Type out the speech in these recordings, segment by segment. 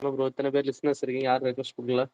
Bro இத்தனை பேர் listeners இருக்கீங்க, யாரும் ரெக்வஸ்ட் கொடுக்கல?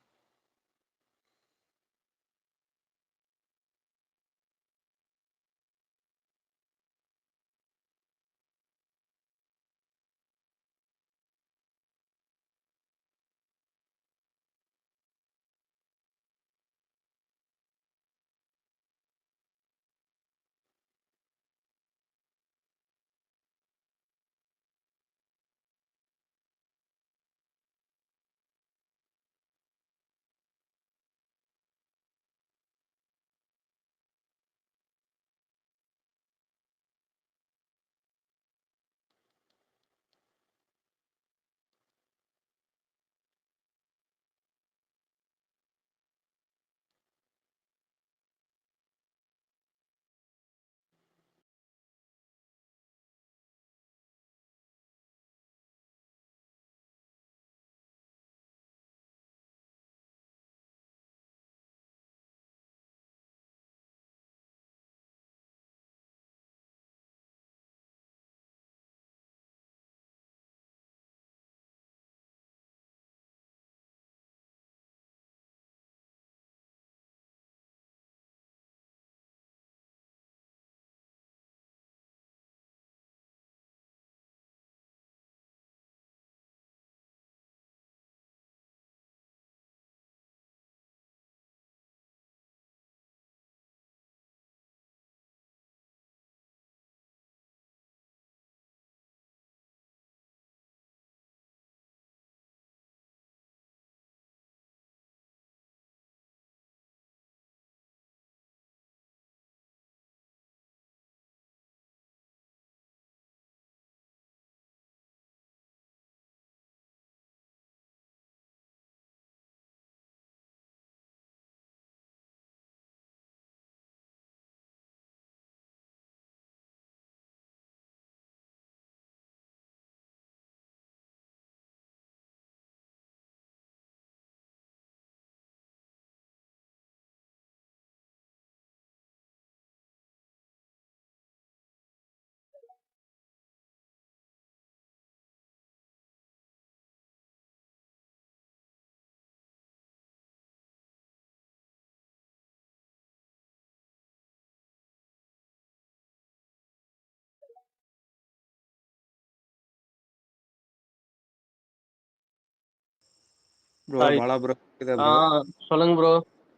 ப்ரோ பாலா ப்ரோ கேக்குதா ப்ரோ? சொல்லுங்க ப்ரோ.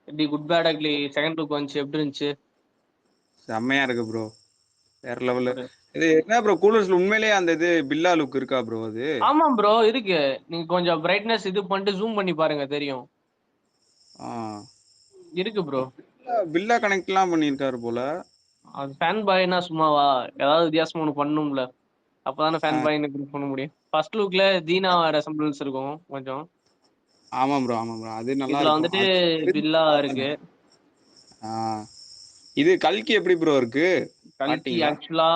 எப்படி good bad ugly second look வந்துச்சு, எப்படி இருந்துச்சு? செம்மையா இருக்கு ப்ரோ, வேற லெவலு. இது என்ன ப்ரோ கூலர்ஸ்ல உண்மையிலேயே அந்த இது பில்லா லுக் இருக்கா ப்ரோ? அது ஆமா ப்ரோ இருக்கு. நீங்க கொஞ்சம் பிரைட்னஸ் இது பண்ணிட்டு ஜூம் பண்ணி பாருங்க, தெரியும். இருக்கு ப்ரோ. பில்லா கனெக்ட்லாம் பண்ணியிருக்காரு போல. அது ஃபேன் பாய்னா சும்மாவா? ஏதாவது வித்தியாசம் ஒன்று பண்ணணும்ல, அப்பதானே ஃபேன் பாய் பண்ண முடியும். ஃபர்ஸ்ட் லுக்ல தீனா ரெசம்பிளன்ஸ் இருக்கும் கொஞ்சம். ஆமா ப்ரோ ஆமா ப்ரோ, அது நல்லா இதுல இருக்கும். வந்துட்டு பில்லா இருக்கு. இது கல்கி எப்படி ப்ரோ இருக்கு? கல்கி ஆக்சுவலா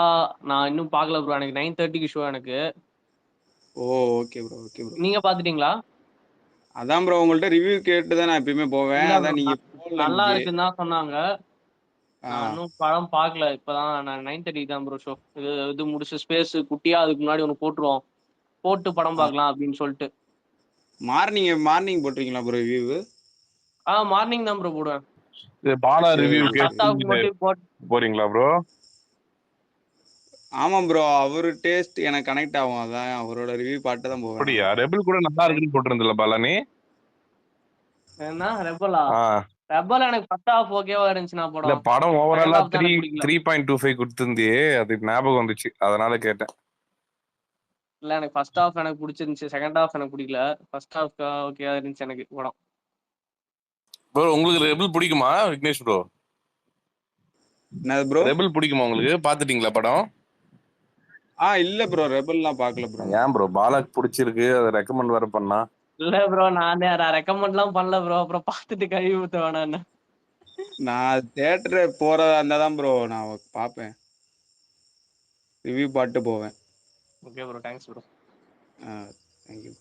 நான் இன்னும் பார்க்கல ப்ரோ, எனக்கு 9:30க்கு ஷோ எனக்கு. ஓ ஓகே ப்ரோ ஓகே ப்ரோ. நீங்க பாத்துட்டீங்களா? அதான் ப்ரோ உங்கள்ட்ட ரிவ்யூ கேட்டு தான் நான் எப்பயுமே போவேன். அதான் நீங்க நல்லா இருக்குன்னு தான் சொன்னாங்க. நான் இன்னும் படம் பார்க்கல, இப்பதான் நான் 9:30 தான் ப்ரோ ஷோ. இது முடிச்சு ஸ்பேஸ் குட்டியா அதுக்கு முன்னாடி ஒன்று போட்டுருவோம், போட்டு படம் பார்க்கலாம் அப்படின்னு சொல்லிட்டு. மார்னிங் போட்டுருக்கீங்களா ப்ரோ ரிவ்யூ? மார்னிங் தான் ப்ரோ போடுவேன். பாலா ரிவ்யூ போறீங்களா ப்ரோ? ஆமா ப்ரோ, அவரு டேஸ்ட் எனக்கு கனெக்ட் ஆகும், அதான் அவரோட ரிவ்யூ பாட்டு தான் போவேன். அப்படியா? ரெபல் கூட நல்லா இருக்குன்னு போட்டிருந்தல பாலானி. என்ன ரெபலா? ரெபல் எனக்கு ஃபர்ஸ்ட் ஹாஃப் ஓகேவா இருந்துச்சுனா படம். இல்ல படம் ஓவராலா 3.25 கொடுத்திருந்தியே, அது ஞாபகம் வந்துச்சு, அதனால கேட்டேன். இல்ல எனக்கு ஃபர்ஸ்ட் ஹாஃப் எனக்கு பிடிச்சிருந்துச்சு, செகண்ட் ஹாஃப் எனக்கு பிடிக்கல. ஃபர்ஸ்ட் ஹாஃப் ஓகேவா இருந்துச்சு எனக்கு படம். ப்ரோ உங்களுக்கு ரெபல் பிடிக்குமா விக்னேஷ் ப்ரோ? என்ன ப்ரோ ரெபல் பிடிக்குமா உங்களுக்கு? பாத்துட்டீங்களா படம்? இல்ல ப்ரோ ரெபல்லாம் பார்க்கல ப்ரோ. ஏன் ப்ரோ? பாலாக்கு பிடிச்சிருக்கு, அதை ரெக்கமெண்ட் வேற பண்ணா. இல்ல ப்ரோ நான் ரெக்கமெண்ட்லாம் பண்ணல ப்ரோ, அப்புறம் பார்த்துட்டு கழுவி ஊத்த வேணான்னு. நான் தியேட்டர் போறதா இருந்தாதான் ப்ரோ நான் பார்ப்பேன், ரிவ்யூ பாட்டு போவேன். Okay bro, thanks bro. Thank you.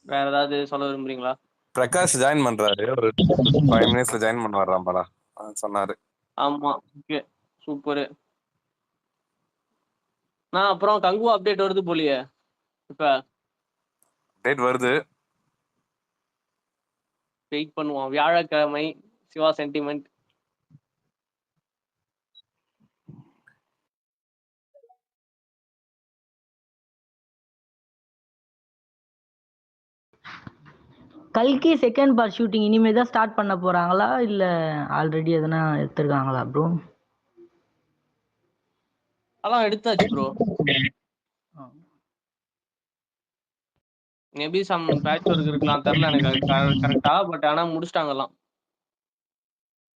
வேற ஏதாவது சொல்ல விரும்புறீங்களா? பிரகாஷ் ஜாயின் பண்றாரு, ஒரு 5 மினிட்ஸ்ல ஜாயின் பண்ணுவாராம் பாலா சொன்னாரு. ஆமா ஓகே சூப்பர். அப்புறம் கங்குவா அப்டேட் வருது போலியே இப்ப. அப்டேட் வருது. வெயிட் பண்ணுவோம். வியாழக்கிழமை சிவா சென்டிமெண்ட். கல்கி செகண்ட் பார்ட் ஷூட்டிங் இனிமே தான் ஸ்டார்ட் பண்ண போறாங்களா இல்ல ஆல்ரெடி எதனா எடுத்திருக்காங்களா ப்ரோ? அதான் எடுத்தாச்சு bro. Maybe some patch work இருக்கலாம், தெரியல எனக்கு கரெக்டா. பட் ஆனா முடிச்சிட்டாங்கலாம்.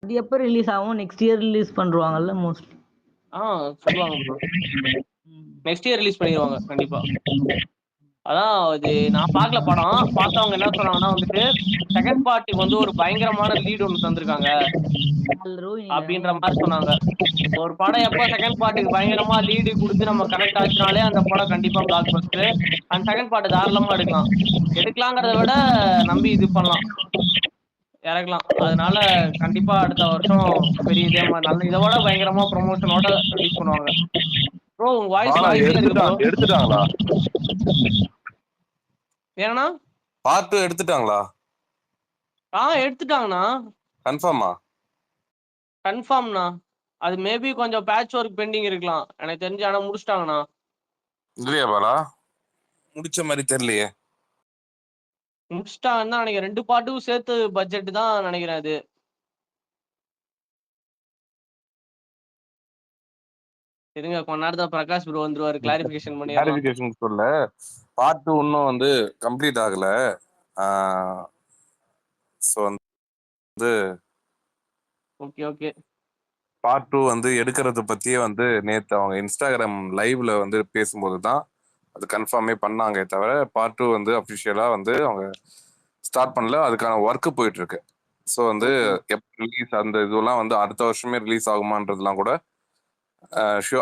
அது எப்போ ரிலீஸ் ஆகும்? நெக்ஸ்ட் இயர் ரிலீஸ் பண்ணுவாங்கல்ல மோஸ்ட்லி. சொல்லுவாங்க ப்ரோ. நெக்ஸ்ட் இயர் ரிலீஸ் பண்ணிடுவாங்க கண்டிப்பா. அதான் இது நான் பார்க்கல படம். பார்த்தவங்க என்ன சொன்னாங்கன்னா வந்துட்டு செகண்ட் பார்ட்டுக்கு வந்து ஒரு பயங்கரமான லீட் ஒன்று தந்திருக்காங்க அப்படின்ற மாதிரி சொன்னாங்க. ஒரு படம் எப்போ செகண்ட் பார்ட்டுக்கு பயங்கரமா லீடு கொடுத்து நம்ம கனெக்ட் ஆச்சுனாலே அந்த படம் கண்டிப்பா black Bastar. And second part தாராளமா எடுக்கலாங்கிறத விட நம்பி இது பண்ணலாம், இறக்கலாம். அதனால கண்டிப்பா அடுத்த வருஷம் பெரிய இதே மாதிரி நல்ல இதை விட பயங்கரமா ப்ரொமோஷனோட ரிலீஸ் பண்ணுவாங்க. ப்ரோ உங்க வாய்ஸ் நாய்ஸியா இருக்கு ப்ரோ. எடுத்துட்டாங்களா? ஏன்னா பார்ட் 2 எடுத்துட்டாங்களா? எடுத்துட்டாங்கண்ணா. கன்ஃபார்மா? கன்ஃபார்ம்ண்ணா. அது மேபி கொஞ்சம் பேட்ச் ஒர்க் பெண்டிங் இருக்கலாம் எனக்கு தெரிஞ்சு. ஆனா முடிச்சிட்டாங்கண்ணா. இல்லையா பாலா? முடிச்ச மாதிரி தெரியலையே. முடிச்சிட்டாங்கன்னு தான் நினைக்கிறேன். 2 பார்ட்டும் சேர்த்து பட்ஜெட் தான் நினைக்கிறேன் அது. இருங்க கொஞ்ச நேரத்துல பிரகாஷ் ப்ரோ வந்துருவாரு, கிளாரிபிகேஷன் பண்ணிடலாம். கிளாரிபிகேஷன் சொல்ல பார்ட் 2 இன்னும் வந்து கம்ப்ளீட் ஆகல. ஸோ வந்து ஓகே பார்ட் 2 வந்து எடுக்கிறத பத்தியே வந்து நேற்று அவங்க இன்ஸ்டாகிராம் லைவ்ல வந்து பேசும்போது தான் அது கன்ஃபார்மே பண்ணாங்க. தவிர பார்ட் 2 வந்து அஃபிஷியலா வந்து அவங்க ஸ்டார்ட் பண்ணல. அதுக்கான ஒர்க்கு போயிட்டு இருக்கு. ஸோ வந்து எப்போ ரிலீஸ் அந்த இதெல்லாம் வந்து அடுத்த வருஷமே ரிலீஸ் ஆகுமான்றதுலாம் கூட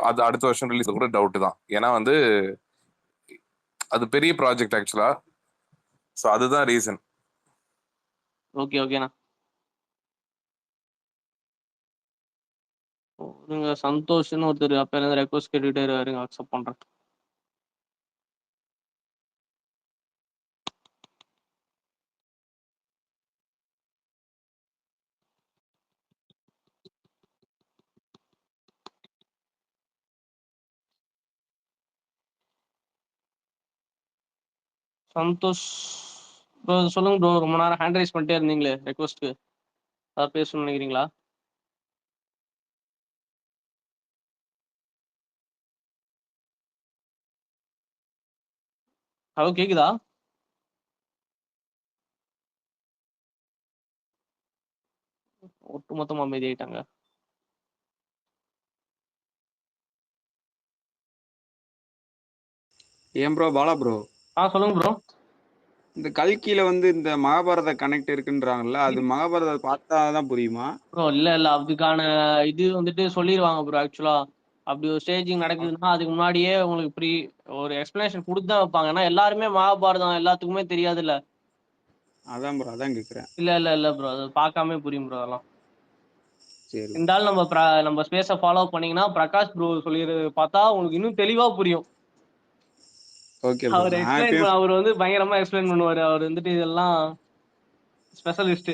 அது அடுத்த வருஷம் ரிலீஸ் கூட டவுட் தான். ஏன்னா வந்து அது பெரிய ப்ராஜெக்ட் ஆக்சுவலா. ஸோ அதுதான் ரீசன். ஓகேண்ணா. நீங்க சந்தோஷ்னு ஒருத்தர் அப்ப இருந்து ரெக்வஸ்ட் கேட்டுட்டே இருங்க, அக்செப்ட் பண்றேன். சந்தோஷ் ப்ரோ சொல்லுங்க ப்ரோ. ரொம்ப நேரம் ஹேண்ட் ரைஸ் பண்ணிட்டே இருந்தீங்களே ரெக்வஸ்ட்க்கு, அதான் பேசணும்னு நினைக்கிறீங்களா? ஹலோ கேக்குதா? ஒட்டு மொத்தமா அமைதி ஆயிட்டாங்க. ஏன் ப்ரோ பாலா ப்ரோ? சொல்லுங்க ப்ரோ. இந்த கல்கியில வந்து இந்த மகாபாரத கனெக்ட் இருக்குன்றாங்கல்ல, அது மகாபாரத பார்த்தாதான் புரியுமா ப்ரோ? இல்ல அதுக்கான இது வந்துட்டு சொல்லிடுவாங்க ப்ரோ. ஆக்சுவலா அப்படி ஒரு ஸ்டேஜிங் நடக்குதுன்னா அதுக்கு முன்னாடியே உங்களுக்கு ஒரு எக்ஸ்பிளனேஷன் கொடுத்து தான் வைப்பாங்க. ஏன்னா எல்லாருமே மகாபாரதம் எல்லாத்துக்குமே தெரியாதுல்ல. அதான் ப்ரோ, அதான் கேக்குறேன். இல்ல ப்ரோ, அது பார்க்காம புரியும் ப்ரோ அதெல்லாம். சரி. இந்த ஆள் நம்ம ஸ்பேஸை ஃபாலோ பண்ணீங்கன்னா பிரகாஷ் ப்ரோ சொல்லிடுறது பார்த்தா உங்களுக்கு இன்னும் தெளிவா புரியும். Okay bro. அவர் வந்து பயங்கரமா எக்ஸ்பிளைன் பண்ணுவாரு. அவர் வந்துட்டு இதெல்லாம் ஸ்பெஷலிஸ்ட்.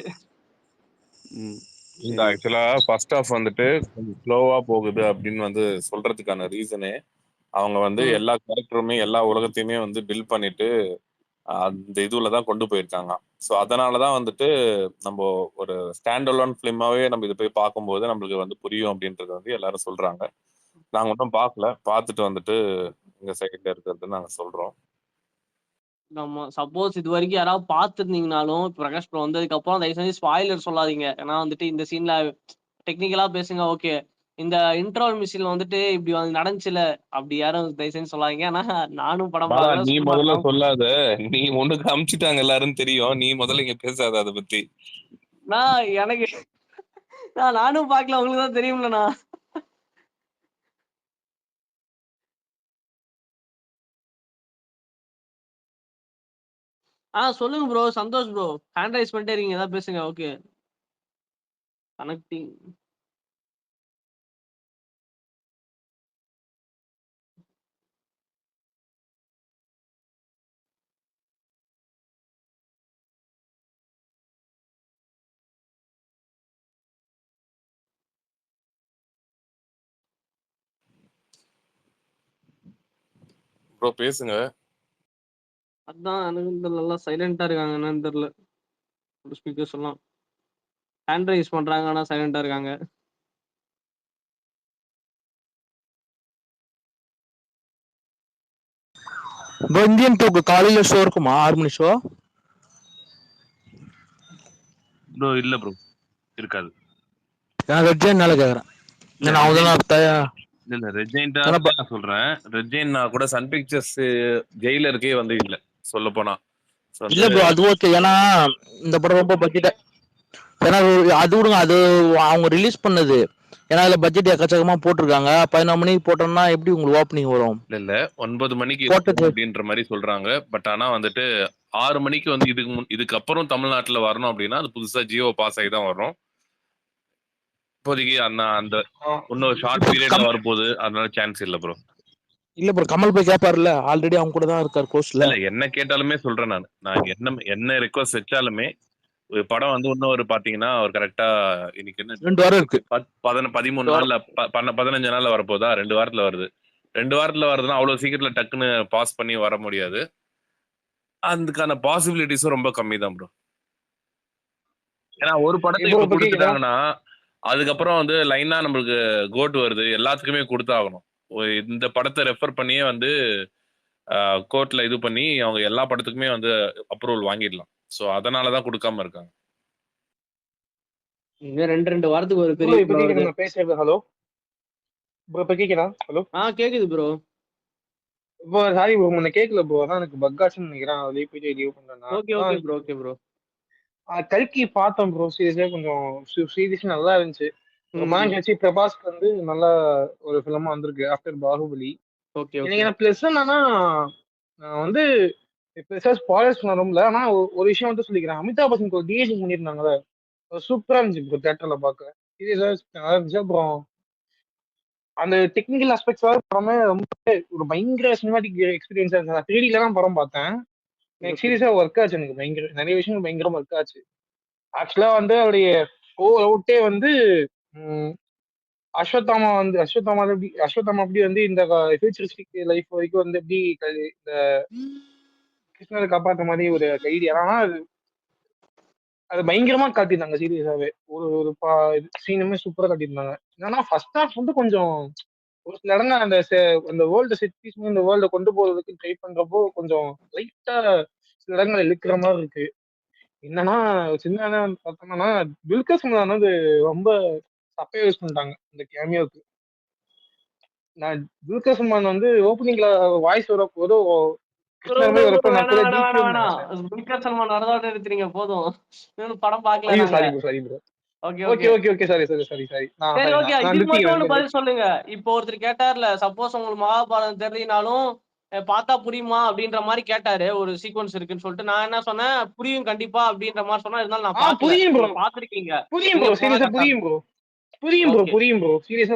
இந்த ஆக்சுவலா ஃபர்ஸ்ட் ஆஃப் வந்துட்டு கொஞ்சம் ஸ்லோவா போகுது அப்படின்னு வந்து சொல்றதுக்கான ரீசனே அவங்க வந்து எல்லா கேரக்டருமே எல்லா உலகத்தையுமே வந்து பில்ட் பண்ணிட்டு அந்த இதுல தான் கொண்டு போயிருக்காங்க. ஸோ அதனாலதான் வந்துட்டு நம்ம ஒரு ஸ்டாண்ட் அலோன் ஃபிலிமாவே நம்ம இதை போய் பார்க்கும்போது நம்மளுக்கு வந்து புரியும் அப்படின்றது வந்து எல்லாரும் சொல்றாங்க. நாங்க மட்டும் பார்க்கல, பார்த்துட்டு வந்துட்டு எங்க சைட்ல இருக்கிறது நாங்க சொல்றோம். நம்ம சப்போஸ் இது வரைக்கும் யாராவது பார்த்துருந்தீங்கனாலும் பிரகாஷ் ப்ரோ வந்ததுக்கு அப்புறம் தயவு செஞ்சு ஸ்பாயிலர் சொல்லாதீங்க. ஏன்னா வந்துட்டு இந்த சீன்ல டெக்னிக்கலா பேசுங்க ஓகே, இந்த இன்ட்ரோல் மிஷின்ல வந்துட்டு இப்படி வந்து நடந்துச்சுல அப்படி யாரும் தயவு செஞ்சு சொல்லாதீங்க. ஆனா நானும் படம் பார்க்கல. நீ முதல்ல சொல்லாத, நீ ஒண்ணுக்கு அமிச்சிட்டாங்க எல்லாரும் தெரியும். நீ முதல்ல இங்க பேசாத அதை பத்தி. எனக்கு நானும் பார்க்கல, உங்களுக்கு தான் தெரியும்லண்ணா. சொல்லுங்க bro. Santosh bro hand raise பண்ணிட்டே இருக்கீங்க, ஏதாவது பேசுங்க. Okay connecting. ப்ரோ பேசுங்க. அதான் எனக்கு நல்லா சைலண்டா இருக்காங்க என்னன்னு தெரியல. ஸ்பீக்கர்ஸ் எல்லாம் ஹேண்ட் ரைஸ் பண்றாங்க ஆனா சைலண்டா இருக்காங்க. ப்ரோ இந்தியன் டூக்கு காலையில ஷோ இருக்குமா 6 மணி ஷோ? ப்ரோ இல்ல ப்ரோ இருக்காது. நான் ரெட் ஜெயின்னால கேக்குறேன். இல்ல நான் ரெட் அவதான் இல்ல ரெட் ஜெயின்டா நான் சொல்றேன். ரெட் ஜெயின்னா கூட சன் பிக்சர்ஸ் ஜெயிலருக்கே வந்து இல்ல சொல்ல போனா. இல்ல ப்ரோ அது ஓகே. ஏன்னா இந்த படம் ரொம்ப பட்ஜெட். ஏன்னா அது விடுங்க, அது அவங்க ரிலீஸ் பண்ணது. ஏன்னா அதுல பட்ஜெட் எக்கச்சக்கமா போட்டிருக்காங்க. 11 மணிக்கு போட்டோம்னா எப்படி உங்களுக்கு ஓப்பனிங் வரும்? இல்ல 9 மணிக்கு போட்டது அப்படின்ற மாதிரி சொல்றாங்க. பட் ஆனா வந்துட்டு 6 மணிக்கு வந்து இதுக்கு அப்புறம் தமிழ்நாட்டுல வரணும் அப்படின்னா அது புதுசா ஜியோ பாஸ் ஆகி தான் வரும். இப்போதைக்கு அந்த இன்னும் ஷார்ட் பீரியட்ல வரப்போகுது, அதனால சான்ஸ் இல்ல ப்ரோ. இல்ல ப்ரோ கமல் போய் கேட்பாருல்ல, ஆல்ரெடி அவங்க கூட தான் இருக்காரு கோர்ஸ்ல. இல்ல என்ன கேட்டாலுமே சொல்றேன் நான் என்ன ரெக்வஸ்ட் வச்சாலுமே ஒரு படம் வந்து இன்னும் ஒரு பாத்தீங்கன்னா ஒரு கரெக்டா இன்னைக்கு என்ன 2 வாரம் இருக்கு. 13 நாள்ல 15 நாள்ல வரப்போதா, 2 வாரத்துல வருது. 2 வாரத்துல வருதுன்னா அவ்வளவு சீக்கிரத்துல டக்குன்னு பாஸ் பண்ணி வர முடியாது. அதுக்கான பாசிபிலிட்டிஸும் ரொம்ப கம்மி தான் ப்ரோ. ஏன்னா ஒரு படத்தை இப்ப கொடுத்துட்டாங்கன்னா அதுக்கப்புறம் வந்து லைனா நம்மளுக்கு கோட் வருது, எல்லாத்துக்குமே கொடுத்தாகணும். இந்த படத்தை ரெஃபர் பண்ணியே வந்து கோர்ட்ல இது பண்ணி அவங்க எல்லா படத்துக்குமே வந்து அப்ரூவல் வாங்கிடலாம். ஸோ அதனாலதான் கொடுக்காம இருக்காங்க. ரெண்டு வாரத்துக்கு ஒரு பெரிய பேசுறது. ஹலோ ப்ரோ இப்ப கேக்குதா? ஹலோ கேக்குது ப்ரோ. இப்போ சாரி ப்ரோ முன்ன கேட்கல ப்ரோ, அதான் எனக்கு பக் ஆச்சுன்னு நினைக்கிறேன். அதுலயே போயிட்டு லீவ் பண்றேன். கல்கி பார்த்தேன் ப்ரோ. சீரியஸா கொஞ்சம் சீரியஸ் நல்லா இருந்துச்சு. ரொமான்ஸ் வச்சு பிரபாஸ்க்கு வந்து நல்ல ஒரு ஃபிலிமா வந்திருக்கு ஆஃப்டர் பாகுபலி. எனக்கு என்ன பிளஸ் என்னன்னா, நான் வந்து பெருசா ஸ்பாய்லர்ஸ் பண்ண ஆனா ஒரு விஷயம் வந்து சொல்லிக்கிறேன். அமிதாப் பச்சனுக்கு ஒரு டிஏஜிங் பண்ணியிருந்தாங்கல்ல, சூப்பரா இருந்துச்சு ப்ரோ. தியேட்டர்ல பார்க்க சீரியஸா நல்லா இருந்துச்சு. அப்புறம் அந்த டெக்னிக்கல் ஆஸ்பெக்ட்ஸ் படமே ரொம்ப ஒரு பயங்கர சினிமாட்டிக் எக்ஸ்பீரியன்ஸா இருந்துச்சு. நான் 3Dல தான் படம் பார்த்தேன். எனக்கு சீரியஸா ஒர்க் ஆச்சு. எனக்கு பயங்கர நிறைய விஷயம் பயங்கரமா ஒர்க் ஆச்சு. ஆக்சுவலா வந்து அவருடைய அவுட்டே வந்து அஸ்வத்தாமா அப்படி வந்து இந்த ஃபியூச்சரிஸ்டிக் லைஃப் வரைக்கும் வந்து எப்படி இந்த கிருஷ்ணரை காப்பாற்ற மாதிரி ஒரு ஐடியா. ஆனா அது பயங்கரமா காட்டியிருந்தாங்க. சீரியஸாவே ஒரு சீனுமே சூப்பரா காட்டியிருந்தாங்க. ஏன்னா ஃபர்ஸ்ட் ஹாஃப் வந்து கொஞ்சம் ஒரு சில இடங்கள் அந்த வேர்ல்டு செட் பீஸ் இந்த வேர்ல்ட கொண்டு போறதுக்கு ட்ரை பண்றப்போ கொஞ்சம் லைட்டா சில இடங்கள் இழுக்கிற மாதிரி இருக்கு. என்னன்னா சின்ன பார்த்தோம்னா துல்கர் சல்மான் வந்து ரொம்ப சப்பையா யூஸ் பண்ணிட்டாங்க இந்த கேமியோக்கு. நான் துல்கர் சல்மான் வந்து ஓப்பனிங்ல வாய்ஸ் வரப்போதோ படம் பாக்கல. சொல்லுங்க. இப்போ ஒருத்தர் கேட்டார்ல, சப்போஸ் உங்களுக்கு மகாபாரதம் தெரியலனாலும் பார்த்தா புரியுமா அப்படின்ற மாதிரி கேட்டாரு. ஒரு சீக்வன்ஸ் இருக்குன்னு சொல்லிட்டு நான் என்ன சொன்னேன், புரியும் கண்டிப்பா அப்படின்ற மாதிரி சொன்னா, இருந்தாலும் நான் பாத்துருக்கீங்க. புரியும் ப்ரோ. சீரியஸா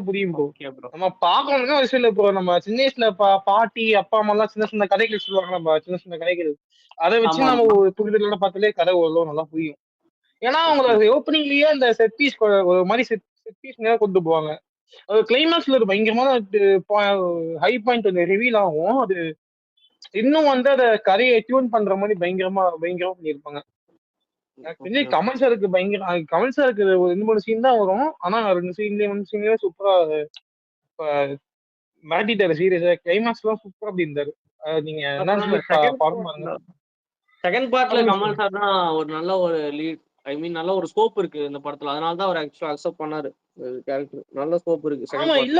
புரியும் ப்ரோ. நம்ம பாக்கணும்னு அவசியம் இல்ல ப்ரோ. நம்ம சின்ன வயசுல பாட்டி அப்பா அம்மா எல்லாம் சின்ன சின்ன கதைகள் சொல்லுவாங்க. நம்ம சின்ன சின்ன கதைகள் அதை வச்சு நம்ம புரிதலோட பார்த்தாலே கதை ஓரளவு நல்லா புரியும். ஏன்னா அவங்க ஓப்பனிங்லயே அந்த செட் பீஸ் ஒரு மாதிரி செட் பீஸ் கொண்டு போவாங்க. கிளைமேக்ஸ்ல ஒரு பயங்கரமான ஹை பாயிண்ட் வந்து ரிவீல் ஆகும். அது இன்னும் வந்து அதை கதையை டியூன் பண்ற மாதிரி பயங்கரமா பண்ணியிருப்பாங்க. கமல் சாருக்கு கமல் சாருக்கு ஒரு 2-3 சீன் தான் வரும். ஆனா 2 சீன்லயே சூப்பரா மாட்டிட்டாரு. சீரியஸா கிளைமேக்ஸ் எல்லாம் சூப்பரா அப்படி இருந்தாரு. நீங்க செகண்ட் பார்ட்ல கமல் சார் தான் ஒரு நல்ல ஒரு லீட், ஐ மீன் நல்ல ஒரு ஸ்கோப் இருக்கு இந்த படத்துல. அதனால தான் அவர் ஆக்சுவலா அக்செப்ட் பண்ணாரு. கேரக்டர் நல்ல ஸ்கோப் இருக்கு. ஆமா இல்ல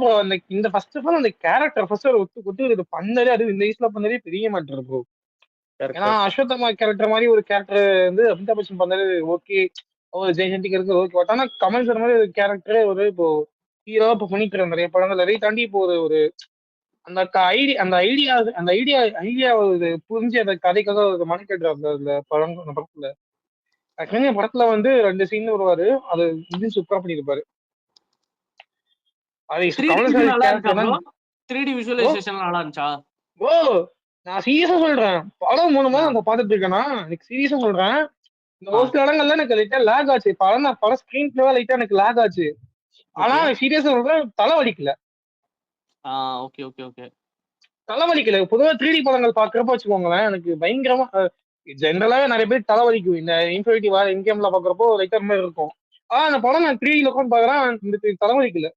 ப்ரோ இந்த ஃபர்ஸ்ட் ஆஃப் ஆல் அந்த கேரக்டர் ஃபர்ஸ்ட் ஒத்து இது பண்ணதே, அது இந்த வயசுல பண்ணதே பெரிய மாட்டர் ப்ரோ. ஏன்னா அஸ்வத்தமா கேரக்டர் மாதிரி ஒரு கேரக்டர் வந்து அமிதாப் பச்சன் பண்ணது ஓகே, ஜெய்சந்திக்கு இருக்கு ஓகே. பட் ஆனா கமல் சார் மாதிரி ஒரு கேரக்டரே ஒரு இப்போ ஹீரோவா இப்போ பண்ணிட்டு நிறைய படங்கள் நிறைய தாண்டி இப்போ ஒரு அந்த ஐடியா புரிஞ்சு அந்த கதைக்காக ஒரு மணிக்கட்டு அந்த படத்துல ஆக்சுவலி படத்துல வந்து 2 சீன் வருவாரு. அது இது சூப்பரா பண்ணிருப்பாரு. நான் சீரியஸா சொல்றேன், படம் 3 மாதம் நான் பாத்துட்டு இருக்கேன்னா எனக்கு சீரியஸா சொல்றேன், இந்த ஒரு சில இடங்கள்ல எனக்கு லைட்டா லேக் ஆச்சு. படம் ஸ்கிரீன் பிளேவா லைட்டா எனக்கு லேக் ஆச்சு. ஆனா சீரியஸா சொல்றேன், தலை வலிக்கல. தலைவலிக்கல. பொதுவா 3D படங்கள் பாக்குறப்ப வச்சுக்கோங்களேன், எனக்கு பயங்கரமா ஜென்ரலாவே நிறைய பேர் தலைவலிக்கும். இந்த இன்ஃபினிட்டி வார் என்கேம்ல பாக்குறப்போ லைட்டா மாதிரி இருக்கும். அந்த படம் நான் 3D உட்காந்து பாக்குறேன், இந்த தலைவலிக்கல.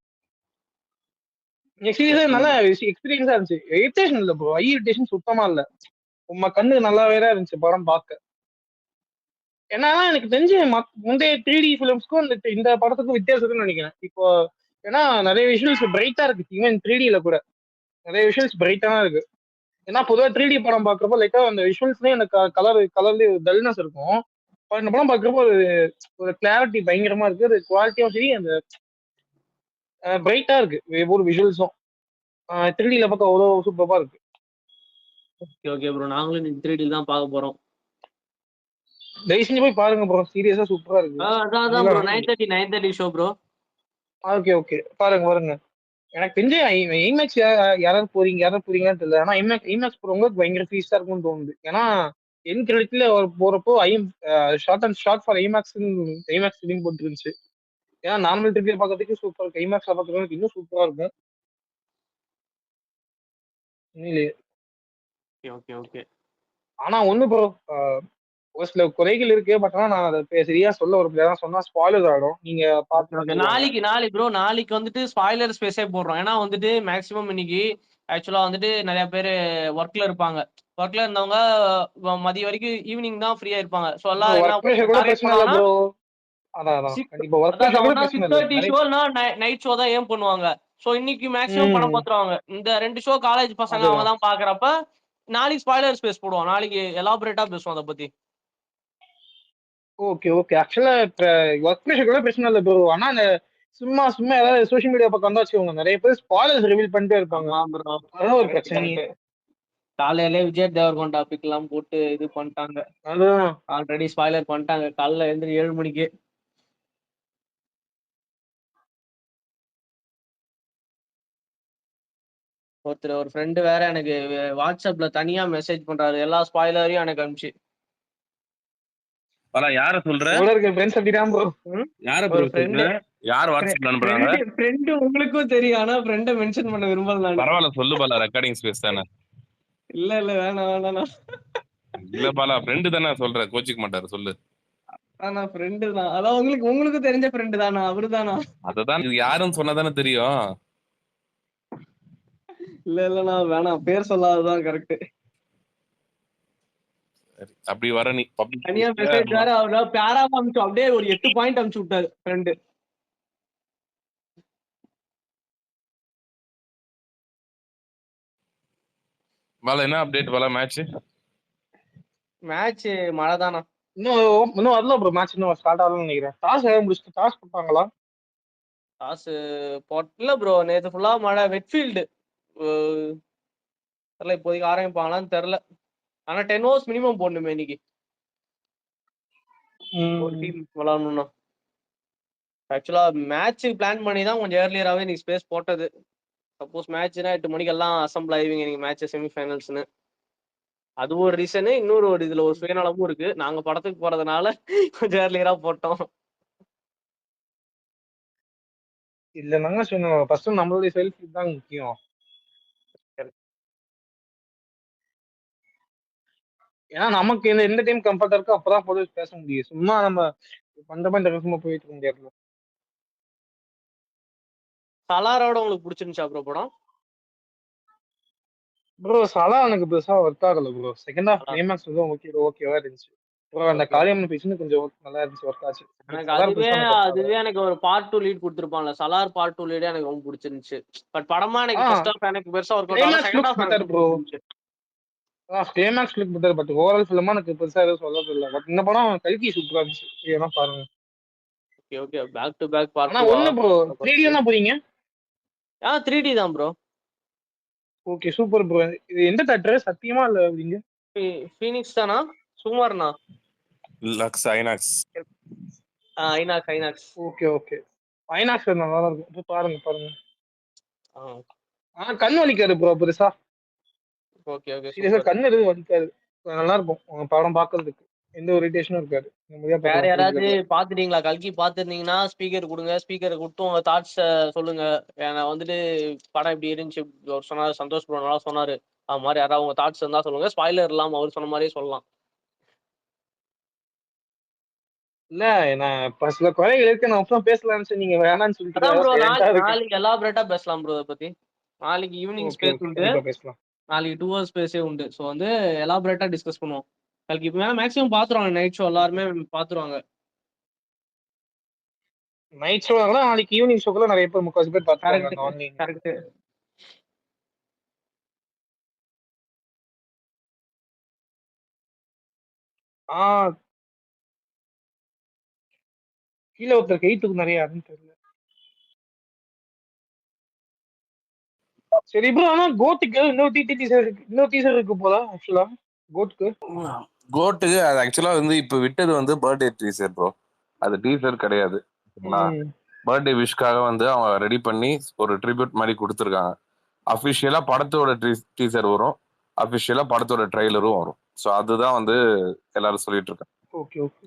சீரியஸா நல்ல எக்ஸ்பீரியன்ஸா இருந்துச்சு. இரிட்டேஷன் இல்ல ப்ரோ, ஐ இரிட்டேஷன் சுத்தமா இல்ல. உங்க கண்ணுக்கு நல்லாவே தான் இருந்துச்சு படம் பார்க்க. ஏன்னா எனக்கு தெரிஞ்சு முந்தைய 3D ஃபிலிம்ஸ்க்கும் இந்த படத்துக்கும் வித்தியாசம்னு நினைக்கிறேன். இப்போ ஏன்னா நிறைய விஷுவல்ஸ் பிரைட்டா இருக்கு, ஈவன் 3Dல கூட நிறைய விஷுவல்ஸ் பிரைட்டா தான் இருக்கு. ஏன்னா பொதுவாக 3D படம் பார்க்குறப்போ லைட்டா அந்த விஷுவல்ஸ்லயும் எனக்கு கலர்ல டல்னஸ் இருக்கும். இந்த படம் பார்க்குறப்போ ஒரு கிளாரிட்டி பயங்கரமா இருக்கு, அது குவாலிட்டியும் சரி, அந்த பிரைட்டா இருக்கு ஒவ்வொரு விஷுவல்ஸும். 3Dல பார்க்க அவ்வளோ சூப்பரா இருக்கு. ஓகே ஓகே ப்ரோ, நாங்களும் 3D தான் பார்க்க போறோம். தயவு செஞ்சு போய் பாருங்க ப்ரோ, சீரியஸா சூப்பரா இருக்கு. அதான் bro 9:30 show bro. Okay okay, பாருங்க. எனக்கு தெரிஞ்சு ஐமேக்ஸ் யாராவது போறீங்கன்னு தெரியல. ஆனா ஐமேக்ஸ் போறவங்களுக்கு பயங்கர ஃபீஸா இருக்கும்னு தோணுது. ஏன்னா என் கிரெடிட்ல போறப்போ ஷார்ட் ஃபார் ஐமேக்ஸ் ஃபிலிம் போட்டு இருந்துச்சு. ஏன்னா நார்மல் ட்ரிப்ல பாக்கிறதுக்கு சூப்பர் இருக்கு, ஐமேக்ஸ்ல பாக்குறதுக்கு இன்னும் சூப்பரா இருக்கும். ஓகே. ஆனா ஒண்ணு ப்ரோ, ஒரு சில குறைகள் இருக்கு. பட் ஆனா நான் அதை சரியா சொல்ல ஒரு பிளேயர் சொன்னா ஸ்பாயிலர் ஆயிடும். நீங்க பாத்து நாளைக்கு வந்துட்டு ஸ்பாயிலர் ஸ்பேஸே போடுறோம். ஏன்னா வந்துட்டு மேக்ஸிமம் இன்னைக்கு ஆக்சுவலா வந்துட்டு நிறைய பேர் ஒர்க்ல இருப்பாங்க. ஒர்க்ல இருந்தவங்க மதிய வரைக்கும் ஈவினிங் தான் ஃப்ரீயா இருப்பாங்க. ஸோ எல்லாம் நைட் ஷோ தான் ஏம் பண்ணுவாங்க. ஸோ இன்னைக்கு மேக்ஸிமம் படம் பார்த்துருவாங்க. இந்த 2 ஷோ காலேஜ் பசங்க அவங்க தான் பாக்குறப்ப நாளைக்கு ஸ்பாயிலர் ஸ்பேஸ் போடுவோம். நாளைக்கு எலாபரேட்டா பேசுவோம் அதை பத்தி. ஓகே ஆக்சுவலா ஒர்க் ப்ரெஷர் கூட பிரச்சனை இல்லை ப்ரோ. ஆனா அந்த சும்மா ஏதாவது சோஷியல் மீடியா பக்கம் வந்தா வச்சுக்கோங்க, நிறைய பேர் ஸ்பாயிலர்ஸ் ரிவீல் பண்ணிட்டே இருப்பாங்க. அதான் ஒரு பிரச்சனை. காலையிலே விஜய் தேவர்கொண்டா டாபிக் எல்லாம் போட்டு இது பண்ணிட்டாங்க. அதான் ஆல்ரெடி ஸ்பாயிலர் பண்ணிட்டாங்க காலைல எழுந்து 7 மணிக்கு. ஒரு ஃப்ரெண்டு வேற எனக்கு வாட்ஸ்அப்ல தனியா மெசேஜ் பண்றாரு, எல்லா ஸ்பாயிலரையும் எனக்கு அனுப்பிச்சு. யார சொல்ற? யார் வாட்ஸ்அப்ல அனுப்புறாங்க? ஃப்ரெண்ட் உங்களுக்கும் தெரியும், ஆனா ஃப்ரெண்ட மென்ஷன் பண்ண விரும்பல நான். பரவாயில்ல சொல்லு பாலா, ரெக்கார்டிங் ஸ்பேஸ் தானே. இல்ல வேணாம். இல்ல பாலா, ஃப்ரெண்ட் தானே சொல்ற, கோச்சிக்க மாட்டாரு சொல்லு. ஆனா ஃப்ரெண்டு தான், அதான் உங்களுக்கு தெரிஞ்ச ஃப்ரெண்டு தானா? அவருதானா? அததான் இது யாருன்னு சொன்னதானே தெரியும். இல்ல வேணாம், பேர் சொல்லாததான் கரெக்ட். அப்படி வர நீ தனியா மெசேஜ் வேற அவரா பேராமா அனுப்பிச்சு, அப்படியே ஒரு 8 பாயிண்ட் அனுப்பிச்சு விட்டாரு ஃப்ரெண்டு. பாலா என்ன அப்டேட் பாலா? மேட்ச் மழை தானா? இன்னும் வரல ப்ரோ, மேட்ச் இன்னும் ஸ்டார்ட் ஆகலன்னு நினைக்கிறேன். டாஸ் போட்டாங்களா? டாஸ் போட்டல ப்ரோ, நேத்து ஃபுல்லா மழை. வெட்ஃபீல்டு தெரியல, இப்போதைக்கு ஆரம்பிப்பாங்களான்னு தெரியல. ஆனா 10 ஓவர்ஸ் மினிமம் போடணுமே இன்னைக்கு ஒரு டீம் விளாடணும்னா. ஆக்சுவலா மேட்ச் பிளான் பண்ணி தான் கொஞ்சம் ஏர்லியராகவே நீ ஸ்பேஸ் போட்டது. சப்போஸ் மேட்ச்னா 8 மணிக்கு எல்லாம் அசம்பிள் ஆயிடுவீங்க நீங்க மேட்ச் செமிஃபைனல்ஸ்னு. அது ஒரு ரீசனு. இன்னொரு இதுல ஒரு சுயநலமும் இருக்கு. நாங்க படத்துக்கு போறதுனால கொஞ்சம் ஏர்லியரா போட்டோம். இல்ல நாங்க சொன்னோம், ஃபர்ஸ்ட் நம்மளுடைய செல்ஃப் தான் முக்கியம். ஏன்னா நமக்கு எந்த டைம் கம்ஃபர்ட்டா இருக்கோ அப்பதான் பொதுவாக பேச முடியும். சும்மா நம்ம பண்டமா இந்த ரகமா போயிட்டு இருக்க முடியாது. சலாரோட உங்களுக்கு பிடிச்சிருந்துச்சா ப்ரோ படம்? ப்ரோ சலா எனக்கு பெருசா ஒர்க் ஆகல ப்ரோ. செகண்ட் ஹாஃப் கிளைமாக்ஸ் வந்து ஓகேவா இருந்துச்சு ப்ரோ. அந்த காளியம்மன் பேசுன்னு கொஞ்சம் நல்லா இருந்துச்சு, ஒர்க் ஆச்சு. அதுவே எனக்கு ஒரு பார்ட் 2 லீட் கொடுத்துருப்பாங்கல, சலார் பார்ட் 2 லீடே எனக்கு ரொம்ப பிடிச்சிருந்துச்சு. பட் படமா எனக்கு ஃபர்ஸ்ட் ஹாஃப் எனக்கு பெருசா ஒர்க் ஆகல. Second half better bro. Climax look better, but overall ஃபிலிமா எனக்கு பெருசா எதுவும் சொல்லவே இல்லை. பட் இந்த படம் கல்கி சூப்பரா இருந்துச்சு, ஏன்னா பாருங்க. Okay back to back part. ஆனா ஒண்ணு ப்ரோ, 3D தான் போறீங்க? 3D தான் ப்ரோ. Okay super bro. இது எந்த தியேட்டர்? சத்தியமா இல்ல அப்படிங்க? ஃபீனிக்ஸ் தானா? சுமார்னா? Luxe INOX. INOX. Okay INOX நல்லா இருக்கும், பாருங்க. கண் வலிக்காது ப்ரோ பெருசா. ஓகே சீரியஸா கண் எதுவும் வலிக்காது, நல்லா இருக்கும் உங்க படம் பாக்குறதுக்கு. எந்த ஒரு இரிட்டேஷனும் இருக்காது. வேற யாராவது பாத்துட்டீங்களா? கல்கி பாத்துருந்தீங்கன்னா ஸ்பீக்கர் கொடுங்க. ஸ்பீக்கர் கொடுத்து உங்க தாட்ஸ் சொல்லுங்க. வந்துட்டு படம் இப்படி இருந்துச்சு சொன்னாரு. சந்தோஷ் ப்ரோ நல்லா சொன்னாரு. அது மாதிரி யாராவது உங்க தாட்ஸ் இருந்தா சொல்லுங்க. ஸ்பாய்லர் இல்லாம அவர் சொன்ன மாதிரியே சொல்லலாம். இல்ல நான் இப்ப சில குறைகள் இருக்கு, நான் அப்புறம் பேசலாம்னு நீங்க வேணாம்னு சொல்லிட்டு அதான் ப்ரோ, சைலண்டா இருக்கு. நாளைக்கு எலாபரேட்டா பேசலாம் ப்ரோ இதை பத்தி. நாளைக்கு ஈவினிங் ஓகே ஸ்பேஸ் ஓகே, உண்டு, கண்டிப்பா பேசலாம். நாளைக்கு 2 hours ஸ்பேஸே உண்டு. ஸோ வந்து எலாபரேட்டா டிஸ்கஸ் பண்ணுவோம். நாளைக்கு இப்போ மேக்ஸிமம் பாத்துருவாங்க, நைட் ஷோ எல்லாருமே பாத்துருவாங்க. நைட் ஷோ நாளைக்கு ஈவினிங் ஷோக்குள்ள நிறைய பேர் முக்காசி பேர் பாத்துருவாங்க அந்த கரெக்ட் ஆன்லைன். கரெக்ட். கீழே ஒருத்தர் கைத்துக்கு நிறைய யாருன்னு தெரியல. சரி ப்ரோ, ஆனா கோட்டுக்கு இன்னொரு டீசர் இருக்கு போல. ஆக்சுவலா கோட்டுக்கு அது ஆக்சுவலா வந்து இப்ப விட்டது வந்து பர்த்டே டீசர் ப்ரோ, அது டீசர் கிடையாது. பர்த்டே விஷக்காக வந்து அவங்க ரெடி பண்ணி ஒரு ட்ரிபியூட் மாதிரி கொடுத்துருக்காங்க. அஃபிஷியலா படத்தோட டீசர் வரும், அஃபிஷியலா படத்தோட ட்ரெய்லரும் வரும். ஸோ அதுதான் வந்து எல்லாரும் சொல்லிட்டு இருக்காங்க. ஓகே ஓகே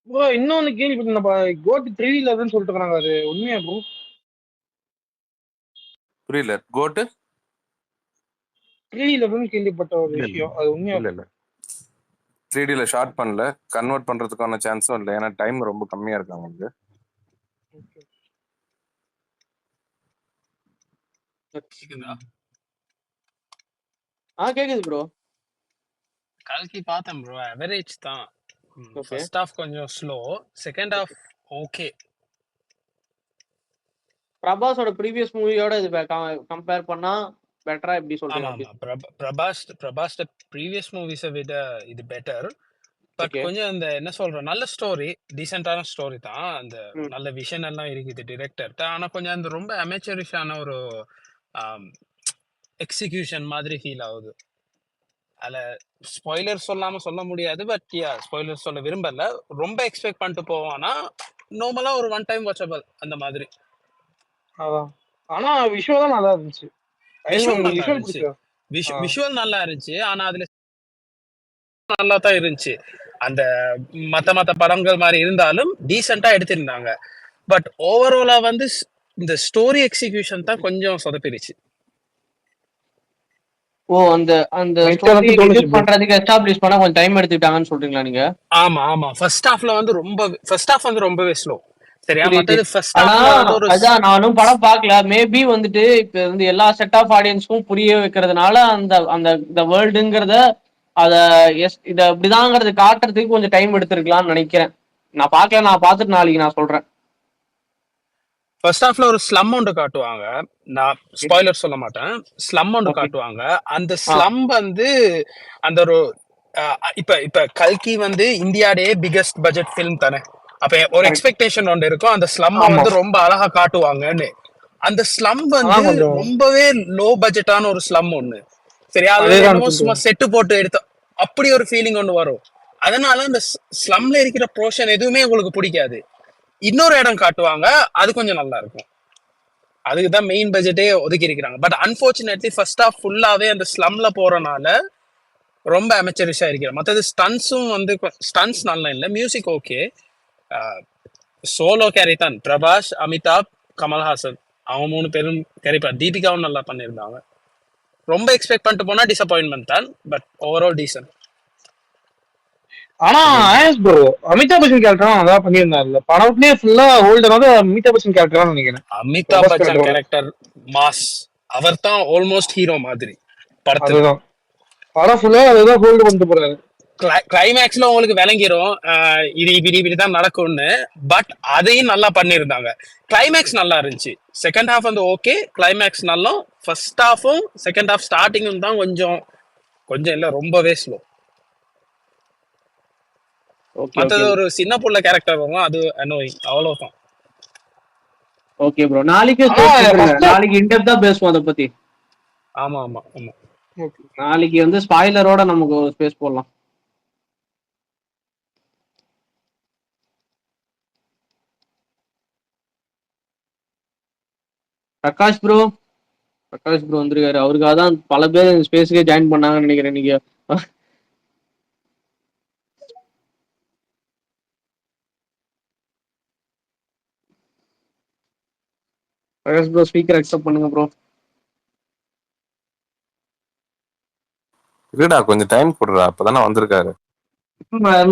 ப்ரோ, இன்னொன்னு கேள்விப்பட்டேன், கோட் 311 சொல்லிட்டு இருக்காங்க, அது உண்மையா ப்ரோ? புரியல. கோட்டு 311 கேள்விப்பட்ட ஒரு விஷயம், அது உண்மையா? இல்ல 3Dல ஷார்ட் பண்ணல, கன்வெர்ட் பண்றதுக்கான சான்ஸும் இல்லை, ஏன்னா டைம் ரொம்ப கம்மியா இருக்காங்க வந்து. கேக்குது ப்ரோ. கல்கி பார்த்தேன் ப்ரோ, அவரேஜ் தான். ஃபர்ஸ்ட் ஹாஃப் கொஞ்சம் ஸ்லோ, செகண்ட் ஹாஃப் ஓகே. பிரபாஸோட ப்ரீவியஸ் மூவியோட இது கம்பேர் பண்ணா பெட்டரா எப்படி சொல்றீங்க? ஆமா பிரபாஸ் ப்ரீவியஸ் மூவிஸை விட இது பெட்டர். பட் கொஞ்சம் அந்த என்ன சொல்றோம், நல்ல ஸ்டோரி, டீசென்டான ஸ்டோரி தான், அந்த நல்ல விஷன் எல்லாம் இருக்குது டிரெக்டர்கிட்ட. ஆனா கொஞ்சம் அந்த ரொம்ப அமெச்சரிஷான ஒரு எக்ஸிகியூஷன் மாதிரி ஃபீல் ஆகுது. அதுல ஸ்பாய்லர் சொல்லாம சொல்ல முடியாது, பட் ஸ்பாய்லர் சொல்ல விரும்பல. ரொம்ப எக்ஸ்பெக்ட் பண்ணிட்டு போவானா, நார்மலா ஒரு ஒன் டைம் வாட்சபிள் அந்த மாதிரி. ஆனா விஷுவல் நல்லா இருந்துச்சு. விஷுவல் நல்லா இருந்துச்சு, ஆனா அதுல நல்லா தான் இருந்துச்சு. அந்த மத்த படங்கள் மாதிரி இருந்தாலும் டீசெண்டா எடுத்திருந்தாங்க. பட் ஓவராலா வந்து இந்த ஸ்டோரி எக்ஸிகியூஷன் தான் கொஞ்சம் சொதப்பிடுச்சு. அந்த ஸ்டோரி எக்ஸிக்யூட் பண்றதுக்கு எஸ்டாப்லிஷ் பண்ண கொஞ்சம் டைம் எடுத்துட்டாங்கன்னு சொல்றீங்களா நீங்க? ஆமா ஃபர்ஸ்ட் ஹாஃப்ல வந்து ரொம்பவே ஸ்லோ. சரியா, மத்தது ஃபர்ஸ்ட் ஹாஃப்ல வந்து ஒரு அதான் நானும் படம் பார்க்கல. மேபி வந்துட்டு இப்ப வந்து எல்லா செட் ஆஃப் ஆடியன்ஸ்க்கும் புரிய வைக்கிறதுனால அந்த வேர்ல்டுங்கிறத அத இத இப்படிதாங்கிறது காட்டுறதுக்கு கொஞ்சம் டைம் எடுத்திருக்கலாம்னு நினைக்கிறேன். நான் பார்க்கல, நான் பார்த்துட்டு நாளைக்கு நான் சொல்றேன். ஃபர்ஸ்ட் ஹாஃப்ல ஒரு ஸ்லம் ஒன்று காட்டுவாங்க, நான் ஸ்பாய்லர் சொல்ல மாட்டேன். ஸ்லம் ஒன்று காட்டுவாங்க. அந்த ஸ்லம் வந்து அந்த ஒரு இப்ப கல்கி வந்து இந்தியாடே பிகெஸ்ட் பட்ஜெட் ஃபிலிம் தானே. அப்ப ஒரு எக்ஸ்பெக்டேஷன் ஒன்று இருக்கும், அந்த ஸ்லம் வந்து ரொம்ப அழகா காட்டுவாங்கன்னு. அந்த ஸ்லம் வந்து ரொம்பவே லோ பட்ஜெட்டான ஒரு ஸ்லம் ஒண்ணு. சரியா, அது என்னமோ சும்மா செட்டு போட்டு எடுத்த அப்படி ஒரு ஃபீலிங் ஒன்று வரும். அதனால அந்த ஸ்லம்ல இருக்கிற போர்ஷன் எதுவுமே உங்களுக்கு பிடிக்காது. இன்னொரு இடம் காட்டுவாங்க, அது கொஞ்சம் நல்லா இருக்கும். அதுக்குதான் மெயின் பட்ஜெட்டே ஒதுக்கி இருக்கிறாங்க. பட் அன்பார்ச்சுனேட்லி ஃபர்ஸ்ட் ஹாஃப் ஃபுல்லாவே அந்த ஸ்லம்ல போறனால ரொம்ப அமெச்சரிஷா இருக்கிறாங்க. மற்றது ஸ்டன்ஸும் வந்து ஸ்டன்ஸ் நல்லா இல்லை, மியூசிக் ஓகே. சோலோ கேரி தான், பிரபாஸ், அமிதாப், கமல்ஹாசன், அவங்க 3 பேரும் கேரி பண்ண. தீபிகாவும் நல்லா பண்ணியிருந்தாங்க. ரொம்ப எக்ஸ்பெக்ட் பண்ணிட்டு போனா டிசப்பாயின்மெண்ட் தான், பட் ஓவரால் டீசன்ட். ஆனா ப்ரோ அமிதாப் பச்சன் கேரக்டர் நல்லா பண்ணியிருந்தாருல்ல, படத்துலயே ஃபுல்லா ஹோல்டர் வந்து அமிதாப் பச்சன் கேரக்டர் தான் நினைக்கிறேன். அமிதாப் பச்சன் கேரக்டர் மாஸ், அவர் தான் ஆல்மோஸ்ட் ஹீரோ மாதிரி படத்துல. படம் ஃபுல்லா அதுதான் ஹோல்டு பண்ணிட்டு போறாரு. கிளைமேக்ஸ்ல உங்களுக்கு விளங்கிரும் இது இப்படிதான் நடக்கும்னு. பட் அதையும் நல்லா பண்ணியிருந்தாங்க. கிளைமேக்ஸ் நல்லா இருந்துச்சு. செகண்ட் ஹாஃப் வந்து ஓகே, கிளைமேக்ஸ் நல்லா. ஃபர்ஸ்ட் ஹாஃபும் செகண்ட் ஹாஃப் ஸ்டார்டிங்கும் தான் கொஞ்சம் இல்ல ரொம்பவே ஸ்லோ. மற்றது ஒரு சின்ன புள்ள கேரக்டர் வரும், அது அனோயிங், அவ்வளவுதான். ஓகே ப்ரோ, நாளைக்கு இன்டெப்தா பேசுவோம் அதை பத்தி. ஆமா நாளைக்கு வந்து ஸ்பாயிலரோட நமக்கு ஒரு ஸ்பேஸ் போடலாம். பிரகாஷ் ப்ரோ வந்திருக்காரு. அவருக்காக தான் பல பேர் ஸ்பேஸுக்கே ஜாயின் பண்ணாங்கன்னு நினைக்கிறேன் நீங்க. பிரகாஷ் ப்ரோ ஸ்பீக்கர் அக்செப்ட் பண்ணுங்க ப்ரோ. இருடா கொஞ்சம் டைம் கொடுறா, அப்பதானே வந்திருக்காரு.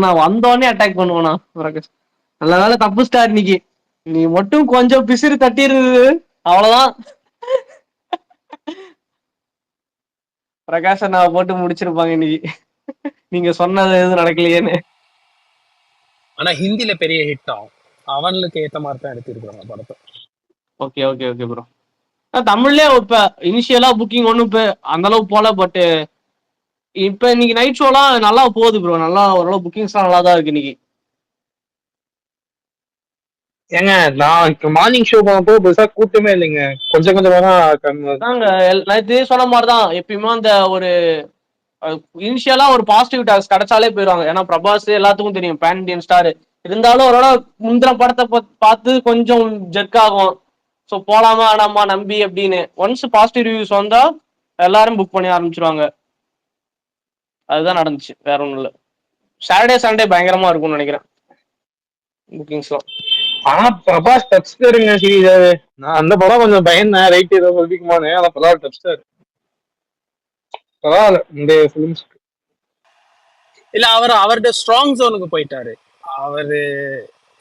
நான் வந்தோடனே அட்டாக் பண்ணுவேனா பிரகாஷ்? நல்ல வேலை தப்பு ஸ்டார் இன்னைக்கு. நீ மட்டும் கொஞ்சம் பிசிறு தட்டிடுறது அவ்வளவுதான். பிரகாஷ் நான் போட்டு முடிச்சிருப்பாங்க இன்னைக்கு. நீங்க சொன்னது எதுவும் நடக்கலையேன்னு. ஆனா ஹிந்தில பெரிய ஹிட் ஆகும். அவனுக்கு ஏத்த மாதிரி தான் எடுத்திருக்காங்க படத்தை. Okay okay okay bro. தமிழ்லயே இப்ப இனிஷியலா புக்கிங் ஒன்றும் இப்ப அந்த அளவுக்கு போல. பட் இப்ப இன்னைக்கு நைட் ஷோலாம் நல்லா போகுது ப்ரோ. நல்லா ஓரளவு புக்கிங்ஸ்லாம் நல்லா தான் இருக்கு இன்னைக்கு. ஏங்க நான் மார்னிங் ஷோ போனப்போ பெருசா கூட்டமே இல்லைங்க, கொஞ்சம் கொஞ்சமா தான். நாங்க நேற்று சொன்ன மாதிரிதான் எப்பயுமே அந்த ஒரு இனிஷியலா ஒரு பாசிட்டிவ் டாக்ஸ் கிடைச்சாலே போயிருவாங்க. ஏன்னா பிரபாஸ் எல்லாத்துக்கும் தெரியும் பேன் இண்டியன் ஸ்டார். இருந்தாலும் ஒரு முந்திர படத்தை பார்த்து கொஞ்சம் ஜெர்க் ஆகும். ஸோ போலாமா வேணாமா நம்பி அப்படின்னு. ஒன்ஸ் பாசிட்டிவ் ரிவ்யூஸ் வந்தா எல்லாரும் புக் பண்ணி ஆரம்பிச்சிருவாங்க. அதுதான் நடந்துச்சு, வேற ஒன்றும் இல்லை. சாட்டர்டே சண்டே பயங்கரமா இருக்கும்னு நினைக்கிறேன் புக்கிங்ஸ்லாம். ஆனா பிரபாஸ் டப்ஸ்டருங்க சீரியஸாவே. நான் அந்த படம் கொஞ்சம் பயந்தேன், ரைட் ஏதோ சொல்லிக்குமானே. ஆனா பரவாயில்ல, டப்ஸ்டர் பரவாயில்ல இந்த ஃபிலிம்ஸ். இல்ல அவருடைய ஸ்ட்ராங் ஜோனுக்கு போயிட்டாரு. அவரு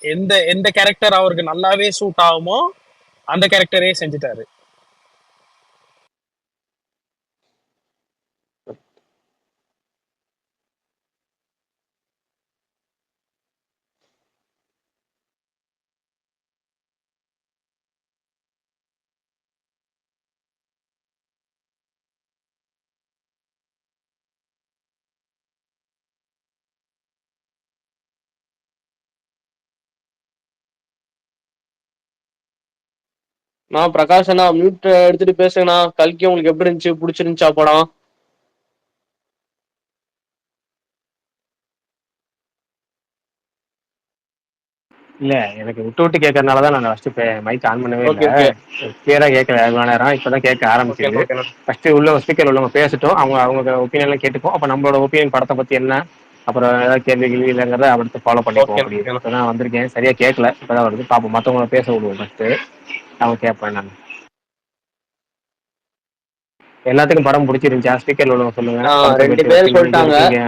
எந்த எந்த கேரக்டர் அவருக்கு நல்லாவே சூட் ஆகுமோ அந்த கேரக்டரே செஞ்சுட்டாரு. நான் பிரகாஷ் அண்ணா மியூட் எடுத்துட்டு பேசுங்கண்ணா. கல்கி உங்களுக்கு எப்படி இருந்துச்சு, பிடிச்சிருந்துச்சா படம்? இல்ல எனக்கு விட்டு விட்டு கேட்கறதுனாலதான் நான் ஃபர்ஸ்ட் மைக் ஆன் பண்ணவே ஓகே இல்லை. ஓகே கிளியரா கேட்கல இவ்வளவு நேரம். இப்பதான் கேட்க ஆரம்பிச்சது. ஓகேண்ணா. ஃபர்ஸ்ட் உள்ள ஸ்பீக்கர் உள்ளவங்க பேசட்டும், அவங்க ஒப்பீனியன் எல்லாம் கேட்டுப்போம். அப்ப நம்மளோட ஒப்பீனியன் படத்தை பத்தி என்ன, அப்புறம் ஏதாவது கேள்வி கேள்வி இல்லைங்கிறத அடுத்து ஃபாலோ பண்ணிப்போம். அப்படி ஓகேண்ணா. இப்பதான் வந்திருக்கேன், சரியா கேட்கல, இப்பதான் வருது. பாப்போம், மத்தவங்கள பேச விடுவோம் ஃபர்ஸ்ட், அவங்க கேட்பேன் நான். எல்லாத்துக்கும் படம் பிடிச்சிருந்துச்சா? ஸ்பீக்கர்ல உள்ளவங்க சொல்லுங்க. படத்தை 2 பத்தி பேர் ஒப்பீனியன் சொல்லிட்டாங்க. நீங்க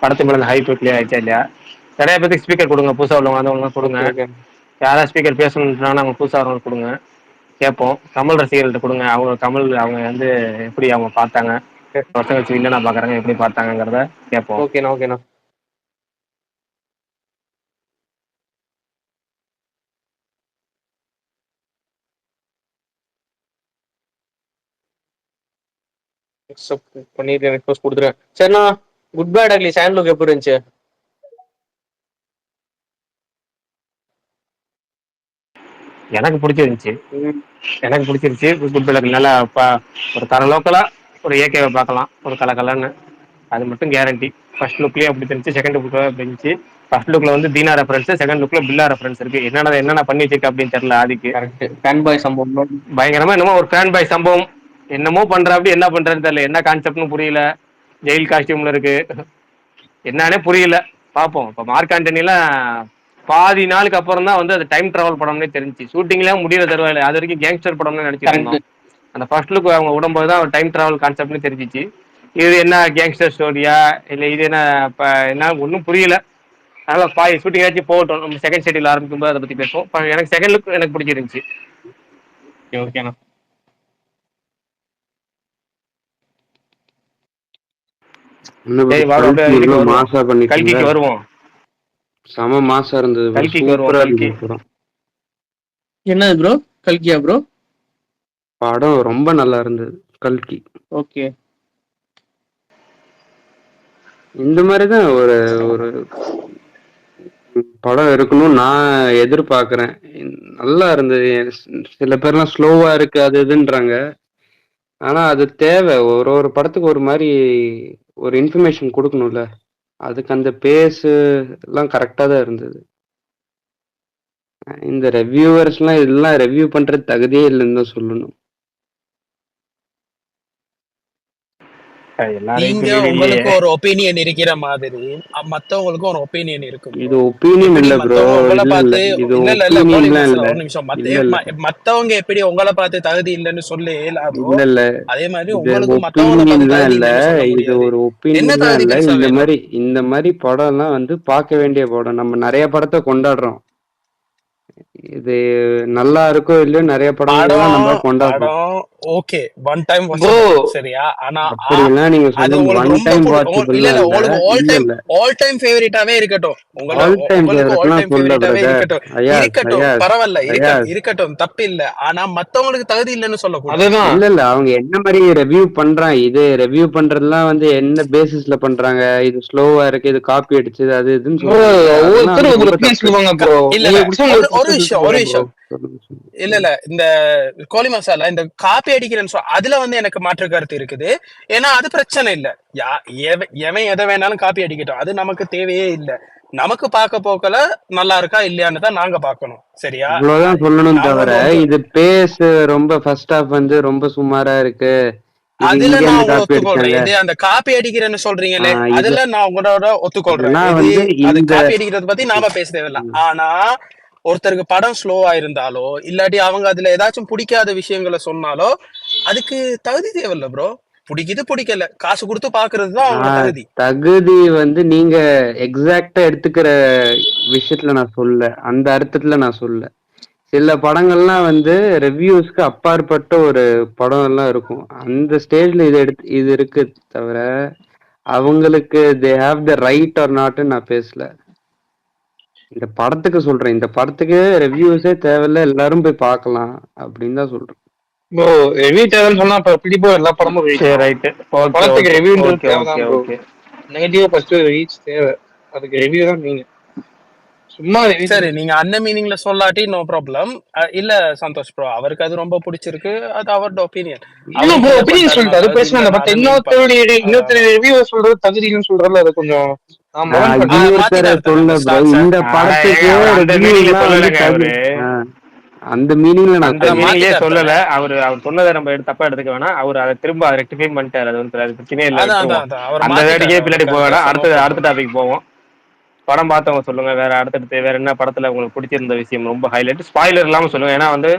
படத்து மேல ஹைப் கிளியர் ஆயிடுச்சா இல்லையா? நிறைய பேருக்கு ஸ்பீக்கர் கொடுங்க, புதுசா உள்ளவங்க வந்தவங்க கொடுங்க. ஓகே ஓகே யாராவது ஸ்பீக்கர் பேசணும்னா அவங்க புதுசா வரவங்க கொடுங்க, கேட்போம். கமல் ரசிகர்கள்ட்ட கொடுங்க, அவங்க வந்து எப்படி அவங்க பார்த்தாங்க, வருஷம் கழிச்சு இல்லைன்னா பாக்குறாங்க, எப்படி பார்த்தாங்கிறத கேட்போம். ஓகேண்ணா ஓகேண்ணா. அக்செப்ட் பண்ணிட்டு ரெக்வஸ்ட் கொடுத்துருவேன். சரிண்ணா. குட் பேட் அக்லி சாண்ட்லுக் எப்படி இருந்துச்சு? எனக்கு பிடிச்சிருந்துச்சு. எனக்கு பிடிச்சிருச்சு. குட் பேட் நல்லா ஒரு தர லோக்கலா ஒரு ஏகேவை பார்க்கலாம், ஒரு கலன்னு. அது மட்டும் கேரண்டி. ஃபர்ஸ்ட் லுக்லயே அப்படி இருந்துச்சு, செகண்ட் லுக்ல அப்படி இருந்துச்சு. ஃபர்ஸ்ட் லுக்ல வந்து தீனா ரெஃபரன்ஸ், செகண்ட் லுக்ல பில்லா ரெஃபரன்ஸ் இருக்கு. என்னென்ன பண்ணி வச்சிருக்க அப்படின்னு தெரியல ஆதிக்கு. கரெக்ட். ஃபேன் பாய் சம்பவம் பயங்கரமா என்னமோ ஒரு ஃபேன் பாய் சம்பவம். என்னமோ பண்ற அப்படி என்ன பண்றேன்னு தெரியல, என்ன கான்செப்ட்னு புரியல. ஜெயில் காஸ்டியூம்ல இருக்கு, என்னன்னே புரியல. பார்ப்போம். இப்போ மார்க் ஆண்டனிலாம் பாதி நாளுக்கு அப்புறம் தான் வந்து அது டைம் டிராவல் படம்னே தெரிஞ்சு. ஷூட்டிங்லாம் முடியல தருவாயில்ல, அது வரைக்கும் கேங்ஸ்டர் படம்னு நினைச்சிட்டு இருந்தோம். அந்த ஃபர்ஸ்ட் லுக் அவங்க விடும்போது தான் டைம் டிராவல் கான்செப்ட்னு தெரிஞ்சிச்சு. இது என்ன கேங்ஸ்டர் ஸ்டோரியா இல்லை இது என்ன இப்போ என்ன ஒன்றும் புரியல. அதனால ஷூட்டிங் ஏதாச்சும் போகட்டும், நம்ம செகண்ட் ஷெட்யூல் ஆரம்பிக்கும் போது அதை பற்றி பேசுவோம். எனக்கு செகண்ட் லுக் எனக்கு பிடிச்சிருந்துச்சு. ஓகேண்ணா. கல்கிக்கு வருவோம். செம மாசா இருந்தது. கல்கிக்கு வருவோம். என்னது ப்ரோ? கல்கியா ப்ரோ? படம் ரொம்ப நல்லா இருந்தது கல்கி. ஓகே. இந்த மாதிரிதான் ஒரு ஒரு படம் இருக்கணும் நான் எதிர்பார்க்கிறேன். நல்லா இருந்தது. சில பேர்லாம் ஸ்லோவா இருக்கு அது இதுன்றாங்க, ஆனா அது தேவை. ஒரு படத்துக்கு ஒரு மாதிரி ஒரு இன்ஃபர்மேஷன் கொடுக்கணும்ல, அதுக்கு அந்த பேஸ் எல்லாம் கரெக்டா தான் இருந்தது. இந்த ரெவ்யூவர்ஸ்லாம் இதெல்லாம் ரெவ்யூ பண்றது தகுதியே இல்லைன்னு தான் சொல்லணும். எல்லாரையும் நீங்க சொல்லலையே. உங்களுக்கு ஒரு ஒப்பீனியன் இருக்கிற மாதிரி மத்தவங்களுக்கும் ஒரு ஒப்பீனியன் இருக்கும் இது ப்ரோ. ஒப்பீனியன் எப்படி இல்ல ப்ரோ, மத்தவங்க உங்களை இல்ல இல்ல பார்த்து இது இல்ல ஒப்பீனியன்லாம் கோலிமாஸ் இல்ல, ஒரு நிமிஷம் இல்ல இல்ல மத்தவங்க எப்படி உங்களை பார்த்து தகுதி இல்லைன்னு சொல்ல இயலாதோ இல்ல இல்ல அதே மாதிரி இது உங்களுக்கும் மத்தவங்கள பார்த்து ஒப்பீனியன்லாம் தகுதி இல்ல, இல்லைன்னு சொல்ல இது முடியாது. ஒரு என்ன ஒப்பீனியன்லாம் தகுதி இல்ல. பெருசா வேணும்? இந்த மாதிரி படம்லாம் வந்து பார்க்க வேண்டிய படம். நம்ம நிறைய படத்தை கொண்டாடுறோம். இது நல்லா இருக்கோ இல்லையோ நிறைய படங்கள்லாம் நம்ம படம் கொண்டாடுறோம். படம் ஓகே ஒன் டைம் ப்ரோ சரியா? ஆனா அப்படிலாம் நீங்க அது சொல்ல உங்களுக்கு ஒன் ரொம்ப டைம் இல்ல வாட்சபிள்லாம் இல்ல, உங்களுக்கு இல்ல இல்ல ஆல் டைம் ஃபேவரட்டாவே இருக்கட்டும். ஆல் டைம் உங்களுக்கு ஆல் ஃபேவரட்லாம் டைம் சொல்ல ஃபேவரட்டாவே பிரதர். இருக்கட்டும். அயாஸ் பரவாயில்ல, அயாஸ் இருக்கட்டும் தப்பு இல்ல. ஆனா மத்தவங்களுக்கு தகுதி இல்லைன்னு சொல்லக்கூடாது. அதுதான் இல்ல இல்ல அவங்க என்ன மாதிரி ரெவ்யூ பண்றாங்க, இது ரெவ்யூ பண்றதுலாம் வந்து என்ன பேசிஸ்ல பண்றாங்க, இது ஸ்லோவா இருக்கு, இது காப்பி அடிச்சது, அது இதுன்னு ப்ரோ. சொல்றாங்க. அதெல்லாம் ஒவ்வொருத்தரும் வந்து ஒரு ரொம்ப ஒப்பீனியன் தப்பு. சொல்லுவாங்க ப்ரோ. இல்ல இல்ல உங்களுக்கு பிடிச்ச ஒரு உங்களுக்கு ஒரு பிடிச்ச விஷயம் ஒரு சொல்லுங்க ப்ரோ. விஷயம் இல்ல இந்த கோலி மசாலா இந்த காப்பி அடிக்கிறேன்னு அதுல வந்து எனக்கு மாற்று கருத்து இருக்குது. ஏன்னா அது பிரச்சனை இல்ல. எவன் எதை வேணாலும் காப்பி அடிக்கட்டும், அது நமக்கு தேவையே இல்ல. நமக்கு பார்க்க போக்கல நல்லா இருக்கா இல்லையான்னு தான் நாங்க பார்க்கணும். சரியா? இவ்வளவுதான் சொல்லணும் நாங்க தவிர, வந்து இது பேஸ் ரொம்ப ஃபர்ஸ்ட் ஹாஃப் வந்து ரொம்ப சுமாரா இருக்கு, இது அதுல இங்க நான் இருந்து உங்களை காப்பி ஒத்துக்கொள்றேன். அடிச்சாங்க, இது அந்த காப்பி அடிக்கிறேன்னு சொல்றீங்களே, இது அதுல நான் உங்களோட ஒத்துக்கொள்றேன். இதெல்லாம் இது வந்து அது இந்த காப்பி அடிக்கிறத பத்தி நாம பேச தேவையில்ல. ஆனா ஒருத்தருக்கு படம் ஸ்லோவா இருந்தாலோ இல்லாட்டி அவங்க அதுல ஏதாச்சும் பிடிக்காத விஷயங்களை சொன்னாலோ அதுக்கு தகுதி தேவையில்ல ப்ரோ. பிடிக்கல, காசு கொடுத்து பாக்குறது தான் அவங்க தகுதி. தகுதி வந்து நீங்க எக்ஸாக்டா எடுத்துக்கிற விஷயத்துல நான் சொல்ல, அந்த அர்த்தத்துல நான் சொல்ல. சில படங்கள்லாம் வந்து ரிவ்யூஸ்க்கு அப்பாற்பட்ட ஒரு படம் எல்லாம் இருக்கும். அந்த ஸ்டேஜ்ல இது இருக்கு தவிர, அவங்களுக்கு they have the right or not நான் பேசல. இந்த படத்துக்கு சொல்றேன், இந்த படத்துக்கு ரிவ்யூஸே தேவையில்ல, எல்லாரும் போய் பார்க்கலாம் அப்படின்னு தான் சொல்றேன். ப்ரோ ரிவ்யூ தேவைன்னு சொன்னா அப்ப பிடிப்போ எல்லா படமும் ரீச் சரி தான். ரைட்டு. ஓகே படத்துக்கு ஓகே ரிவ்யூன்றது ஓகே தேவைதான் ஓகே ப்ரோ. ஓகே நெகட்டிவா ஃபர்ஸ்ட் ரீச் தேவை, அதுக்கு ரிவ்யூ தான் மீன். சும்மா ரிவ்யூ சரி, நீங்க அந்த மீனிங்ல சொல்லாட்டி நோ ப்ராப்ளம். இல்ல சந்தோஷ் ப்ரோ, அவருக்கு அது ரொம்ப பிடிச்சிருக்கு, அது அவரோட ஒப்பீனியன். இல்ல அவர் ப்ரோ ஃபீல் ஒப்பீனியன் பண்ணிட்டாரு சொல்லிட்டு நான் அது தகுதி பிரச்சனை இல்லை. இல்லைன்னு பட் அதை மீன் பண்ண. இன்னொருத்தர் ரிவ்யூ சொல்றது தகுதின்னு சொல்றதுல அது கொஞ்சம் நான் மகன் நான் பண்ணேன். இன்னொருத்தர மாத்திட்டாரு தானே சொல்ல அந்த ப்ரோ, ஸ்டான்ஸ. இந்த ஆனா படத்துக்கு ஏங்க அவர் அந்த ரிவ்யூ மீனிங்ல எல்லாம் வந்து சொல்லலைங்க அவரு. அந்த மீனிங்ல நான் அந்த அதை சொல்லல. மீனிங்லயே மாத்திட்டாரு சொல்லல தானே. அவர் சொன்னதை நம்ம தப்பா எடுத்துக்க வேணாம். அவர் அதை திரும்ப ரெக்டிஃபை பண்ணிட்டாரு. அது வந்து அது பிரச்சனையே இல்லை, அதான் அதான் விட்டுருவோம். அதான் அவர் அந்த மாத்திட்டாரு வேடிக்கையே அவர் பின்னாடி போக கருத்தை. வேணாம். ஸோ நோ அடுத்த ப்ராப்ளம். டாபிக் போவோம். படம் பார்த்தவங்க சொல்லுங்க. வேற அடுத்தடுத்து வேற என்ன படத்துல உங்களுக்கு பிடிச்சிருந்த விஷயம், ரொம்ப ஹைலைட் ஸ்பாயிலர் இல்லாம சொல்லுங்க. ஏன்னா வந்து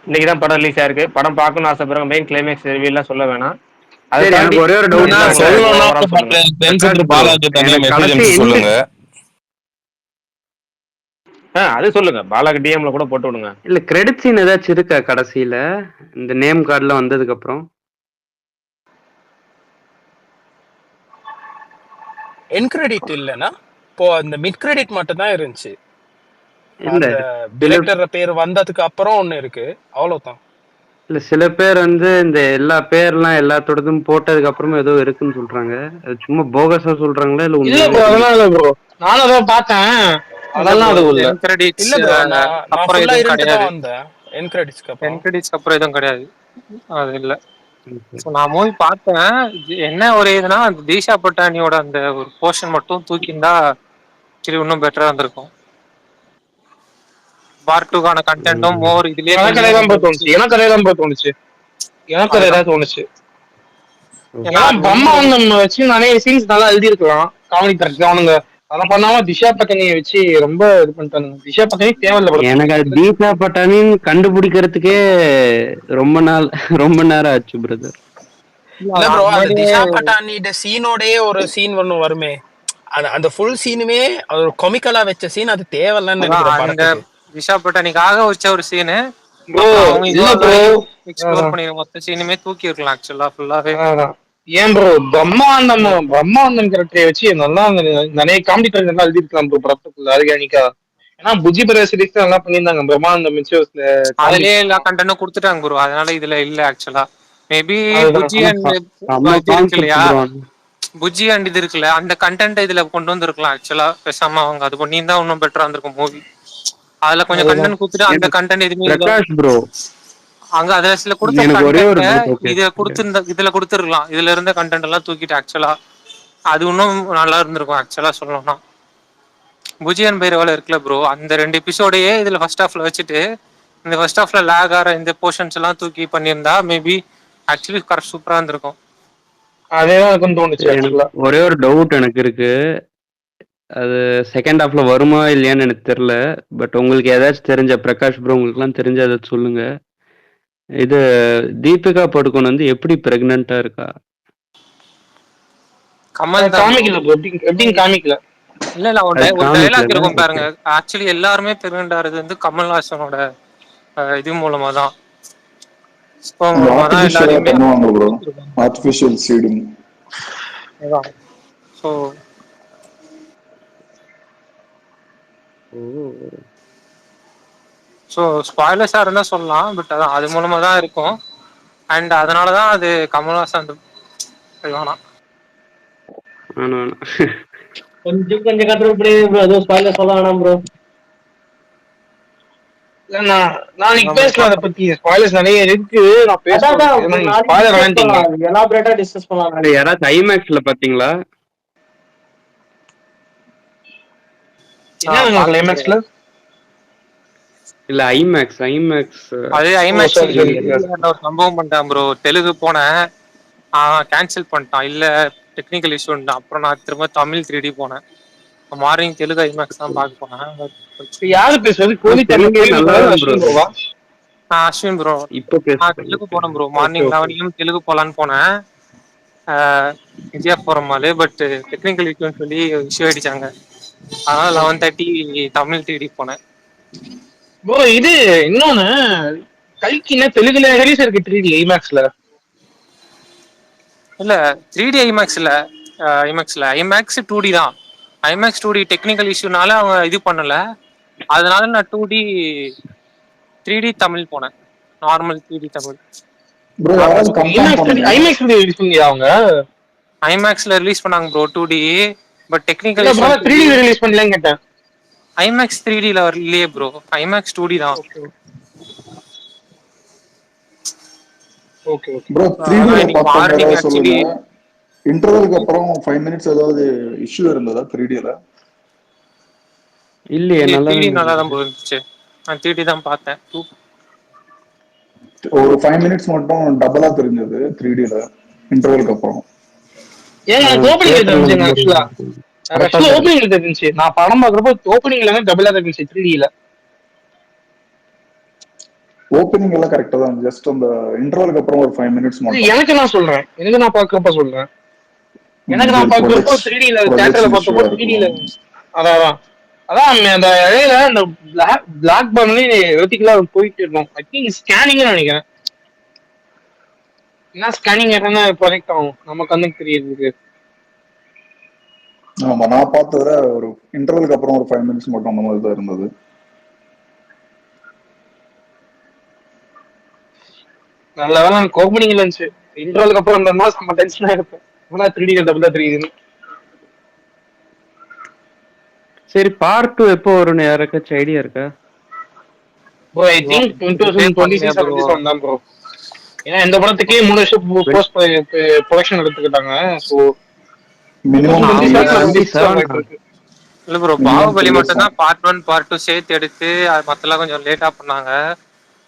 இன்னைக்கு தான் படம் ரிலீஸ் ஆயிருக்கு. படம் பார்க்கணும்னு ஆசைப்படுறவங்க மெயின் கிளைமேக்ஸ் ரிவ்யூலாம் சொல்ல வேணாம். அதை சரி, தாண்டி எனக்கு ஒரே ஒரு டவுட். என்ன உங்களுக்கு ஓவரா சொல்லுங்க. பென்சென்டர் ப்ரோ, பாலாஜி தனியா எனக்கு மெசேஜ் கடைசி அனுப்பிச்சு சொல்லுங்க. அது சொல்லுங்க. பாலாக்கு டிஎம்ல கூட போட்டு விடுங்க. இல்ல கிரெடிட் சீன் ஏதாச்சும் இருக்கா கடைசியில, இந்த நேம் கார்டுல வந்ததுக்கு அப்புறம்? என் கிரெடிட் இல்லைன்னா இப்போ அந்த மிட் கிரெடிட் மட்டும் தான் இருந்துச்சு. இல்ல அந்த சில டிரெக்டர் பேர் வந்ததுக்கு அப்புறம் ஒண்ணு இருக்கு, அவ்வளவுதான். இல்ல சில பேர் வந்து இந்த எல்லா பேர்லாம் எல்லாத்தோடதும் போட்டதுக்கு அப்புறமா ஏதோ இருக்குன்னு சொல்றாங்க. அது சும்மா போகஸா சொல்றாங்களா இல்ல இல்ல உண்மையாவே ப்ரோ இருக்கு? அதெல்லாம் இல்ல ப்ரோ, நானும் அதான் பார்த்தேன். இல்ல அதெல்லாம் ப்ரோ, அதுவும் இல்ல. என் கிரெடிட்ஸ் இல்ல ப்ரோ, நான் அப்புறம் ஃபுல்லா எதுவும் இருந்துட்டு தான் கிடையாது. வந்தேன் என் கிரெடிட்ஸ்க்கு என் அப்புறம். கிரெடிட்ஸ் அப்புறம் எதுவும் கிடையாது. அது இல்ல. Okay. ஸோ நான் மூவி பார்த்தேன். என்ன ஒரு இதுனா அந்த தீஷா பட்டானியோட அந்த ஒரு போர்ஷன் மட்டும் தூக்கியிருந்தா சரி இன்னும் பெட்டரா இருந்திருக்கும். பார்ட் 2க்கான கண்டென்ட்டும் மோர் இதுலயே எனக்கு அதே கொஞ்சம் தான் ப்ரோ தோணுச்சு. எனக்கு அதே தான் ப்ரோ தோணுச்சு. எனக்கு அதே அதுதான். தான் தோணுச்சு. ஏன்னா ஏன்னா அது பிரம்மா ரொம்ப வந்து நம்ம வச்சு நிறைய சீன்ஸ் நல்லா எழுதியிருக்கலாம். காமெடி கரெக்ட் அவனுங்க அதெல்லாம் பண்ணாம திஷா பட்டனியை வச்சு ரொம்ப இது பண்ணிட்டானுங்க. திஷா பட்டனி தேவையில்ல எனக்கு அது படத்துக்கு. தீபா பட்டானின்னு கண்டுபிடிக்கிறதுக்கே ரொம்ப நேரம் ஆச்சு பிரதர். இல்ல ப்ரோ, அந்த முன்னாடியே திஷா பட்டானியோட சீனோடயே ஒரு சீன் ஒண்ணு வருமே, அந்த ஃபுல் சீனுமே ஒரு கொமிக்கலா வச்ச சீன், அது தேவையில்லைன்னு அதான் நினைக்கிறேன் அந்த படத்துக்கு. திஷா பட்டானிக்காக வச்ச ஒரு சீனு. ப்ரோ அப்புறம் அவங்க இல்ல இவ்வளவு ப்ரோ, நாளைக்கு எக்ஸ்ப்ளோர் பண்ணிருக்க மொத்த சீனுமே தூக்கி இருக்கலாம் ஆக்சுவலா ஃபுல்லாவே. அதான் ஏன் ப்ரோ பிரம்மாண்டம் கேரக்டரை வச்சு நல்லா நிறைய காமெடி கரெக்டர் நல்லா எழுதிருக்கலாம் ப்ரோ படத்துக்குள்ள ஆர்கானிக்கா. ஏன்னா புஜி பிரதர் சீரிஸ் நல்லா பண்ணியிருந்தாங்க பிரம்மாண்டம் காமெடி. அதுலயே எல்லா கண்டென்ட்டும் கொடுத்துட்டாங்க ப்ரோ. அதனால இதுல இல்ல ஆக்சுவலா. மேபி அதுதான். புஜி ஆனா அண்ட் செம்ம இது இருக்கு கான்செப்ட் இல்லையா, ப்ரோ. புஜி அண்ட் இது இருக்குல்ல, அந்த கண்டென்ட் இதுல கொண்டு வந்திருக்கலாம் ஆக்சுவலா. பேசாம அவங்க அது பண்ணியிருந்தா இன்னும் பெட்டரா இருந்திருக்கும் மூவி. அதுல கொஞ்சம் அதுதான். கண்டென்ட் கொடுத்துட்டு அந்த எனக்கு கண்டென்ட் எதுவுமே இல்ல பிரகாஷ் ப்ரோ, அங்க அதுல சில கொடுத்த எனக்கு ஒரே ஒரு கண்டென்ட் டவுட். ஓகே, இத கொடுத்திருந்த இதுல கொடுத்துருக்கலாம். இதுல இருந்த கண்டென்ட் எல்லாம் தூக்கிட்டு ஆக்சுவலா அது இன்னும் நல்லா இருந்திருக்கும் ஆக்சுவலா சொல்லணும்னா. புஜியன் பைரவால இருக்குல்ல ப்ரோ, அந்த 2 எபிசோடையே இதுல ஃபர்ஸ்ட் ஹாஃப்ல வச்சுட்டு இந்த ஃபர்ஸ்ட் ஹாஃப்ல லேக் ஆற இந்த போர்ஷன்ஸ் எல்லாம் தூக்கி பண்ணியிருந்தா மேபி ஆக்சுவலி கரெக்ட் சூப்பரா இருந்திருக்கும். அதேதான் எனக்கும் தோணுச்சு சரி, எனக்கு ஆக்சுவலா. ஒரே ஒரு டவுட் எனக்கு இருக்கு. அது செகண்ட் ஹாஃப்ல வருமா இல்லையான்னு எனக்கு தெரியல. பட் உங்களுக்கு ஏதாச்சும் தெரிஞ்ச பிரகாஷ் ப்ரோ உங்களுக்குலாம் தெரிஞ்ச ஏதாச்சும் சொல்லுங்க. இது தீபிகா படுகோன் வந்து எப்படி பிரெக்னெண்டா இருக்கா? கமல் தான் ப்ரோ. காமிக்கல ப்ரோ, எப்படின்னு காமிக்கல. இல்ல ஒரு அது ஒரு டைலாக் காமிக்கல. இருக்கும் பாருங்க. ஆக்சுவலி எல்லாருமே பிரெக்னென்ட் வந்து கமல்ஹாசனோட இது மூலமா தான், ஸ்பெர்ம் அந்த மூலமா தான் ஆர்டிபிஷியலா எல்லாரையுமே பண்ணுவாங்க bro, artificial seeding. So so ஸ்பாய்லர்ஸா இருந்தா சொல்லலாம், பட் அதான் அது மூலமா தான் இருக்கும். அண்ட் அதனாலதான் அது கமல்ஹாசன் வேணாம். கொஞ்சம் கண்ட்ரோல் பண்ணி ப்ரோ, எதுவும் ஸ்பாயிலர் சொல்ல வேணாம் ப்ரோ. நான் நீங்க பேசலாம் அதை பத்தி. ஸ்பாயிலர்ஸ் நிறைய இருக்கு, நான் பேசுறேன். ஸ்பாயிலர் வேண்டாம், எலாபரேட்டா டிஸ்கஸ் பண்ணலாம். யாராவது ஐமேக்ஸ்ல பாத்தீங்களா? என்ன கிளைமேக்ஸ்ல? இல்ல ஐமேக்ஸ் அது ஐமேக்ஸ் ஒரு சம்பவம் பண்ணிட்டான் ப்ரோ. தெலுங்கு போனேன், கேன்சல் பண்ணிட்டான். இல்ல டெக்னிக்கல் இஷ்யூ. அப்புறம் நான் திரும்ப தமிழ் 3D போனேன். மார்னிங் தெலுங்கு ஐமேக்ஸ் தான் பார்க்க போனேன். யாரு பேசுறது? அஸ்வின் ப்ரோ. தெலுங்கு போனேன் ப்ரோ. மார்னிங் 11 தெலுங்கு போலான்னு போனேன், விஜயா போறமாலு. பட் டெக்னிக்கல் இஷ்யூன்னு சொல்லி இஷ்யூ ஆயிடுச்சாங்க. அதனால 11:30 தமிழ் 3D போனேன். ப்ரோ இது இன்னொன்னு, கல்கினா தெலுங்குல ரிலீஸ் இருக்கு 3D ஐமேக்ஸ்ல. இல்ல 3D ஐமேக்ஸ் இல்ல, ஐமேக்ஸ் 2D தான். ஐமேக்ஸ் 2D டெக்னிக்கல் இஷ்யூனால அவங்க இது பண்ணல. அதனால நான் 2D 3D தமிழ் போனேன். Normal 3D Tamil. ப்ரோ யாராவது கன்ஃபார்ம் பண்ணுங்க. ஐமேக்ஸ்ல ரிலீஸ் பண்ணியா அவங்க? ஐமேக்ஸ்ல ரிலீஸ் பண்ணாங்க bro 2D. But technical issue 3D release பண்ணலன்னு கேட்டேன். ஐமேக்ஸ் 3D ல வரலையே ப்ரோ, ஐமேக்ஸ் 2D தான். ஓகே ஓகே ப்ரோ 3D ல பார்த்தா சொல்லுங்க. இன்டர்வலுக்கு அப்புறம் 5 மினிட்ஸ் ஏதாவது இஷ்யூ இருந்ததா 3D ல? இல்லையே, 3D நல்லா தான் இருந்துச்சு. நான் 3D தான் பார்த்தேன். ஒரு 5 மினிட்ஸ் மட்டும் டபுளா தெரிஞ்சது 3D ல இன்டர்வலுக்கு அப்புறம். ஏன் ஓபனிங்ல தெரிஞ்சது? ஆக்சுவலா ஓபனிங்ல தெரிஞ்சு நான் படம் பார்க்கறப்போ ஓபனிங்ல தான் டபுளா தெரிஞ்சு 3D ல. ஓபனிங் எல்லாம் கரெக்ட்டா தான், ஜஸ்ட் அந்த இன்டர்வலுக்கு அப்புறம் ஒரு 5 மினிட்ஸ் மட்டும். எனக்கு நான் சொல்றேன், நான் பார்க்கறப்ப சொல்றேன். எனக்கு நான் பார்க்கறப்போ 3D ல தியேட்டர்ல பார்த்தப்போ 3D ல அதான் அந்த இடையில அந்த பிளாக் பர்ன்ல வெர்டிகலா போயிட்டு இருக்கும். ஐ திங்க் ஸ்கேனிங்னு நினைக்கிறேன். என்ன ஸ்கேனிங் ஏன்னா ப்ரொஜெக்ட் ஆகும் நம்ம கண்ணுக்கு தெரியுது. ஆமா, நான் பார்த்ததுல ஒரு இன்டர்வலுக்கு அப்புறம் ஒரு 5 மினிட்ஸ் மட்டும் அந்த மாதிரி தான் இருந்தது. நல்ல வேலை எனக்கு ஓப்பனிங்ல இருந்துச்சு. இன்டர்வலுக்கு அப்புறம் அந்த மாசம் நம்ம டென்ஷனா இருப்பேன். ஆனா 3D டபுளா தெரியுதுன்னு. சரி, பார்ட் 2 எப்போ வரும்னு யாருக்காச்சும் ஐடியா இருக்கா? ப்ரோ ஐ திங்க் 2026 ரிலீஸ் ஆகும் ப்ரோ. ஏன்னா இந்த படத்துக்கே 3 வருஷம் போஸ்ட் ப்ரொடக்ஷன் எடுத்துக்கிட்டாங்க. சோ மினிமம் இல்ல ப்ரோ, பாகுபலி மட்டும் தான் பார்ட் 1 பார்ட் 2 சேர்த்து எடுத்து மத்தெல்லாம் கொஞ்சம் லேட்டா பண்ணாங்க.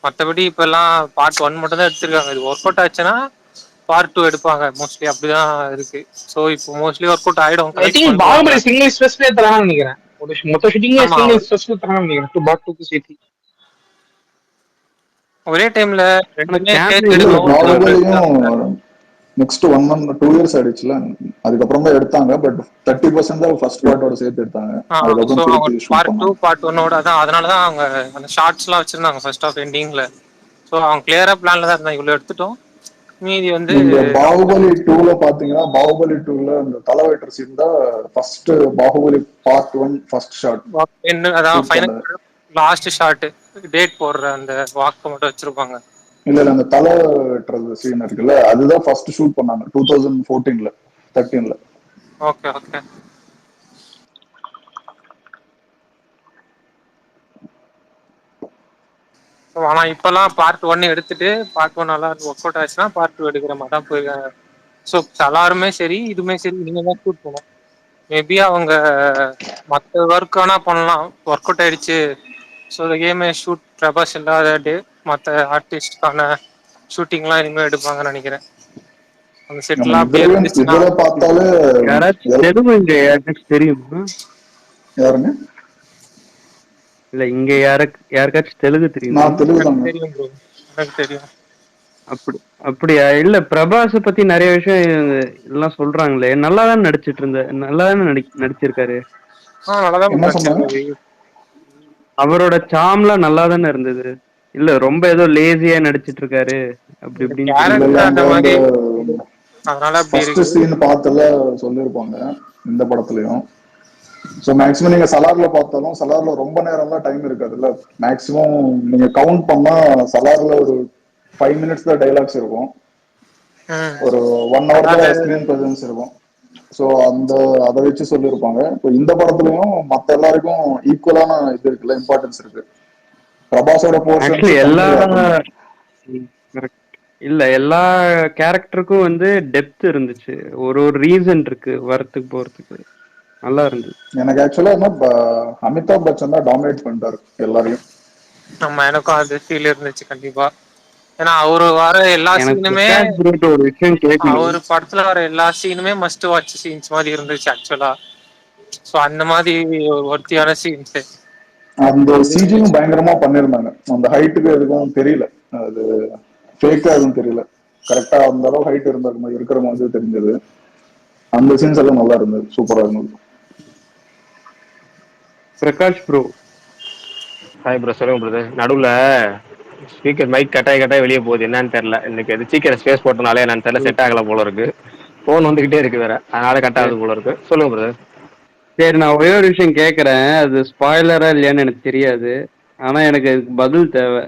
மத்தபடி இப்ப எல்லாம் பார்ட் 1 மட்டும் தான் எடுத்திருக்காங்க. இது ஒர்க் அவுட் ஆச்சுன்னா பார்ட் 2 எடுப்பாங்க மோஸ்ட்லி, அப்படிதான் இருக்கு. சோ இப்போ மோஸ்ட்லி ஒர்க் அவுட் ஆயிடும். ஐ திங்க் பாகுபலி சிங்கிள் ஸ்ட்ரெஸ்ல தரான்னு நினைக்கிறேன். ஒரு மொத்த ஷூட்டிங் சிங்கிள் ஸ்ட்ரெஸ்ல தரான்னு நினைக்கிறேன். 2 பார்ட் 2 சேர்த்து ஒரே டைம்ல ரெண்டுமே சேர்த்து எடுக்கணும். நெக்ஸ்ட் 1 month 2 years ஆயிடுச்சுல, அதுக்கப்புறம் தான் எடுத்தாங்க. பட் 30% தான் ஃபர்ஸ்ட் பார்ட்டோட சேர்த்து எடுத்தாங்க. அதுக்கப்புறம் பார்ட் 2 பார்ட் 1ஓட அதான், அதனால தான் அவங்க அந்த ஷார்ட்ஸ்லாம் வச்சிருந்தாங்க ஃபர்ஸ்ட் ஆஃப் எண்டிங்ல. சோ அவங்க கிளியரா பிளான்ல தான் இருந்தாங்க, இவ்வளவு எடுத்துட்டோம். மீதி வந்து பாகுபலி 2ல பாத்தீங்கன்னா, பாகுபலி 2ல அந்த தலைவெட்டர் சீன் தான் first Baahubali part 1 first shot. அதான் ஃபைனல் லாஸ்ட் ஷாட் டேட் போடுற அந்த வாக்கு மட்டும் வச்சிருப்பாங்க. இல்ல அந்த தலை வெட்டுறது சீன் இருக்குல்ல, அதுதான் ஃபர்ஸ்ட் ஷூட் பண்ணாங்க 2014ல 13ல. Okay okay. ஆனா இப்பெல்லாம் பார்ட் 1 எடுத்துட்டு பார்ட் 1 நல்லா ஒர்க் அவுட் ஆச்சுன்னா பார்ட் 2 எடுக்கிற மாதிரி தான் போயிருக்காங்க. ஸோ எல்லாருமே சரி, இதுமே சரி, நீங்க தான் ஷூட் பண்ணணும். மேபி அவங்க மற்ற ஒர்க் ஆனா பண்ணலாம், ஒர்க் அவுட் ஆயிடுச்சு. ஸோ கேமே ஷூட் பிரபாஸ் இல்லாத டே மற்ற ஆர்டிஸ்டுக்கான ஷூட்டிங்லாம் இனிமேல் எடுப்பாங்கன்னு நினைக்கிறேன். அந்த செட்லாம் அப்படியே இருந்துச்சுன்னா இதுல பார்த்தாலே யாராச்சும் தெலுங்கு இங்க யாருக்காச்சும் தெரியுமா? யாருங்க? இல்ல இங்க யாருக்காச்சும் தெலுங்கு தெரியுமா? நான் தெலுங்கு தாங்க. தெரியும் ப்ரோ, எனக்கு தெரியும். அப்படியா? இல்ல பிரபாஸ பத்தி நிறைய விஷயம் எல்லாம் சொல்றாங்களே. நல்லாதான் நடிச்சிருக்காரு. நல்லாதான் என்ன சொன்னாங்க? நடிச்சிருக்காரு. அவரோட சாம்லாம் நல்லா தானே இருந்தது. இல்ல ரொம்ப ஏதோ லேசியா நடிச்சிட்டு இருக்காரு அப்படி இப்படின்னு கேரக்டர் அந்த மாதிரி, அதனால அப்படி ஃபர்ஸ்ட் இருக்கு. சீன் பார்த்தல சொல்லிருப்பாங்க இந்த படத்துலயும். ஸோ மேக்ஸிமம் நீங்க சலார்ல பார்த்தாலும் சலார்ல ரொம்ப நேரம் தான் டைம் இருக்காதுல்ல. மேக்ஸிமம் நீங்க கவுண்ட் பண்ணா சலார்ல ஒரு 5 minutes தான் டைலாக்ஸ் இருக்கும், ஒரு 1 hour தான் ஸ்கிரீன் பிரசன்ஸ் இருக்கும். ஸோ அதை வச்சு சொல்லியிருப்பாங்க. இப்போ இந்த படத்துலயும் மற்ற எல்லாருக்கும் ஈக்குவலான இது இருக்குல்ல, இம்பார்ட்டன்ஸ் இருக்கு. பிரபாஸோட எல்லா கேரக்டருக்கும் வந்து டெப்த் இருந்துச்சு, ஒரு ரீசன் இருக்கு வரத்துக்கு போறதுக்கு. நல்லா இருந்தது. எனக்கு ஆக்சுவலா அமிதாப் பச்சன் தான் டாமினேட் பண்ணிட்டாரு எல்லாரையும். நம்ம எனக்கும் அது ஃபீல் இருந்துச்சு கண்டிப்பா. ஏன்னா அவரு வர எல்லா சீனுமே, அவரு படத்துல வர எல்லா சீனுமே மஸ்ட் வாட்ச் சீன்ஸ் மாதிரி இருந்துச்சு ஆக்சுவலா. சோ அந்த மாதிரி ஒருத்தியான சீன்ஸ். அந்த சிஜியும் பயங்கரமா பண்ணிருந்தாங்க. அந்த ஹைட்டுக்கு எதுவும் தெரியல, அது ஃபேக்கா எதுவும் தெரியல. கரெக்டா அந்த அளவு ஹைட் இருக்கிற மாதிரி தெரிஞ்சது. அந்த சீன்ஸ் எல்லாம் நல்லா இருந்தது, சூப்பரா இருந்தது. பிரகாஷ் ப்ரோ. ஹாய் ப்ரோ, சொல்லுங்க பிரதர். நடுவுல ஸ்பீக்கர் மைக் கட்டாய் வெளியே போகுது, என்னன்னு தெரியல. இன்னைக்கு அது சீக்கிரம் ஸ்பேஸ் போட்டனாலே என்னன்னு தெரியல, செட் ஆகல போல இருக்கு. போன் வந்துகிட்டே இருக்கு வேற, அதனால கட் ஆகுது போல இருக்கு. சொல்லுங்க பிரதர். சரி, நான் ஒரே ஒரு விஷயம் கேக்குறேன், அது ஸ்பாய்லரா இல்லையான்னு எனக்கு தெரியாது, ஆனா எனக்கு பதில் தேவை.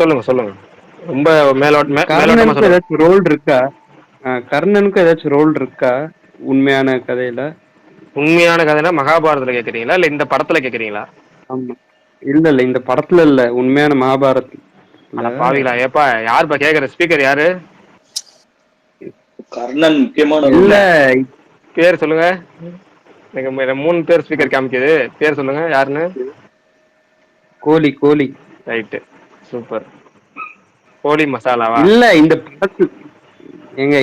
சொல்லுங்க. ரொம்ப கர்ணனுக்கு ஏதாச்சும் ரோல் இருக்கா? கர்ணனுக்கு ஏதாச்சும் ரோல் இருக்கா உண்மையான கதையில? உண்மையான கதைனா மகாபாரதத்துல கேக்குறீங்களா இல்ல இந்த படத்துல கேக்குறீங்களா? ஆமா. இல்ல இந்த படத்துல இல்ல, உண்மையான மகாபாரதத்துல. பாவிகளா, ஏப்பா யாருப்பா கேக்குற? ஸ்பீக்கர் யாரு? கர்ணன் முக்கியமான இல்ல, பேர் சொல்லுங்க. எனக்கு 3 பேர் ஸ்பீக்கர் காமிக்குது, பேர் சொல்லுங்க யாருன்னு. கோலி. Right, super. கோலி மசாலாவா? இல்ல இந்த படத்துல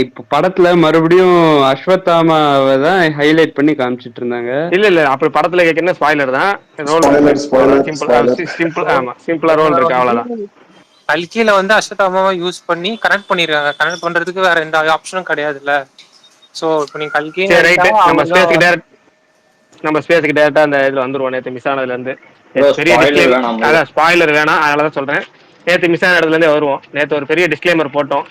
இப்ப படத்துல மறுபடியும் அஸ்வத்தாமாவை தான் ஹைலைட் பண்ணி காமிச்சிட்டு இருந்தாங்க. இல்ல அப்படி படத்துல கேக்குறேன்னா ஸ்பாயிலர் தான். சிம்பிளா ரோல் இருக்கு, அவ்வளவுதான். கல்கியில வந்து அஸ்வத்தாமாவை யூஸ் பண்ணி கனெக்ட் பண்ணிருக்காங்க. கனெக்ட் பண்றதுக்கு வேற எந்த ஆப்ஷனும் கிடையாதுல்ல. சோ இப்போ நீங்க கல்கி நம்ம ஸ்பேஸ்க்கு டேரக்டா அந்த இதுல வந்துருவோம். நேத்து மிஸ் ஆனதுல இருந்து பெரிய ஸ்பாயிலர் வேணாம், அதனாலதான் சொல்றேன். நேத்து மிஸ் ஆன இடத்துல இருந்தே வருவோம். நேத்து ஒரு பெரிய டிஸ்க்ளைமர் போட்டோம்.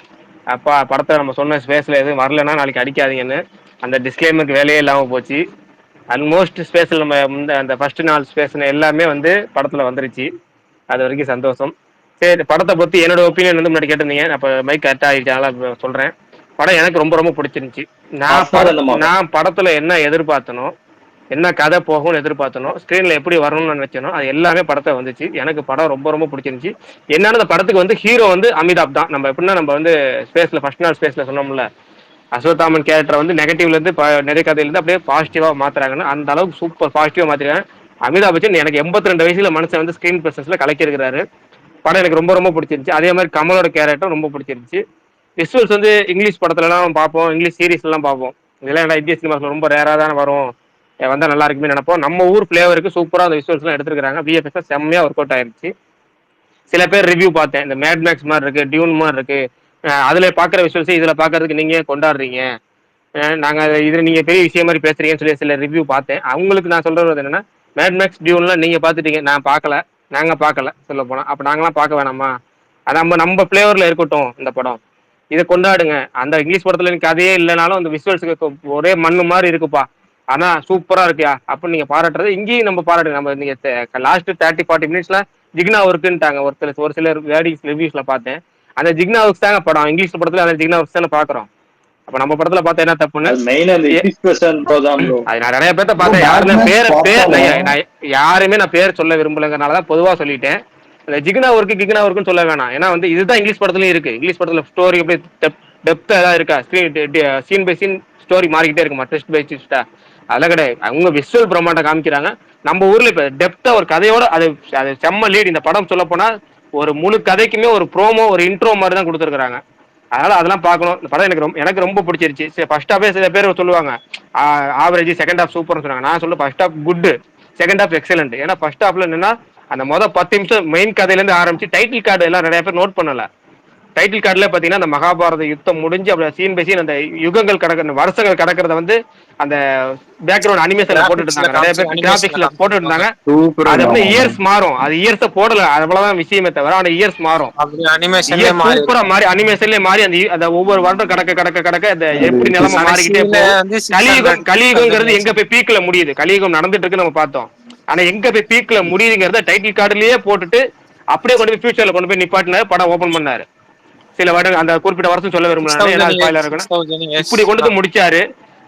அப்பா படத்தை நம்ம சொன்ன ஸ்பேஸ்ல எதுவும் வரலன்னா நாளைக்கு அடிக்காதீங்கன்னு. அந்த டிஸ்க்ளைமருக்கு வேலையே இல்லாம போச்சு. ஆல்மோஸ்ட் ஸ்பேஸ்ல நம்ம அந்த ஃபர்ஸ்ட் 4 ஸ்பேஸ் எல்லாமே வந்து படத்துல வந்துருச்சு. அது வரைக்கும் சந்தோஷம். சரி, படத்தை பத்தி என்னோட ஒப்பீனியன் வந்து முன்னாடி கேட்டிருந்தீங்க. அப்ப மைக் கரெக்டா ஆகிட்டால சொல்றேன். படம் எனக்கு ரொம்ப பிடிச்சிருந்துச்சு. நான் படத்துல என்ன எதிர்பார்த்தனோ, என்ன கதை போகும்னு எதிர்பார்த்தனோ, ஸ்கிரீன்ல எப்படி வரணும்னு நினைச்சனோ, அது எல்லாமே படத்தை வந்துச்சு. எனக்கு படம் ரொம்ப பிடிச்சிருந்துச்சு. என்னன்னா, அந்த படத்துக்கு வந்து ஹீரோ வந்து அமிதாப் தான். நம்ம எப்படின்னா நம்ம வந்து ஸ்பேஸ்ல ஃபர்ஸ்ட் நாள் ஸ்பேஸ்ல சொன்னோம்ல, அஸ்வத்தாமன் கேரக்டர் வந்து நெகட்டிவ்ல இருந்து நிறைய கதையில இருந்து அப்படியே பாசிட்டிவா மாத்துறாங்கன்னு, அந்த அளவுக்கு சூப்பர் பாசிட்டிவா மாத்திருக்காங்க. அமிதாப் பச்சன் எனக்கு 82 வயசுல மனுஷன் வந்து ஸ்கிரீன் பிரசன்ஸ்ல கலக்கி இருக்கிறாரு. படம் எனக்கு ரொம்ப பிடிச்சிருந்துச்சு. அதே மாதிரி கமலோட கேரக்டர் ரொம்ப பிடிச்சிருந்துச்சு. விசுவல்ஸ் வந்து இங்கிலீஷ் படத்துல எல்லாம் பார்ப்போம், இங்கிலீஷ் சீரீஸ் எல்லாம் பார்ப்போம். இதெல்லாம் இந்திய சினிமாஸ்ல ரொம்ப ரேரா தானே வரும், வந்தா நல்லா இருக்குமே நினைப்போம். நம்ம ஊர் பிளேவருக்கு சூப்பரா அந்த விசுவல்ஸ் எல்லாம் எடுத்துருக்காங்க. விஎஃப்எக்ஸ் செம்மையா ஒர்க் அவுட் ஆயிருச்சு. சில பேர் ரிவ்யூ பார்த்தேன், இந்த மேட் மேக்ஸ் மாதிரி இருக்கு, டியூன் மாதிரி இருக்கு, அதுல பாக்குற விசுவல்ஸ் இதுல பாக்குறதுக்கு நீங்க கொண்டாடுறீங்க, நாங்க இதுல நீங்க பெரிய விஷயம் மாதிரி பேசுறீங்கன்னு சொல்லி சில ரிவ்யூ பார்த்தேன். அவங்களுக்கு நான் சொல்றது என்னன்னா, மேட் மேக்ஸ் டியூன்லாம் நீங்க பாத்துட்டீங்க, நான் பார்க்கல, நாங்க பார்க்கல. சொல்ல போனா அப்ப நாங்களாம் பார்க்க வேணாமா? அது நம்ம பிளேவர்ல இருக்கட்டும் இந்த படம், இதை கொண்டாடுங்க. அந்த இங்கிலீஷ் படத்துல எனக்கு கதையே இல்லைனாலும் அந்த விசுவல்ஸுக்கு ஒரே மண்ணு மாதிரி இருக்குப்பா, ஆனா சூப்பரா இருக்கியா அப்படின்னு நீங்க பாராட்டுறது இங்கேயும் நம்ம பாராட்டுங்க. நம்ம நீங்க லாஸ்ட் 30-40 மினிட்ஸ்ல ஜிக்னா ஒர்க்குன்ட்டாங்க ஒரு சிலர் வேர்டிங்ஸ் ரிவ்யூஸ்ல பார்த்தேன். அந்த ஜிக்னா ஒர்க்ஸ் தாங்க படம். இங்கிலீஷ் படத்துல அந்த ஜிக்னா ஒர்க்ஸ் தானே பாக்குறோம். அப்ப நம்ம படத்துல பார்த்தா என்ன தப்புன்னு நான் நிறைய பேர்த்த பார்த்தேன். யாருமே நான் பேர் சொல்ல விரும்பலங்கிறனாலதான் பொதுவா சொல்லிட்டேன். அந்த ஜிக்னா ஒர்க்குன்னு சொல்ல வேணாம். ஏன்னா வந்து இதுதான் இங்கிலீஷ் படத்துலயும் இருக்கு. இங்கிலீஷ் படத்துல ஸ்டோரி எப்படி டெப்தா ஏதாவது இருக்கா, சீன் பை சீன் ஸ்டோரி மாறிக்கிட்டே இருக்குமா, டெஸ்ட் பை டெஸ்டா, அதெல்லாம் கிடையாது. அவங்க விஷுவல் பிரமாண்டம் காமிக்கிறாங்க. நம்ம ஊர்ல இப்ப டெப்தா ஒரு கதையோட அது செம்ம லீட். இந்த படம் சொல்ல போனா ஒரு முழு கதைக்குமே ஒரு ப்ரோமோ, ஒரு இன்ட்ரோ மாதிரி தான் கொடுத்துருக்காங்க. அதனால அதெல்லாம் பார்க்கணும். இந்த படம் எனக்கு ரொம்ப பிடிச்சிருச்சு. ஃபர்ஸ்ட் ஹாஃபே சில பேர் சொல்லுவாங்க ஆவரேஜ், செகண்ட் ஹாஃப் சூப்பர்னு சொன்னாங்க. நான் சொல்ல first half good, second half excellent. ஏன்னா ஃபர்ஸ்ட் ஹாஃப்ல என்னன்னா அந்த மொதல் 10 நிமிஷம் மெயின் கதையில இருந்து ஆரம்பிச்சு டைட்டில் கார்டு எல்லாம் நிறைய பேர் நோட் பண்ணல. டைட்டில் கார்டுல பாத்தீங்கன்னா அந்த மகாபாரத யுத்தம் முடிஞ்சு அப்படி சீன் பை சீன் அந்த யுகங்கள் கடக்கிற வருஷங்கள் கடக்கிறத வந்து அந்த பேக்ரவுண்ட் அனிமேஷன்ல போட்டுட்டு இருந்தாங்க. நிறைய பேர் கிராபிக்ஸ்ல போட்டுட்டு இருந்தாங்க. அது வந்து இயர்ஸ் மாறும். அது இயர்ஸ போடல, அவ்வளவுதான் விஷயமே தவிர ஆனா இயர்ஸ் மாறும். சூப்பரா மாறி அனிமேஷன்லயே மாறி அந்த ஒவ்வொரு வருடம் கடக்க கடக்க கடக்க அந்த எப்படி நிலைமை மாறிக்கிட்டே போகும். கலியுகங்கிறது எங்க போய் பீக்ல முடியுது. கலியுகம் நடந்துட்டு இருக்கு நம்ம பார்த்தோம். ஆனா எங்க போய் பீக்ல முடியுதுங்கிறத டைட்டில் கார்டுலயே போட்டுட்டு அப்படியே கொண்டு போய் ஃபியூச்சர்ல கொண்டு போய் நிப்பாட்டினாரு. படம் ஓபன் பண்ணாரு. சில வருடம் அந்த குறிப்பிட்ட வருஷம் சொல்ல விரும்புறேன். இப்படி கொண்டு போய் முடிச்சாரு.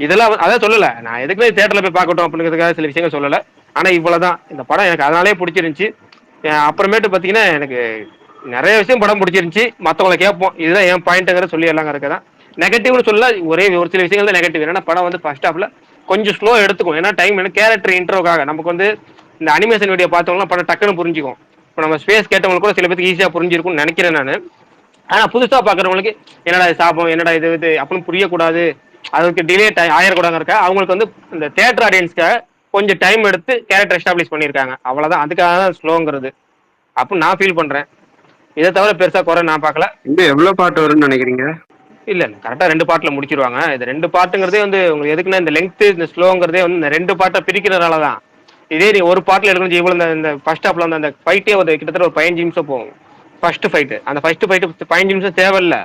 இதெல்லாம் அதான் சொல்லல, நான் எதுக்குமே தியேட்டர்ல போய் பார்க்கட்டும் அப்படிங்கிறதுக்காக சில விஷயங்கள் சொல்லல. ஆனா இவ்வளவுதான் இந்த படம் எனக்கு அதனாலே பிடிச்சிருந்துச்சு. அப்புறமேட்டு பாத்தீங்கன்னா எனக்கு நிறைய விஷயம் படம் பிடிச்சிருந்துச்சு. மத்தவங்களை கேட்போம், இதுதான் என் பாயிண்ட்ங்கிறத சொல்லி எல்லாம் இருக்கதான். நெகட்டிவ்னு சொல்ல ஒரே ஒரு சில விஷயங்கள் தான் நெகட்டிவ். ஏன்னா படம் வந்து ஃபர்ஸ்ட் ஹாஃப்ல கொஞ்சம் ஸ்லோ எடுத்துக்கும். ஏன்னா டைம் கேரக்டர் இன்ட்ரோக்காக நமக்கு வந்து இந்த அனிமேஷன் வீடியோ பார்த்தவங்களாம் படம் டக்குன்னு புரிஞ்சுக்கும். இப்போ நம்ம ஸ்பேஸ் கேட்டவங்களுக்கு கூட சில பேருக்கு ஈஸியா புரிஞ்சிருக்கும்னு நினைக்கிறேன் நான். ஆனா புதுசா பாக்குறவங்களுக்கு என்னடா சாபம், என்னடா இது அப்படின்னு புரியக்கூடாது, அதுக்கு டிலே ஆயிரக்கூடாது. அவங்களுக்கு வந்து இந்த தியேட்டர் ஆடியன்ஸ்க்கு கொஞ்சம் டைம் எடுத்து கேரக்டர் எஸ்டாப்ளிஷ் பண்ணியிருக்காங்க. அவ்வளவுதான், அதுக்காக தான் ஸ்லோங்கிறது அப்படின்னு நான் ஃபீல் பண்றேன். இதை தவிர பெருசா குறை நான் பார்க்கல. எவ்வளவு பாட்டு வரும்னு நினைக்கிறீங்க? இல்ல கரெக்டா 2 பாட்டுல முடிச்சிருவாங்க. இது 2 பாட்டுங்கிறதே வந்து உங்களுக்கு எதுக்குன்னா இந்த லெங்க் இந்த ஸ்லோங்கிறதே வந்து இந்த 2 பாட்டை பிரிக்கிறதுனாலதான். இதே நீ ஒரு பாட்டுல எடுக்கணும் இவ்வளவு இந்த ஃபர்ஸ்ட் ஹாஃப்ல வந்து அந்த ஃபைட்டே ஒரு கிட்டத்தட்ட ஒரு 15 நிமிஷம் போகும். ஃபர்ஸ்ட் ஃபைட், அந்த ஃபர்ஸ்ட் ஃபைட் 15 நிமிஷம் தேவையில்ல.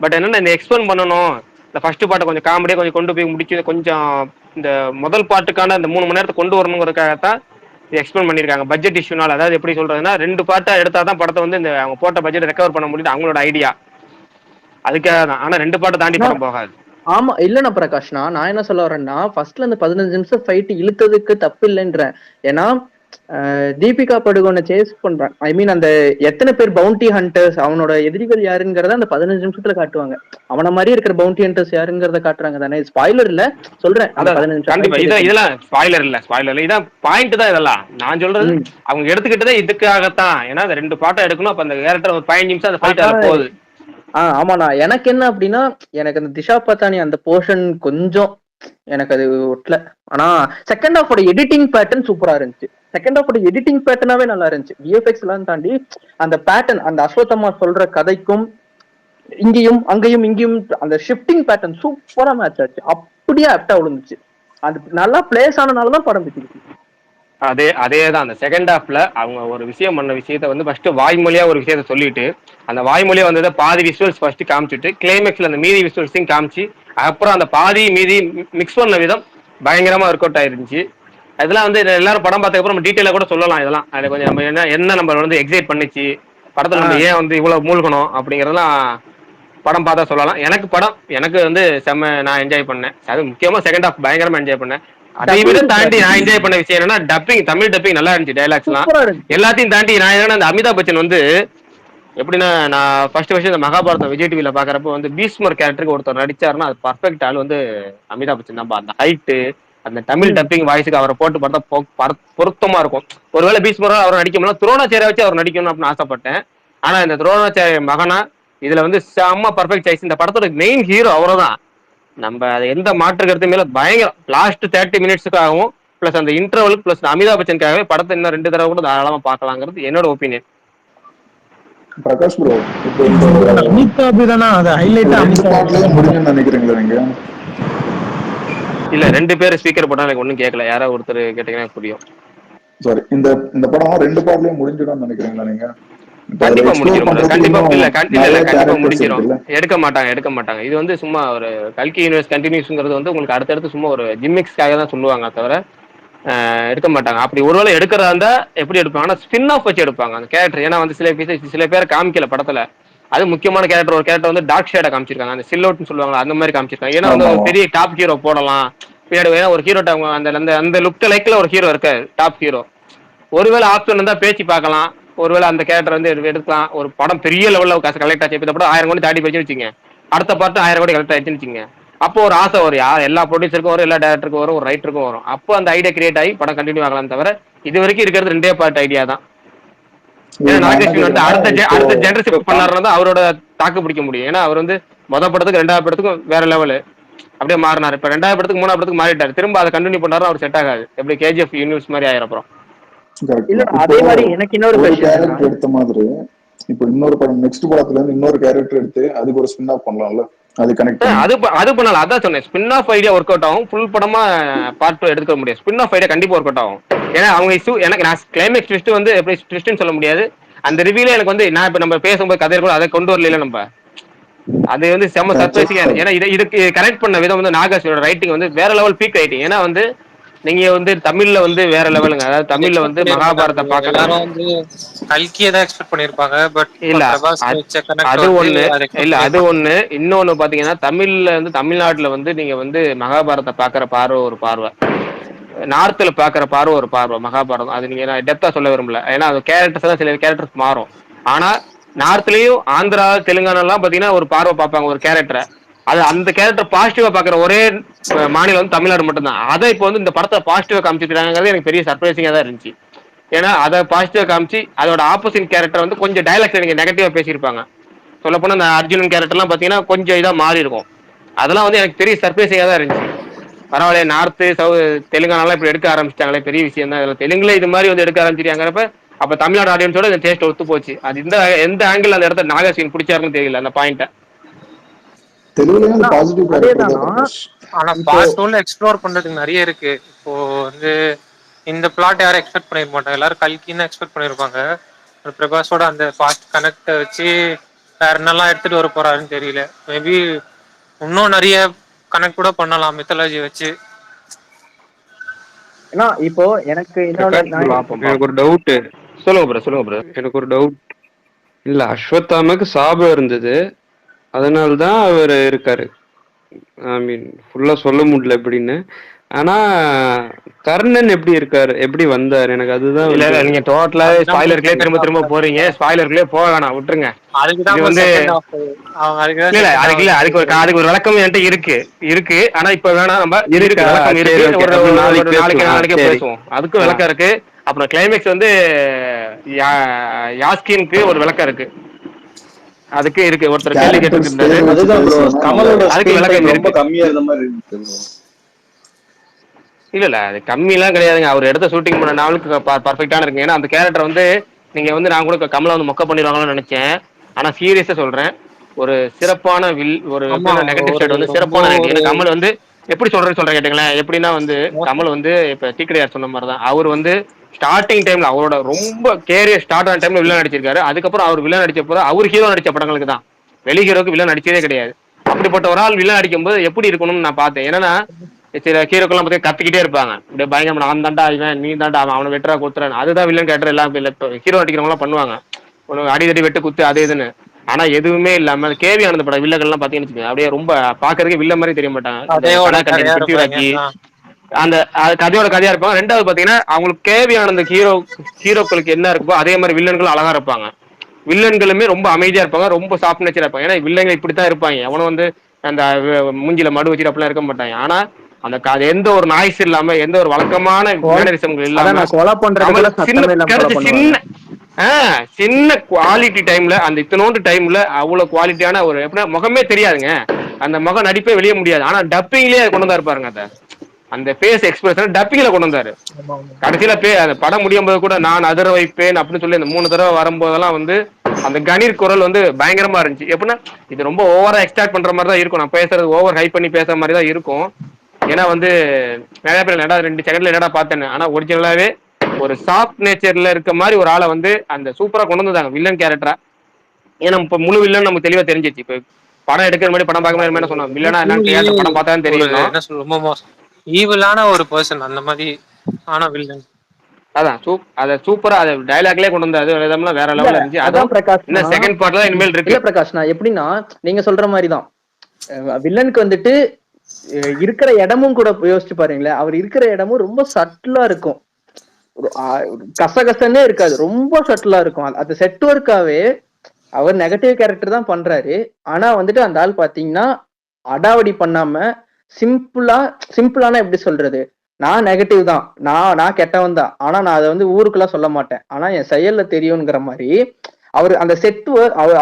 பட் என்னன்னா இந்த எக்ஸ்பிளைன் பண்ணணும், இந்த ஃபர்ஸ்ட் பாட்டை கொஞ்சம் காமெடியா கொஞ்சம் கொண்டு போய் முடிச்சு கொஞ்சம் இந்த முதல் பாட்டுக்கான அந்த 3 மணி நேரத்தை கொண்டு வரணுங்கிறதுக்காகத்தான் எக்ஸ்பிளைன் பண்ணிருக்காங்க. பட்ஜெட் இஷ்யூனால. அதாவது எப்படி சொல்றதுன்னா 2 பாட்டா எடுத்தாதான் படத்தை வந்து இந்த அவங்க போட்ட பட்ஜெட் ரெக்கவர் பண்ண முடியுது, அவங்களோட ஐடியா. அதுக்காக தான். ஆனா 2 பாட்டை தாண்டி படம் போகாது. ஆமா இல்லண்ணா பிரகாஷ்னா, நான் என்ன சொல்ல வரேன்னா ஃபர்ஸ்ட்ல இந்த 15 நிமிஷம் ஃபைட் இழுத்ததுக்கு தப்பு இல்லைன்றேன். ஏன்னா தீபிகா படுகோனை சேஸ் பண்றான். ஐ மீன் அந்த எத்தனை பேர் பவுண்டி ஹண்டர்ஸ், அவனோட எதிரிகள் யாருங்கிறத அந்த 15 நிமிஷத்துல காட்டுவாங்க. அவன மாதிரி இருக்கிற பவுண்டி ஹண்டர்ஸ் யாருங்கிறத காட்டுறாங்க தானே. ஸ்பாயிலர் இல்ல சொல்றேன். கண்டிப்பா இதெல்லாம் ஸ்பாயிலர் இல்ல, இதான் பாயிண்ட் தான். இதெல்லாம் நான் சொல்றது அவங்க எடுத்துக்கிட்டதே இதுக்காகத்தான். ஏன்னா அந்த 2 பாட்டை எடுக்கணும். அப்ப அந்த கேரக்டர் ஒரு 15 நிமிஷம் அந்த ஃபைட் போகுது. ஆமாண்ணா, எனக்கு என்ன அப்படின்னா எனக்கு அந்த திஷா பத்தானி அந்த போர்ஷன் கொஞ்சம் எனக்கு அது ஒட்டல. ஆனா செகண்ட் ஹாஃபோட எடிட்டிங் பேட்டர்ன் சூப்பரா இருந்துச்சு. செகண்ட் ஹாஃபோட எடிட்டிங் பேட்டர்னாவே நல்லா இருந்துச்சு. விஎஃப்எக்ஸ் எல்லாம் தாண்டி அந்த பேட்டர்ன், அந்த அஸ்வத்தம்மா சொல்ற கதைக்கும் இங்கேயும் அங்கேயும் இங்கேயும் அந்த ஷிஃப்டிங் பேட்டர்ன் சூப்பரா மேட்ச் ஆச்சு. அப்படியே ஆப்டா விழுந்துச்சு. அது நல்லா பிளேஸ் ஆனனாலதான் படம் பிடிச்சிருக்கு. அதேதான் அந்த செகண்ட் ஹாஃப்ல அவங்க ஒரு விஷயம் பண்ண விஷயத்த வந்து ஃபர்ஸ்ட் வாய்மொழியா ஒரு விஷயத்த சொல்லிட்டு அந்த வாய்மொழியா வந்ததை பாதி விஷுவல்ஸ் ஃபர்ஸ்ட் காமிச்சிட்டு கிளைமேக்ஸ்ல அந்த மீதி விஷுவல்ஸையும் காமிச்சு அப்புறம் அந்த பாதி மீதி மிக்ஸ் பண்ண விதம் பயங்கரமா ஒர்க் அவுட் ஆயிருந்துச்சு. அதெல்லாம் வந்து எல்லாரும் படம் பார்த்ததுக்கு அப்புறம் நம்ம டீட்டெயிலா கூட சொல்லலாம். இதெல்லாம் அது கொஞ்சம் நம்ம என்ன நம்ம வந்து எக்ஸைட் பண்ணிச்சு படத்துல நம்ம ஏன் வந்து இவ்வளவு மூழ்கணும் அப்படிங்கறதெல்லாம் படம் பார்த்தா சொல்லலாம். எனக்கு வந்து செம்ம நான் என்ஜாய் பண்ணேன். அது முக்கியமா செகண்ட் ஹாஃப் பயங்கரமா என்ஜாய் பண்ணேன். அதை விட தாண்டி நான் என்ஜாய் பண்ண விஷயம் என்னன்னா டப்பிங், தமிழ் டப்பிங் நல்லா இருந்துச்சு. டைலாக்ஸ் எல்லாம் எல்லாத்தையும் தாண்டி நான் என்னன்னா அந்த அமிதாப் பச்சன் வந்து எப்படின்னா நான் ஃபர்ஸ்ட் இந்த மகாபாரதம் விஜய் டிவில பாக்குறப்ப வந்து பீஸ்மர் கேரக்டருக்கு ஒருத்தர் நடிச்சாருன்னா அது பர்ஃபெக்ட் ஆள் வந்து அமிதாப் பச்சன் தான். அந்த ஹைட்டு அந்த தமிழ் டப்பிங் வாய்ஸுக்கு அவரை போட்டு பார்த்தா பொருத்தமா இருக்கும். ஒருவேளை பீஸ்மரா அவர் நடிக்க முடியல, துரோணாச்சாரியா வச்சு அவர் நடிக்கணும் அப்படின்னு ஆசைப்பட்டேன். ஆனா இந்த துரோணாச்சாரிய மகனா இதுல வந்து செம்ம பர்ஃபெக்ட் சாய்ஸ். இந்த படத்தோட மெயின் ஹீரோ அவர்தான். நம்ம அதை எந்த மாற்று கருத்து மேல பயங்கரம். லாஸ்ட் 30 மினிட்ஸுக்காகவும் பிளஸ் அந்த இன்டர்வலுக்கு பிளஸ் அமிதாப் பச்சனுக்காகவே படத்தை இன்னும் 2 தடவை கூட தாராளமா பார்க்கலாங்கிறது என்னோட ஒப்பீனியன். பிரகாஷ் ப்ரோ, முடிஞ்சுன்னு நினைக்கிறீங்களா நீங்க? இல்ல 2 பேர் ஸ்பீக்கர் போட்டா எனக்கு ஒன்னும் கேட்கல. யாராவது ஒருத்தர் கேட்டீங்கன்னா புரியும். சாரி, இந்த படம் 2 பார்ட்லயும் முடிஞ்சிடும் நினைக்கிறீங்களா நீங்க? கண்டிப்பா முடிஞ்சிடும். எடுக்க மாட்டாங்க. இது வந்து சும்மா ஒரு கல்கி யூனிவர்ஸ் கண்டினியூஸ்ங்கிறது வந்து உங்களுக்கு அடுத்தடுத்து சும்மா ஒரு ஜிம்மிக்ஸ்க்காக தான் சொல்லுவாங்க தவிர எடுக்க மாட்டாங்க. அப்படி ஒருவேளை எடுக்கிறதா இருந்தா எப்படி எடுப்பாங்கன்னா ஸ்பின் ஆஃப் வச்சு எடுப்பாங்க அந்த கேரக்டர். ஏன்னா வந்து சில பேர் காமிக்கல படத்துல. அது முக்கியமான கேரக்டர். ஒரு கேரக்டர் வந்து டார்க் ஷேடா காமிச்சிருக்காங்க, அந்த சில்லோட்னு சொல்லுவாங்க, அந்த மாதிரி காமிச்சிருக்காங்க. ஏன்னா வந்து ஒரு பெரிய டாப் ஹீரோ போடலாம் பின்னாடி. ஏன்னா ஒரு ஹீரோட்ட அவங்க அந்த லுக் லைக்ல ஒரு ஹீரோ இருக்காரு டாப் ஹீரோ. ஒருவேளை ஆப்ஷன் இருந்தா பேச்சு பார்க்கலாம். ஒருவேளை அந்த கேரக்டர் வந்து எடுக்கலாம். ஒரு படம் பெரிய லெவல்ல காசு கலெக்ட் ஆச்சு. இப்போ படம் 1000 கோடி தாண்டி போயிடுச்சு வச்சுங்க, அடுத்த பாட்டு 1000 கோடி கலெக்ட் ஆயிடுச்சுன்னு வச்சுங்க. அப்போ ஒரு ஆசை வரும், எல்லா ப்ரொடியூசருக்கும் வரும், எல்லா டேரக்டருக்கும் வரும், ஒரு ரைட்டருக்கும் வரும். அப்போ அந்த ஐடியா கிரியேட் ஆகி படம் கண்டினியூ ஆகலாம். தவிர இது வரைக்கும் இருக்கிறது 2 பார்ட் ஐடியா தான். ஏன்னா நாகேஷ் வந்து அடுத்த ஜெனரேஷன் பண்ணாருன்னா அவரோட தாக்கு பிடிக்க முடியும். ஏன்னா அவர் வந்து படத்துக்கு 2வது படத்துக்கும் வேற லெவலு அப்படியே மாறினாரு. இப்ப 2வது படத்துக்கு 3வது படத்துக்கு மாறிட்டாரு. திரும்ப அதை கண்டினியூ பண்ணாரு, அவர் செட் ஆகாது. எப்படி KGF யூனிவர்ஸ் மாதிரி ஆயிரம் அப்புறம். இல்ல அதே மாதிரி எனக்கு இன்னொரு ஒரு கொஸ்டின் கேரக்டர் எடுத்த மாதிரி இப்போ இன்னொரு படம் நெக்ஸ்ட் படத்துல இருந்து இன்னொரு கேரக்டர் எடுத்து அதுக்கு ஒரு ஸ்பின் ஆஃப் பண்ணலாம்ல, அது கனெக்ட் அது பண்ணலாம். அதான் சொன்னேன், spin off idea work out ஆகும். ஃபுல் படமா பார்ட் 2 எடுக்க முடியாது. ஸ்பின் ஆஃப் ஐடியா கண்டிப்பா ஒர்க் அவுட் ஆகும். ஏன்னா அவங்க எனக்கு நான் கிளைமேக்ஸ் ட்விஸ்ட் வந்து எப்படி ட்விஸ்ட்னு சொல்ல முடியாது. அந்த ரிவ்யூல எனக்கு வந்து நான் இப்ப நம்ம பேசும்போது கதை கூட அதை கொண்டு வரல நம்ம. அது வந்து செம்ம சர்ப்ரைசிங்கா இருக்கு. ஏன்னா இதுக்கு கனெக்ட் பண்ண விதம் வந்து நாகாஷோட ரைட்டிங் வந்து வேற லெவல் பீக் ரைட்டிங். ஏன்னா வந்து நீங்க வந்து தமிழ்ல வந்து வேற லெவலுங்க. அதாவது தமிழ்ல வந்து மகாபாரத பாக்க எல்லாரும் வந்து கல்கியை தான் எக்ஸ்பெக்ட் பண்ணிருப்பாங்க. பட் இல்ல அது ஒண்ணு இல்ல, அது அது ஒண்ணு. இன்னொன்னு பாத்தீங்கன்னா தமிழ்ல வந்து தமிழ்நாட்டுல வந்து நீங்க வந்து மகாபாரத பாக்குற பார்வை ஒரு பார்வை, நார்த்ல பாக்குற பார்வை ஒரு பார்வை. மகாபாரதம் அது நீங்க டெப்தா சொல்ல விரும்பல. ஏன்னா அது கேரக்டர்ஸ் தான் சில கேரக்டர்ஸ் மாறும். ஆனா நார்த்லயும் ஆந்திரா தெலுங்கானா எல்லாம் பாத்தீங்கன்னா ஒரு பார்வை பார்ப்பாங்க ஒரு கேரக்டரை. அது அந்த கேரக்டர் பாசிட்டிவா பாக்குற ஒரே மாநிலம் வந்து தமிழ்நாடு மட்டும்தான். அதை இப்போ வந்து இந்த படத்தை பாசிட்டிவா காமிச்சிருக்காங்கிறது எனக்கு பெரிய சர்ப்ரைசிங்கா தான் இருந்துச்சு. ஏன்னா அதை பாசிட்டிவா காமிச்சு அதோட ஆப்போசிட் கேரக்டர் வந்து கொஞ்சம் டைலாக்ஸ் நீங்க நெகட்டிவா பேசியிருப்பாங்க. சொல்ல போனா இந்த அர்ஜுனன் கேரக்டர்லாம் பாத்தீங்கன்னா கொஞ்சம் இதா மாறி இருக்கும். அதெல்லாம் வந்து எனக்கு பெரிய சர்ப்ரைசிங்கா தான் இருந்துச்சு. பரவாயில்ல, நார்த்து தெலுங்கானாலாம் இப்படி எடுக்க ஆரம்பிச்சிட்டாங்களே, பெரிய விஷயம் தான். தெலுங்குல இது மாதிரி வந்து எடுக்க ஆரம்பிச்சிருக்காங்கிறப்ப அப்ப தமிழ்நாடு ஆடியன்ஸோட இந்த டேஸ்ட் ஒத்து போச்சு. அது எந்த ஆங்கிள் அந்த இடத்த நாகாசின் பிடிச்சாருன்னு தெரியல அந்த பாயிண்ட. ஆனா பார்ட் 2ல எக்ஸ்ப்ளோர் பண்றதுக்கு நிறைய இருக்கு. இப்போ வந்து இந்த பிளாட் யாரும் எக்ஸ்பெக்ட் பண்ணிருக்க மாட்டாங்க. எல்லாரும் கல்கின்னு எக்ஸ்பெக்ட் பண்ணிருப்பாங்க. பிரபாஸோட அந்த ஃபாஸ்ட் கனெக்ட் வச்சு வேற என்னெல்லாம் எடுத்துட்டு வர போறாருன்னு தெரியல. மேபி இன்னும் நிறைய கனெக்ட் கூட பண்ணலாம் மித்தாலஜி வச்சு. ஏன்னா இப்போ எனக்கு ஒரு டவுட். சொல்லுங்க ப்ரோ. எனக்கு ஒரு டவுட். இல்ல, அஸ்வத்தாமக்கு சாபம் இருந்தது, அதனால்தான் அவர் இருக்காரு. ஐ மீன் ஃபுல்லா சொல்ல முடியல எப்படின்னு. ஆனா கர்ணன் எப்படி இருக்காரு, எப்படி வந்தாரு, எனக்கு அதுதான். இல்ல நீங்க டோட்டலா ஸ்பாயிலர்க்குள்ளே திரும்ப போறீங்க. ஸ்பாயிலர்க்குள்ளே போக வேணாம், விட்டுருங்க. இது வந்து இல்ல அதுக்கு ஒரு விளக்கம் என்கிட்ட இருக்கு. ஆனா இப்ப வேணாம், நம்ம ஒரு நாளைக்கே பேசுவோம். அதுக்கும் விளக்கம் இருக்கு. அப்புறம் கிளைமேக்ஸ் வந்து யாஸ்கினுக்கு ஒரு விளக்கம் இருக்கு. அதுக்கு இருக்கு. ஒருத்தர் கேள்வி கேட்டுருந்தாரு, அதுக்கு விளக்கம் ரொம்ப கம்மியா இருந்த மாதிரி இருக்கு. இல்ல அது கம்மி எல்லாம் கிடையாதுங்க. அவர் எடுத்த ஷூட்டிங் பண்ண நாளுக்கு பர்ஃபெக்டான இருக்கு. ஏன்னா அந்த கேரக்டர் வந்து நீங்க வந்து நான் கூட கமலை வந்து மொக்க பண்ணிடுவாங்கன்னு நினைச்சேன். ஆனா சீரியஸா சொல்றேன், ஒரு சிறப்பான ஒரு நெகட்டிவ் சைடு வந்து சிறப்பான நெகட்டிவ். கமல் வந்து எப்படி சொல்றேன்னு கேட்டீங்களேன். எப்படின்னா வந்து கமல் வந்து இப்ப தீக்கடையார் சொன்ன மாதிரிதான். அவர் வந்து ஸ்டார்டிங் டைம்ல அவரோட ரொம்ப கேரியர் ஸ்டார்ட் ஆன டைம்ல வில்லன் நடிச்சிருக்காரு. அதுக்கப்புறம் அவர் வில்லன் நடிச்ச போது அவர் ஹீரோ நடிச்ச படங்களுக்கு தான். வெளி ஹீரோக்கு வில்லன் நடிச்சதே கிடையாது. அப்படிப்பட்ட ஒரு ஆள் வில்லன் நடிக்கும் போது எப்படி இருக்கணும்னு நான் பார்த்தேன். ஏன்னா சில ஹீரோக்கெல்லாம் பத்தி கத்திக்கிட்டே இருப்பாங்க, அப்படியே பயங்கர நான் தாண்டா இவன், நீ தாண்டா அவனை வெட்டுறா குத்துறான். அதுதான் வில்லன் கேரக்டர். எல்லாம் ஹீரோ நடிக்கிறவங்க எல்லாம் பண்ணுவாங்க, உனக்கு அடிதடி வெட்டு குத்து அது இதுன்னு. ஆனா எதுவுமே இல்லாம கேவி ஆனந்த படம் வில்லகள் எல்லாம் பாத்தீங்கன்னு அப்படியே ரொம்ப பாக்குறதுக்கு வில்ல மாதிரி தெரிய மாட்டாங்க. பிருத்திவிராஜ் அந்த கதையோட கதையா இருப்பாங்க. ரெண்டாவது பாத்தீங்கன்னா அவங்களுக்கு கேவி ஆனந்த ஹீரோக்களுக்கு என்ன இருக்குப்போ அதே மாதிரி வில்லன்களும் அழகா இருப்பாங்க. வில்லன்களுமே ரொம்ப அமைதியா இருப்பாங்க, ரொம்ப சாஃப்ட் நேச்சரா இருப்பாங்க. ஏன்னா வில்லங்க இப்படித்தான் இருப்பாங்க. அவனும் வந்து அந்த மூஞ்சில மடு வச்சுட்டு அப்படிலாம் இருக்க மாட்டாங்க. ஆனா அந்த எந்த ஒரு நாய்ஸ் இல்லாம, எந்த ஒரு வழக்கமான மேனரிசம்கள் இல்லாம சின்ன குவாலிட்டி டைம்ல, அந்த இத்தனோண்டு டைம்ல அவ்வளவு குவாலிட்டியான ஒரு எப்படின்னா முகமே தெரியாதுங்க. அந்த முகம் நடிப்பே வெளியே முடியாது. ஆனா டப்பிங்லயே கொண்டு வந்தா இருப்பாருங்க. அந்த ஃபேஸ் எக்ஸ்பிரஷன் டப்பிங்ல கொண்டு வந்தாரு. கடைசியில அந்த படம் முடியும் போது கூட நான் அதிர வைப்பேன் அப்படின்னு சொல்லி அந்த 3 தடவை வரும்போதெல்லாம் வந்து அந்த கணீர் குரல் வந்து பயங்கரமா இருந்துச்சு. எப்படின்னா இது ரொம்ப ஓவரா எக்ஸ்ட்ராக்ட் பண்ற மாதிரி தான் இருக்கும். நான் பேசுறது ஓவர் ஹைப் பண்ணி பேசுற மாதிரி தான் இருக்கும். ஏன்னா வந்து நிறைய பேர் 2 செகண்ட்ல என்னடா பார்த்தேன்னு. ஆனா ஒரிஜினலாவே ஒரு சாஃப்ட் நேச்சர்ல இருக்க மாதிரி ஒரு ஆளை வந்து அந்த சூப்பரா கொண்டு வந்தாங்க வில்லன் கேரக்டரா. ஏன்னா இப்ப முழு வில்லன் நமக்கு தெளிவா தெரிஞ்சிச்சு. இப்ப படம் எடுக்கிற மாதிரி படம் பார்க்க மாதிரி என்ன சொன்னோம், வில்லனா என்னன்னு படம் பார்த்தா தெரியும். என்ன சொல்ல ரொம்ப மோசம் ஈவிலான ஒரு பர்சன் அந்த மாதிரி. ஆனா வில்லன் அதான் அத சூப்பரா அத டயலாக்லயே கொண்டு வந்தாரு. வேற லெவல்ல இருந்துச்சு. அதான் பிரகாஷ் இன்னும் செகண்ட் பார்ட்ல இனிமேல் இருக்கு. பிரகாஷ் நான் எப்படின்னா நீங்க சொல்ற மாதிரி தான் வில்லனுக்கு வந்துட்டு இருக்கிற இடமும் கூட யோசிச்சு பாருங்களேன். அவர் இருக்கிற இடமும் ரொம்ப சட்டிலா இருக்கும், கசகசன்னே இருக்காது, ரொம்ப சட்டிலா இருக்கும். அது செட் ஒர்க்காவே அவர் நெகட்டிவ் கேரக்டர் தான் பண்றாரு. ஆனா வந்துட்டு அந்த ஆள் பாத்தீங்கன்னா அடாவடி பண்ணாம சிம்பிளான எப்படி சொல்றது, நான் நெகட்டிவ் தான், நான் கெட்டவன் தான், ஆனா நான் அதை வந்து ஊருக்குலாம் சொல்ல மாட்டேன், ஆனா என் செயல்ல தெரியுங்கிற மாதிரி அவர் அந்த செட்டு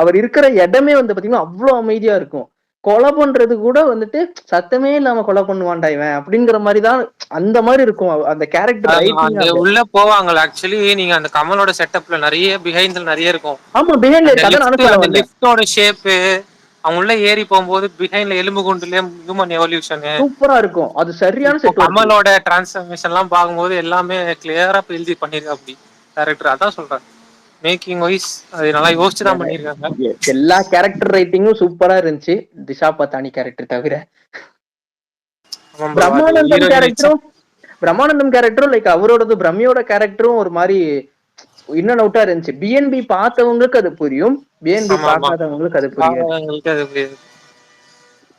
அவர் இருக்கிற இடமே வந்து பாத்தீங்கன்னா அவ்வளவு அமைதியா இருக்கும். கொலை பண்றது கூட வந்துட்டு சத்தமே இல்லாம கொலை பண்ணுவான்டா இவன் அப்படிங்கிற மாதிரிதான் அந்த மாதிரி இருக்கும் அந்த கேரக்டர் ரைட்டிங். அந்த உள்ள போவாங்கல்ல ஆக்சுவலி நீங்க அந்த கமலோட செட்டப்ல நிறைய பிஹைண்ட்ல நிறைய இருக்கும். ஆமா பிஹைண்ட்ல கதை நானும் சொல்ல வந்தேன். லிஃப்டோட ஷேப் அவங்க உள்ள ஏறி போகும்போது பிஹைண்ட்ல எலும்பு குண்டுல ஹியூமன் எவல்யூஷன் சூப்பரா இருக்கும். அது சரியான செட். கமலோட டிரான்ஸ்ஃபர்மேஷன் எல்லாம் பார்க்கும்போது எல்லாமே கிளியரா எழுதி பண்ணிருக்க அப்படி கேரக்டர். அதான் சொல்றேன் மேக்கிங் வைஸ் அது நல்லா யோசிச்சு தான் பண்ணிருக்காங்க. எல்லா கேரக்டர் ரைட்டிங்கும் சூப்பரா இருந்துச்சு திஷா பத்தானி கேரக்டர் தவிர. பிரம்மானந்தம் கேரக்டரும் லைக் அவரோடது பிரம்மியோட கேரக்டரும் ஒரு மாதிரி இன்னும் அவுட்டா இருந்துச்சு. பிஎன்பி பார்த்தவங்களுக்கு அது புரியும், பிஎன்பி பார்க்காதவங்களுக்கு அது புரியும்.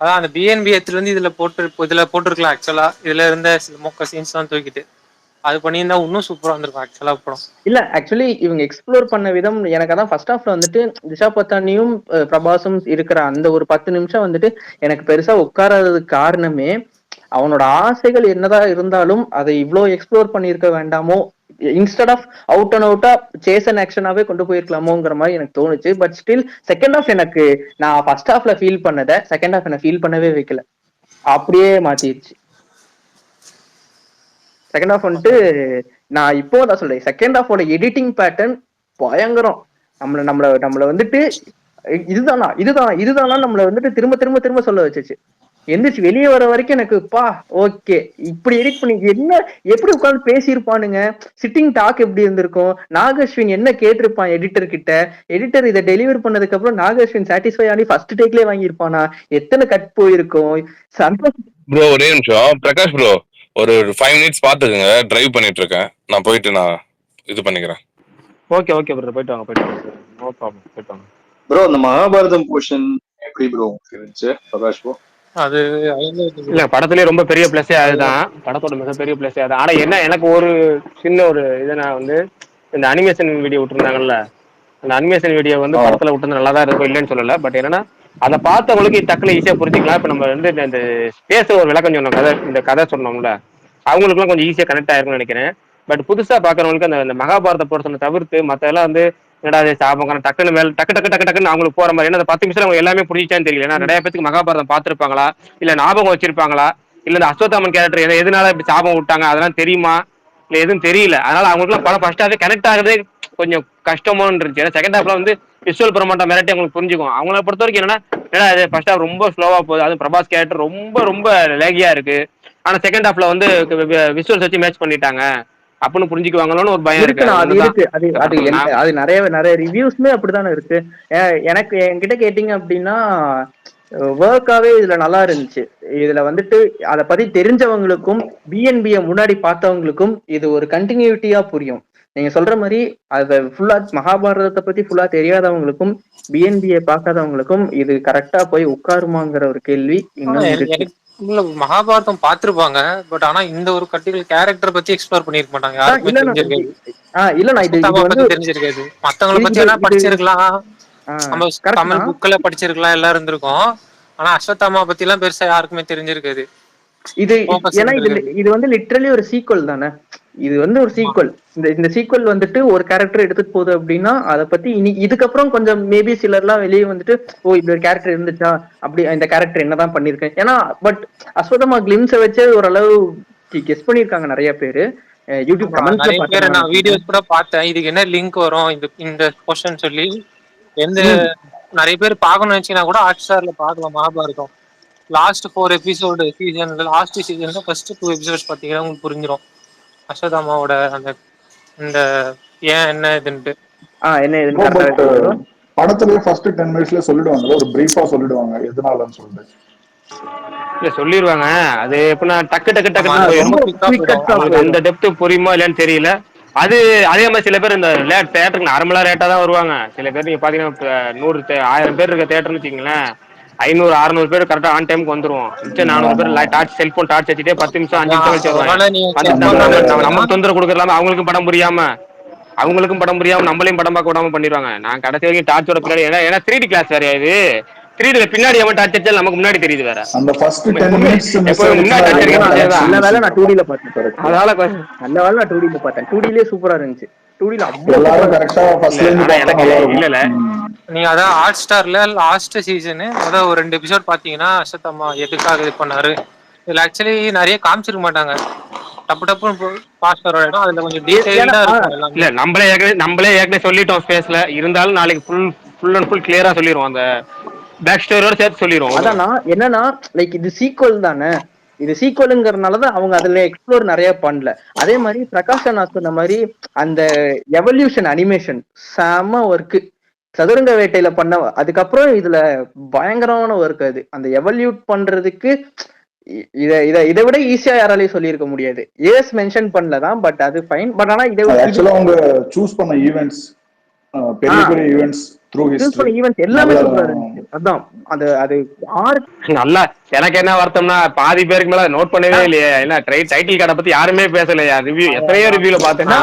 அதான் அந்த பிஎன்பி இருந்து இதுல போட்டிருக்கலாம் ஆக்சுவலா. இதுல இருந்த சில மொக்க சீன்ஸ் தான் தூக்கிட்டு அது பண்ணியிருந்தா இன்னும் சூப்பரா இருந்திருக்கும் ஆக்சுவலா படம். இல்ல ஆக்சுவலி இவங்க எக்ஸ்ப்ளோர் பண்ண விதம் எனக்கு அதான் ஃபர்ஸ்ட் ஹாஃப்ல வந்துட்டு திஷா பத்தானியும் பிரபாஸும் இருக்கிற அந்த ஒரு 10 நிமிஷம் வந்துட்டு எனக்கு பெருசா உட்காராததுக்கு காரணமே அவனோட ஆசைகள் என்னதான் இருந்தாலும் அதை இவ்வளோ எக்ஸ்ப்ளோர் பண்ணியிருக்க வேண்டாமோ, இன்ஸ்டெட் ஆஃப் அவுட் அண்ட் அவுட்டா சேஸ் அண்ட் ஆக்ஷனாவே கொண்டு போயிருக்கலாமோங்கிற மாதிரி எனக்கு தோணுச்சு. பட் ஸ்டில் செகண்ட் ஹாஃப் எனக்கு நான் ஃபர்ஸ்ட் ஹாஃப்ல ஃபீல் பண்ணதை செகண்ட் ஹாஃப் என்ன ஃபீல் பண்ணவே வைக்கல, அப்படியே மாத்திடுச்சு. செகண்ட் ஹாஃப் வந்துட்டு நான் இப்போ தான் சொல்றேன், செகண்ட் ஹாஃபோட எடிட்டிங் பேட்டர்ன் பயங்கரம். நம்மள வந்துட்டு இதுதானா நம்மள வந்துட்டு திரும்ப திரும்ப திரும்ப சொல்ல வச்சுச்சு. எந்திரிச்சு வெளியே வர வரைக்கும் எனக்கு ஓகே இப்படி எடிட் பண்ணி என்ன எப்படி உட்காந்து பேசியிருப்பானுங்க, சிட்டிங் டாக் எப்படி இருந்திருக்கும், நாகஸ்வின் என்ன கேட்டிருப்பான் எடிட்டர் கிட்ட, எடிட்டர் இதை டெலிவர் பண்ணதுக்கு அப்புறம் நாகஸ்வின் சாட்டிஸ்ஃபை ஆகி ஃபர்ஸ்ட் டேக்லயே வாங்கியிருப்பானா, எத்தனை கட் போயிருக்கும். ப்ரோ ஒரே நிமிஷம் பிரகாஷ் ப்ரோ, ஒரு 5 minutes பாத்துக்கங்க, டிரைவ் பண்ணிட்டு இருக்கேன், நான் போயிட்டு இது பண்ணிக்கிறேன். ஓகே ஓகே ப்ரோ, போயிட்டு வாங்க நோ ப்ராப்ளம், போயிட்டு வாங்க ப்ரோ. அந்த மகாபாரதம் போர்ஷன் எப்படி ப்ரோ இருந்துச்சு பிரகாஷ் ப்ரோ? அது இல்ல படத்துலயே ரொம்ப பெரிய பிளஸே அதுதான், படத்தோட மிகப்பெரிய பிளஸே அதுதான். ஆனா என்ன எனக்கு ஒரு சின்ன ஒரு இதை நான் இந்த அனிமேஷன் வீடியோ விட்டுருந்தாங்கல்ல, அந்த அனிமேஷன் வீடியோ படத்துல விட்டு நல்லா தான் இருக்கும், இல்லைன்னு சொல்லல. பட் என்னன்னா அதை பார்த்தவங்களுக்கு டக்குனு ஈஸியா புரிஞ்சுக்கலாம். இப்ப நம்ம இந்த ஸ்பேஸ் ஒரு விளக்கம் சொன்னோம், இந்த கதை சொன்னோம்ல, அவங்களுக்குலாம் கொஞ்சம் ஈஸியா கனெக்ட் ஆயிருக்கும்னு நினைக்கிறேன். பட் புதுசா பாக்குறவங்களுக்கு அந்த மகாபாரத போர்ஷனை தவிர்த்து மத்த எல்லாம் என்னடா சாபம் டக்குன்னு மேல டக்குன்னு அவங்களுக்கு போற மாதிரி. ஏன்னா 10 நிமிஷம் அவங்க எல்லாமே புரிஞ்சிச்சான்னு தெரியல. ஏன்னா நிறைய பேருக்கு மகாபாரதம் பார்த்திருப்பாங்களா, இல்ல ஞாபகம் வச்சிருப்பாங்களா, இல்ல இந்த அஸ்வத்தாமன் கேரக்டர் எதனால இப்படி சாபம் விட்டாங்க அதெல்லாம் தெரியுமா, இல்ல எதுவும் தெரியல. அதனால அவங்களுக்குலாம் படம் ஃபர்ஸ்ட் ஹாஃபே கனெக்ட் ஆகுறதே கொஞ்சம் கஷ்டமானு இருந்துச்சு. ஏன்னா செகண்ட் ஹாஃப்ல விஷுவல் பிரமாண்டம் மிரட்டி அவங்களுக்கு புரிஞ்சுக்கும். அவங்கள பொறுத்த வரைக்கும் என்னன்னா அது ஃபர்ஸ்ட் ஹாஃப் ரொம்ப ஸ்லோவா போகுது, அது பிரபாஸ் கேரக்டர் ரொம்ப ரொம்ப லேகியா இருக்கு. ஆனா செகண்ட் ஹாஃப்ல விஷுவல்ஸ் வச்சு மேட்ச் பண்ணிட்டாங்க அப்படின்னு புரிஞ்சுக்குவாங்களோன்னு ஒரு பயம் இருக்கு. அது நிறைய ரிவ்யூஸ்மே அப்படித்தானே இருக்கு. எனக்கு என்கிட்ட கேட்டீங்க அப்படின்னா ஒர்க்காவே இதுல நல்லா இருந்துச்சு. இதுல அதை பத்தி தெரிஞ்சவங்களுக்கும் பிஎன்பியை முன்னாடி பார்த்தவங்களுக்கும் இது ஒரு கண்டினியூட்டியா புரியும். நீங்க சொல்ற மாதிரி அதை ஃபுல்லா மகாபாரதத்தை பத்தி ஃபுல்லா தெரியாதவங்களுக்கும் பிஎன்பியை பார்க்காதவங்களுக்கும் இது கரெக்டா போய் உட்காருமாங்கிற ஒரு கேள்வி இன்னும் இருக்கு. மகாபாரதம் பாத்துருப்பாங்க, பட் ஆனா இந்த ஒரு பர்டிகுலர் கேரக்டர் பத்தி எக்ஸ்ப்ளோர் பண்ணிருக்க மாட்டாங்க. யாருக்குமே தெரிஞ்சிருக்காது. இல்ல நான் இது தெரிஞ்சிருக்காது. மத்தவங்கள பத்தி எல்லாம் படிச்சிருக்கலாம், நம்ம தமிழ் புக்ல படிச்சிருக்கலாம், எல்லாம் இருந்திருக்கும். ஆனா அஸ்வத்தாமா பத்தி எல்லாம் பெருசா யாருக்குமே தெரிஞ்சிருக்காது. இது ஏன்னா இது லிட்டரலி ஒரு சீக்வல் தானே. இது ஒரு சீக்வல். இந்த சீக்வல் ஒரு கேரக்டர் எடுத்துட்டு போகுது அப்படின்னா அதை பத்தி இதுக்கப்புறம் கொஞ்சம் மேபி சிலர்லாம் வெளியே இப்படி ஒரு கேரக்டர் இருந்துச்சா, அப்படி இந்த கேரக்டர் என்னதான் பண்ணிருக்கேன். ஏன்னா பட் அஸ்வதமா கிளிம்ஸை வச்சு ஓரளவு கெஸ் பண்ணிருக்காங்க நிறைய பேரு. யூடியூப் கமெண்ட்ஸ்ல நான் வீடியோஸ் கூட பார்த்தேன், இதுக்கு என்ன லிங்க் வரும் இந்த போர்ஷன் சொல்லி. நிறைய பேர் பார்க்கணும்னு நினைச்சீங்கன்னா கூட ஹாட்ஸ்டார்ல பார்க்கலாம் மகாபாரதம். லாஸ்ட் 4 எபிசோடு சீசன்ல லாஸ்ட் சீசன்ல ஃபர்ஸ்ட் 2 எபிசோட்ஸ் பார்த்தீங்கன்னா உங்களுக்கு புரிஞ்சிடும் அஸ்வதாமாவோட அந்த இந்த ஏன் என்ன இதுன்ட்டு. படத்துலயே ஃபர்ஸ்ட் 10 மினிட்ஸ்ல சொல்லிடுவாங்க, ஒரு பிரீஃபா சொல்லிடுவாங்க எதனாலன்னு சொல்லிட்டு. இல்ல சொல்லிடுவாங்க. அது எப்படின்னா டக்கு அந்த டெப்த் புரியுமா இல்லையான்னு தெரியல. அது அதே மாதிரி சில பேர் இந்த தேட்டருக்கு நார்மலா லேட்டா தான் வருவாங்க. சில பேர் நீங்க பாத்தீங்கன்னா 100-1000 பேர் இருக்க தேட்டர்னு வச்சுக்கீங்களேன், 500-600 பேர் கரெக்டா ஆன் டைமுக்கு வந்துருவோம். 400 பேர் செல்போன் டார்ச் வச்சுட்டே 10 நிமிஷம் 5 நிமிஷம் கழிச்சு வருவாங்க. நமக்கு தொந்தரவு கொடுக்கலாம அவங்களுக்கும் படம் புரியாம நம்மளையும் படம் பார்க்க விடாம பண்ணிடுவாங்க. நான் கடைசி வரைக்கும் டார்ச்சோட பின்னாடி ஏன்னா 3D கிளாஸ் வேற இது. 3D பின்னாடி எவன் டார்ச் அடிச்சாலும் நமக்கு முன்னாடி தெரியுது வேற. அந்த ஃபர்ஸ்ட் 10 மினிட்ஸ் முன்னாடி நல்ல வேளை நான் 2D ல பார்த்தேன். நல்ல வேளை நான் 2D ல பார்த்தேன். 2D லயே சூப்பரா இருந்துச்சு. 2D ல எல்லாரும் கரெக்ட்டா ஃபர்ஸ்ட்ல இருந்து பார்த்தா நல்லா இருக்கும். இல்ல நீங்க அதான் ஹாட் ஸ்டார்ல லாஸ்ட் சீசனு அதான் ஒரு 2 எபிசோட் பாத்தீங்கன்னா அசத் அம்மா எதுக்காக இது பண்ணாரு. இதுல ஆக்சுவலி நிறைய காமிச்சிருக்க மாட்டாங்க, டப்பு டப்புன்னு பாஸ்ட் வர இடம் அதுல கொஞ்சம் டீடைல்டா இருக்கும் இல்ல எல்லாமே. நம்மளே ஏற்கனவே சொல்லிட்டோம் ஸ்பேஸ்ல, இருந்தாலும் நாளைக்கு ஃபுல் அண்ட் ஃபுல் கிளியரா சொல்லிடுவோம், அந்த பேக் ஸ்டோரியோட சேர்த்து சொல்லிடுவோம். அதான் என்னன்னா லைக் இது சீக்வல் தானே, இது சீக்வலுங்கிறதுனாலதான் அவங்க அதுல எக்ஸ்ப்ளோர் நிறைய பண்ணல. அதே மாதிரி பிரகாஷ் அண்ணா சொன்ன மாதிரி அந்த எவல்யூஷன் அனிமேஷன் செம ஒர்க்கு. சதுரங்க வேட்டையில பண்ண அதுக்கப்புறம் இதுல பயங்கரமான ஒர்க். அது அந்த எவல்யூட் பண்றதுக்கு இதை விட ஈஸியா யாராலையும் சொல்லியிருக்க முடியாது. ஏஸ் மென்ஷன் பண்ணலதான், பட் அது ஃபைன். பட் ஆனா இதை ஆக்சுவலா அவங்க சூஸ் பண்ண ஈவெண்ட்ஸ், பெரிய பெரிய ஈவெண்ட்ஸ் த்ரூ ஹிஸ்டரி ஈவெண்ட்ஸ் எல்லாமே சூப்பரா இருந்துச்சு. அதான் அது நல்லா. எனக்கு என்ன வருத்தம்னா பாதி பேருக்கு மேல நோட் பண்ணவே இல்லையே, என்ன டைட்டில் கார்டை பத்தி யாருமே பேசலையா? ரிவ்யூ எத்தனையோ ரிவ்யூல பார்த்தேன்னா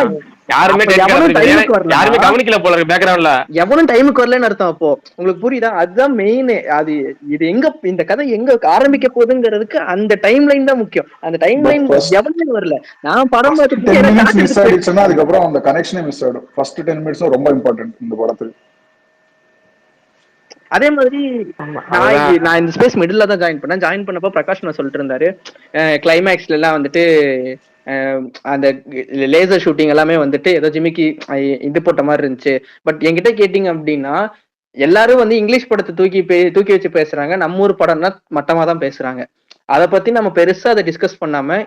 யாருமே யாருமே கவனிக்கல போல இருக்கு பேக்ரவுண்ட்ல. எவனும் டைமுக்கு வரலன்னு அர்த்தம். அப்போ உங்களுக்கு புரியுதா? அதுதான் மெயின். அது இது எங்க இந்த கதை எங்க ஆரம்பிக்க போகுதுங்கிறதுக்கு அந்த டைம் லைன் தான் முக்கியம். அந்த டைம் லைன் எவனுமே வரல. நான் படம் பார்த்துட்டு மிஸ் ஆயிடுச்சுன்னா அதுக்கப்புறம் அந்த கனெக்ஷனே மிஸ் ஆயிடும். ஃபர்ஸ்ட் 10 மினிட்ஸ் ரொம்ப இம்பார்ட்டன்ட் இந்த படத்துக்கு. அதே மாதிரி நான் இந்த ஸ்பேஸ் மிடில் தான் ஜாயின் பண்ணப்போ பிரகாஷ் நான் சொல்லிட்டு இருந்தாரு, கிளைமேக்ஸ்ல எல்லாம் வந்துட்டு அந்த லேசர் ஷூட்டிங் எல்லாமே வந்துட்டு ஏதோ ஜிமிக்கி இது போட்ட மாதிரி இருந்துச்சு. பட் என்கிட்ட கேட்டிங்க அப்படின்னா எல்லாரும் வந்து இங்கிலீஷ் படத்தை தூக்கி வச்சு பேசுறாங்க, நம்ம ஊர் படம்னா மட்டமா தான் பேசுறாங்க. அதை பத்தி நம்ம பெருசா அதை டிஸ்கஸ் பண்ணாம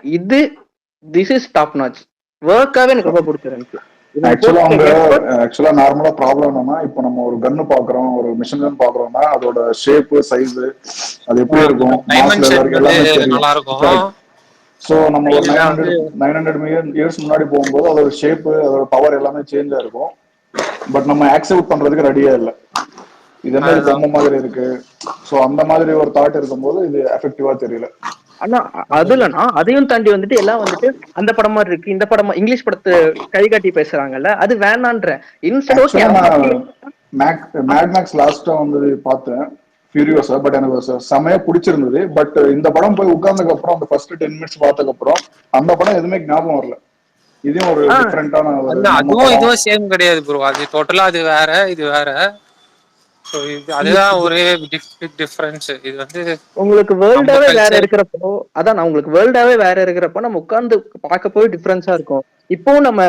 திஸ் இஸ் டாப் நாட்ச் ஒர்க்காவே எனக்கு ரொம்ப பிடிச்சிருந்துச்சு. ஆக்சுவலா நார்மலா ப்ராப்ளம் என்னன்னா, இப்போ நம்ம ஒரு கன்னு பாக்குறோம், ஒரு மிஷின் கன் பாக்குறோம்னா அதோட ஷேப் சைஸ் அது எப்படி இருக்கும் நல்லா இருக்கும். சோ நம்ம ஒரு 900 மில்லியன் இயர்ஸ் முன்னாடி போகும்போது அதோட ஷேப் அதோட பவர் எல்லாமே சேஞ்சா இருக்கும். பட் நம்ம ஆக்செப்ட் பண்றதுக்கு ரெடியா இல்லை. இது என்ன பொம்மை மாதிரி இருக்கு. சோ அந்த மாதிரி ஒரு தாட் இருக்கும்போது இது எஃபெக்டிவா தெரியல. ஆனா அதுலனா அதையும் தாண்டி வந்துட்டு எல்லாம் வந்துட்டு அந்த படம் மாதிரி இருக்கு, இந்த படம் இங்கிலீஷ் படத்தை கை காட்டி பேசுறாங்கல்ல, அது வேணான்ற. மேட் மேக்ஸ் லாஸ்டா வந்து பார்த்தேன் ஃபியூரியோஸா, பட் எனக்கு செமையா பிடிச்சிருந்தது. பட் இந்த படம் போய் உட்கார்ந்ததுக்கு அப்புறம் அந்த ஃபர்ஸ்ட் 10 மினிட்ஸ் பார்த்ததுக்கு அப்புறம் அந்த படம் எதுவுமே ஞாபகம் வரல. இதுவும் ஒரு டிஃபரெண்டான அதுவும் இதுவும் சேம் கிடையாது ப்ரோ. அது டோட்டலா அது வேற, இது வேற. அதுதான் ஒரே டிஃபரன்ஸ். இது வந்து உங்களுக்கு வேர்ல்டாவே வேற இருக்கிறப்போ, அதான் நான் உங்களுக்கு வேர்ல்டாவே வேற இருக்கிறப்போ நம்ம உட்கார்ந்து பார்க்க போய் டிஃபரன்ஸா இருக்கும். இப்போ நம்ம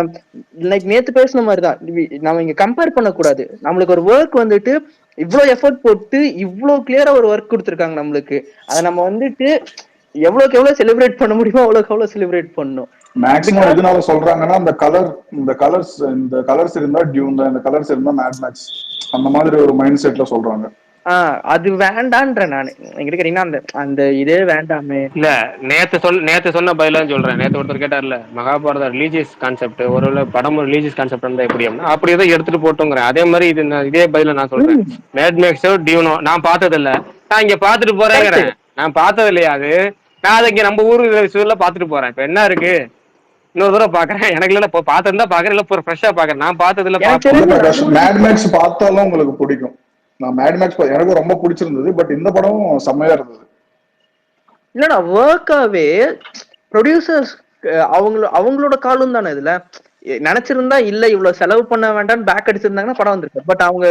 லைக் நேத்து பேசின மாதிரிதான், நம்ம இங்க கம்பேர் பண்ணக்கூடாது. நம்மளுக்கு ஒரு ஒர்க் வந்துட்டு இவ்வளவு எஃபர்ட் போட்டு இவ்வளவு கிளியரா ஒரு ஒர்க் கொடுத்துருக்காங்க நம்மளுக்கு. அதை நம்ம வந்துட்டு எவ்வளவுக்கு எவ்வளவு செலிப்ரேட் பண்ண முடியுமோ அவ்வளவுக்கு எவ்வளவு செலிப்ரேட் பண்ணும். மேக்ஸிமம் எதனால சொல்றாங்கன்னா இந்த கலர்ஸ் இருந்தா டியூன் தான், இந்த கலர்ஸ் இருந்தா மேட் மேக்ஸ், அந்த மாதிரி ஒரு மைண்ட் செட்ல சொல்றாங்க. அது வேண்டான்ற நானு எங்கிட்ட கேட்டீங்கன்னா அந்த இதே வேண்டாமே. இல்ல நேத்து சொன்ன பதிலான்னு சொல்றேன். நேத்து ஒருத்தர் கேட்டார்ல, மகாபாரத ரிலீஜியஸ் கான்செப்ட் ஒருவேளை படம் ரிலீஜியஸ் கான்செப்ட் இருந்தா எப்படி அப்படின்னா அப்படியே தான் எடுத்துட்டு போட்டோங்கிறேன். அதே மாதிரி இதே பதில நான் சொல்றேன். மேட் மேக்ஸோ டியூனோ நான் பார்த்தது இல்ல, நான் இங்க பாத்துட்டு போறேங்கிறேன். நான் பார்த்தது இல்லையா அது, நான் அதை இங்க நம்ம ஊரு சூழல பாத்துட்டு போறேன். இப்ப என்ன இருக்கு, இன்னொரு தடவை பாக்குறேன். எனக்கு இல்ல இப்போ பார்த்தா பாக்குறேன், இல்ல இப்போ ஃப்ரெஷ்ஷா பாக்குறேன். நான் பார்த்தது இல்ல. மேட் மேக்ஸ் பார்த்தாலும் உங்களுக்கு பிடிக்கும். நான் மேட் மேக்ஸ் எனக்கு ரொம்ப பிடிச்சிருந்தது. பட் இந்த படம் செம்மையா இருந்தது. இல்லடா ஒர்க்காவே ப்ரொடியூசர்ஸ் அவங்களோட காலும் தானே இதுல. நினைச்சிருந்தா இல்ல இவ்வளவு செலவு பண்ண வேண்டாம் பேக் அடிச்சிருந்தாங்கன்னா படம் வந்திருக்கு. பட் அவங்க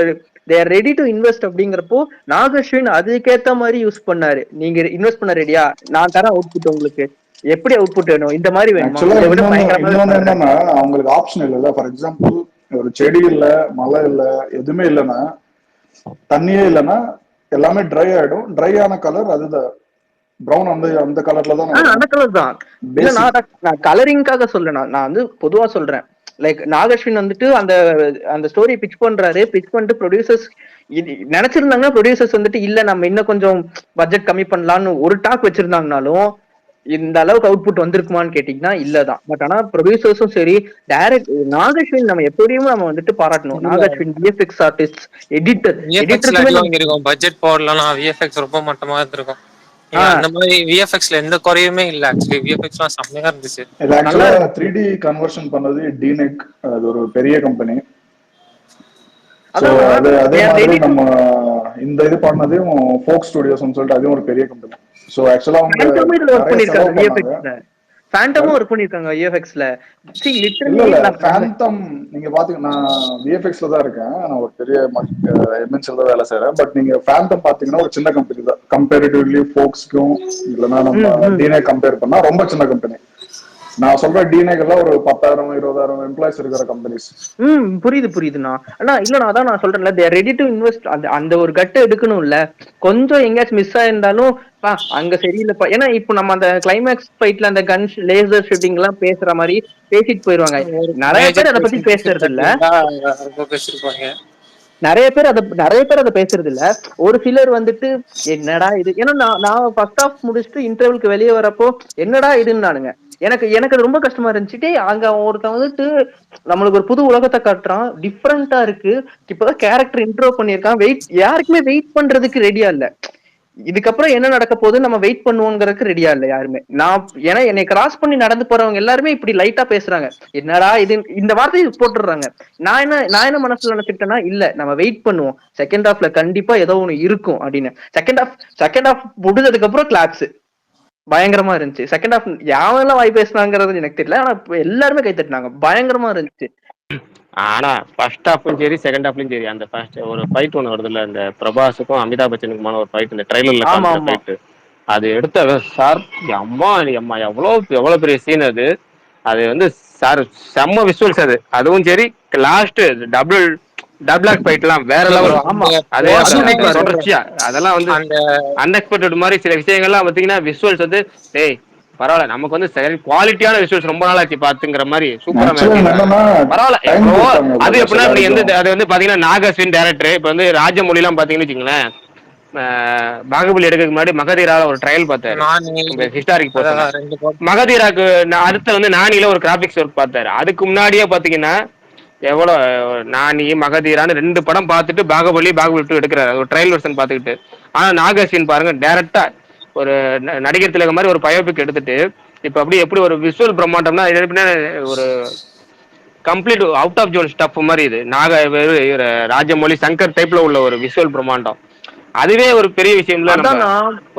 they are ready to invest அப்படிங்கிறப்போ நாகஸ்வின் அதுக்கேத்த மாதிரி யூஸ் பண்ணாரு. நீங்க இன்வெஸ்ட் பண்ண ரெடியா, நான் தரேன் அவுட்புட், உங்களுக்கு எப்படி அவுட்புட் வேணும், இந்த மாதிரி வேணும். என்னன்னா அவங்களுக்கு ஆப்ஷன் இல்ல. ஃபார் எக்ஸாம்பிள் ஒரு செடி இல்ல, மழை இல்ல, எதுவுமே இல்லைன்னா, தண்ணியே இல்லைன்னா எல்லாமே ட்ரை ஆயிடும். ட்ரை ஆன கலர் அதுதான் பிரவுன், அந்த கலர்ல தான். அந்த கலர் தான். நான் கலரிங்காக சொல்றேன். நான் வந்து பொதுவா சொல்றேன். லைக் நாகஸ்வின் வந்துட்டு அந்த ஸ்டோரி பிச் பண்றாரு. பிச் பண்ணிட்டு ப்ரொடியூசர்ஸ் நினைச்சிருந்தாங்கன்னா ப்ரொடியூசர்ஸ் வந்துட்டு இல்ல நம்ம இன்னும் கொஞ்சம் பட்ஜெட் கம்மி பண்ணலாம்னு ஒரு டாக் வச்சிருந்தாங்கனாலும் இந்த அளவுக்கு அவுட்புட் வந்திருக்குமான்னு கேட்டீங்கன்னா இல்லதான். பட் ஆனா ப்ரொடியூசர்ஸும் சரி, டைரக்ட் நாகஸ்வின் நம்ம எப்படியும் நம்ம வந்துட்டு பாராட்டணும். நாகஸ்வின் விஎஃப்எக்ஸ் ஆர்டிஸ்ட், எடிட்டர் பட்ஜெட் போடலாம், விஎஃப்எக்ஸ் ரொம்ப மட்டமா இருந்திருக்கும். அந்த மாதிரி விஎஃப்எக்ஸ்ல எந்த குறையுமே இல்ல. ஆக்சுவலி விஎஃப்எக்ஸ்லாம் செம்மையா இருந்துச்சு. ஆக்சுவலா 3D கன்வர்ஷன் பண்ணது டினெக், அது ஒரு பெரிய கம்பெனி. அதே மாதிரி நம்ம இந்த இது பண்ணதையும் ஃபோக் ஸ்டுடியோஸ்னு சொல்லிட்டு அதுவும் ஒரு பெரிய கம்பெனி. சோ ஆக்சுவலா அவங்க ஃபேண்டமும் ஒர்க் பண்ணிருக்காங்க விஎஃப்எக்ஸ்ல. சி இல்ல லிட்டரலி இல்ல ஃபேண்டம் நீங்க பாத்தீங்கன்னா நான் விஎஃப்எக்ஸ்ல தான் இருக்கேன். நான் ஒரு பெரிய எம்என்சில தான் வேலை செய்யறேன். பட் நீங்க ஃபேண்டம் பாத்தீங்கன்னா ஒரு சின்ன கம்பெனி தான் கம்பேரிட்டிவ்லி ஃபோக்ஸ்க்கும் இல்லைன்னா நம்ம டீனே கம்பேர் பண்ணா ரொம்ப சின்ன கம்பெனி. நான் சொல்ற டீனேக்கெல்லாம் ஒரு 10,000 20,000 எம்ப்ளாயிஸ் இருக்கிற கம்பெனிஸ். புரியுதுண்ணா. ஆனா இல்லண்ணா, அதான் நான் சொல்றேன்ல, தே ரெடி டு இன்வெஸ்ட். அந்த ஒரு கட்டை எடுக்கணும்ல. கொஞ்சம் எங்கேயாச்சும் மிஸ் ஆயிருந்தாலும் அங்க சரியில்லைப்பா. ஏன்னா இப்போ நம்ம அந்த கிளைமேக்ஸ் ஃபைட்ல அந்த கன் லேசர் ஷூட்டிங் எல்லாம் பேசுற மாதிரி பேசிட்டு போயிருவாங்க. நிறைய பேர் அதை பத்தி பேசுறது இல்ல. நிறைய பேர் அதை பேசுறது இல்ல. ஒரு சிலர் வந்துட்டு என்னடா இது, ஏன்னா நான் ஃபர்ஸ்ட் ஆஃப் முடிச்சுட்டு இன்டர்வலுக்கு வெளியே வரப்போ என்னடா இதுன்னு நானுங்க எனக்கு அது ரொம்ப கஷ்டமா இருந்துச்சு. அங்க ஒருத்தன் வந்துட்டு நம்மளுக்கு ஒரு புது உலகத்தை காட்டுறான், டிஃப்ரெண்டா இருக்கு, இப்பதான் கேரக்டர் இன்ட்ரோ பண்ணியிருக்கான், யாருக்குமே வெயிட் பண்றதுக்கு ரெடியா இல்ல. இதுக்கப்புறம் என்ன நடக்க போகுது நம்ம வெயிட் பண்ணுவோங்கிறதுக்கு ரெடியா இல்ல யாருமே. ஏன்னா என்னை கிராஸ் பண்ணி நடந்து போறவங்க எல்லாருமே இப்படி லைட்டா பேசுறாங்க, என்னடா இது, இந்த வார்த்தையை போட்டுடுறாங்க. நான் என்ன மனசுல நினைச்சுக்கிட்டேன்னா, இல்ல நம்ம வெயிட் பண்ணுவோம், செகண்ட் ஹாஃப்ல கண்டிப்பா ஏதோ ஒண்ணு இருக்கும் அப்படின்னு. செகண்ட் ஹாஃப் முடிஞ்சதுக்கு அப்புறம் கிளாப்ஸ் பயங்கரமா இருந்துச்சு. செகண்ட் ஹாஃப் யாரெல்லாம் வாய் பேசினாங்கிறது எனக்கு தெரியல, ஆனா எல்லாருமே கை தட்டினாங்க, பயங்கரமா இருந்துச்சு. ஆனா ஃபர்ஸ்ட் ஹாஃப்லயும் சரி செகண்ட் ஹாஃப்லயும் சரி அந்த ஃபர்ஸ்ட் ஒரு ஃபைட் ஒன்று வருது இல்ல, இந்த பிரபாஸுக்கும் அமிதாப் பச்சனுக்குமான ஒரு ஃபைட், இந்த ட்ரைலர்ல காமிக்கிற ஃபைட்டு, அது எடுத்த சார் அம்மா எவ்வளவு பெரிய சீன் அது. அது வந்து சார் செம்ம விஷுவல்ஸ் அது. அதுவும் சரி லாஸ்ட் டபுள் ஃபைட்லாம் வேற லெவல். அதே தொடர்ச்சியா அதெல்லாம் வந்து அன்எக்ஸ்பெக்டட் மாதிரி சில விஷயங்கள்லாம் பாத்தீங்கன்னா விஷுவல்ஸ் வந்து பரவாயில்ல, நமக்கு வந்து குவாலிட்டியான விஷுவல்ஸ் ரொம்ப நாளாச்சு பாத்துங்கிற மாதிரி சூப்பரா பரவாயில்ல. அது எப்படின்னா அது வந்து பாத்தீங்கன்னா நாகஸ்வின் டைரக்டர். இப்ப வந்து ராஜமொழி எல்லாம் பாத்தீங்கன்னு வச்சுங்களேன், பாகுபலி எடுக்கிறதுக்கு முன்னாடி மகதீரால ஒரு ட்ரையல் பார்த்தாரு, ஹிஸ்டாரிக் போர்ஷன். மகதீராக்கு அடுத்து வந்து நானில ஒரு கிராபிக்ஸ் ஒர்க் பார்த்தாரு. அதுக்கு முன்னாடியே பாத்தீங்கன்னா எவ்வளவு நானி மகதீரான்னு 2 படம் பார்த்துட்டு பாகுபலி 2 எடுக்கிறாரு, ஒரு ட்ரையல் வெர்ஷன் பார்த்துக்கிட்டு. ஆனா நாகஸ்வின் பாருங்க, டைரக்டா ஒரு நடிகர் திலகம் மாதிரி ஒரு பயோபிக் எடுத்துட்டு இப்ப அப்படி எப்படி ஒரு விஷுவல் பிரம்மாண்டம்னா ஒரு complete out of zone stuff மாதிரி. இது ராஜமௌழி சங்கர் டைப்ல உள்ள ஒரு விஷுவல் பிரம்மாண்டம். அதுவே ஒரு பெரிய விஷயம் இல்ல.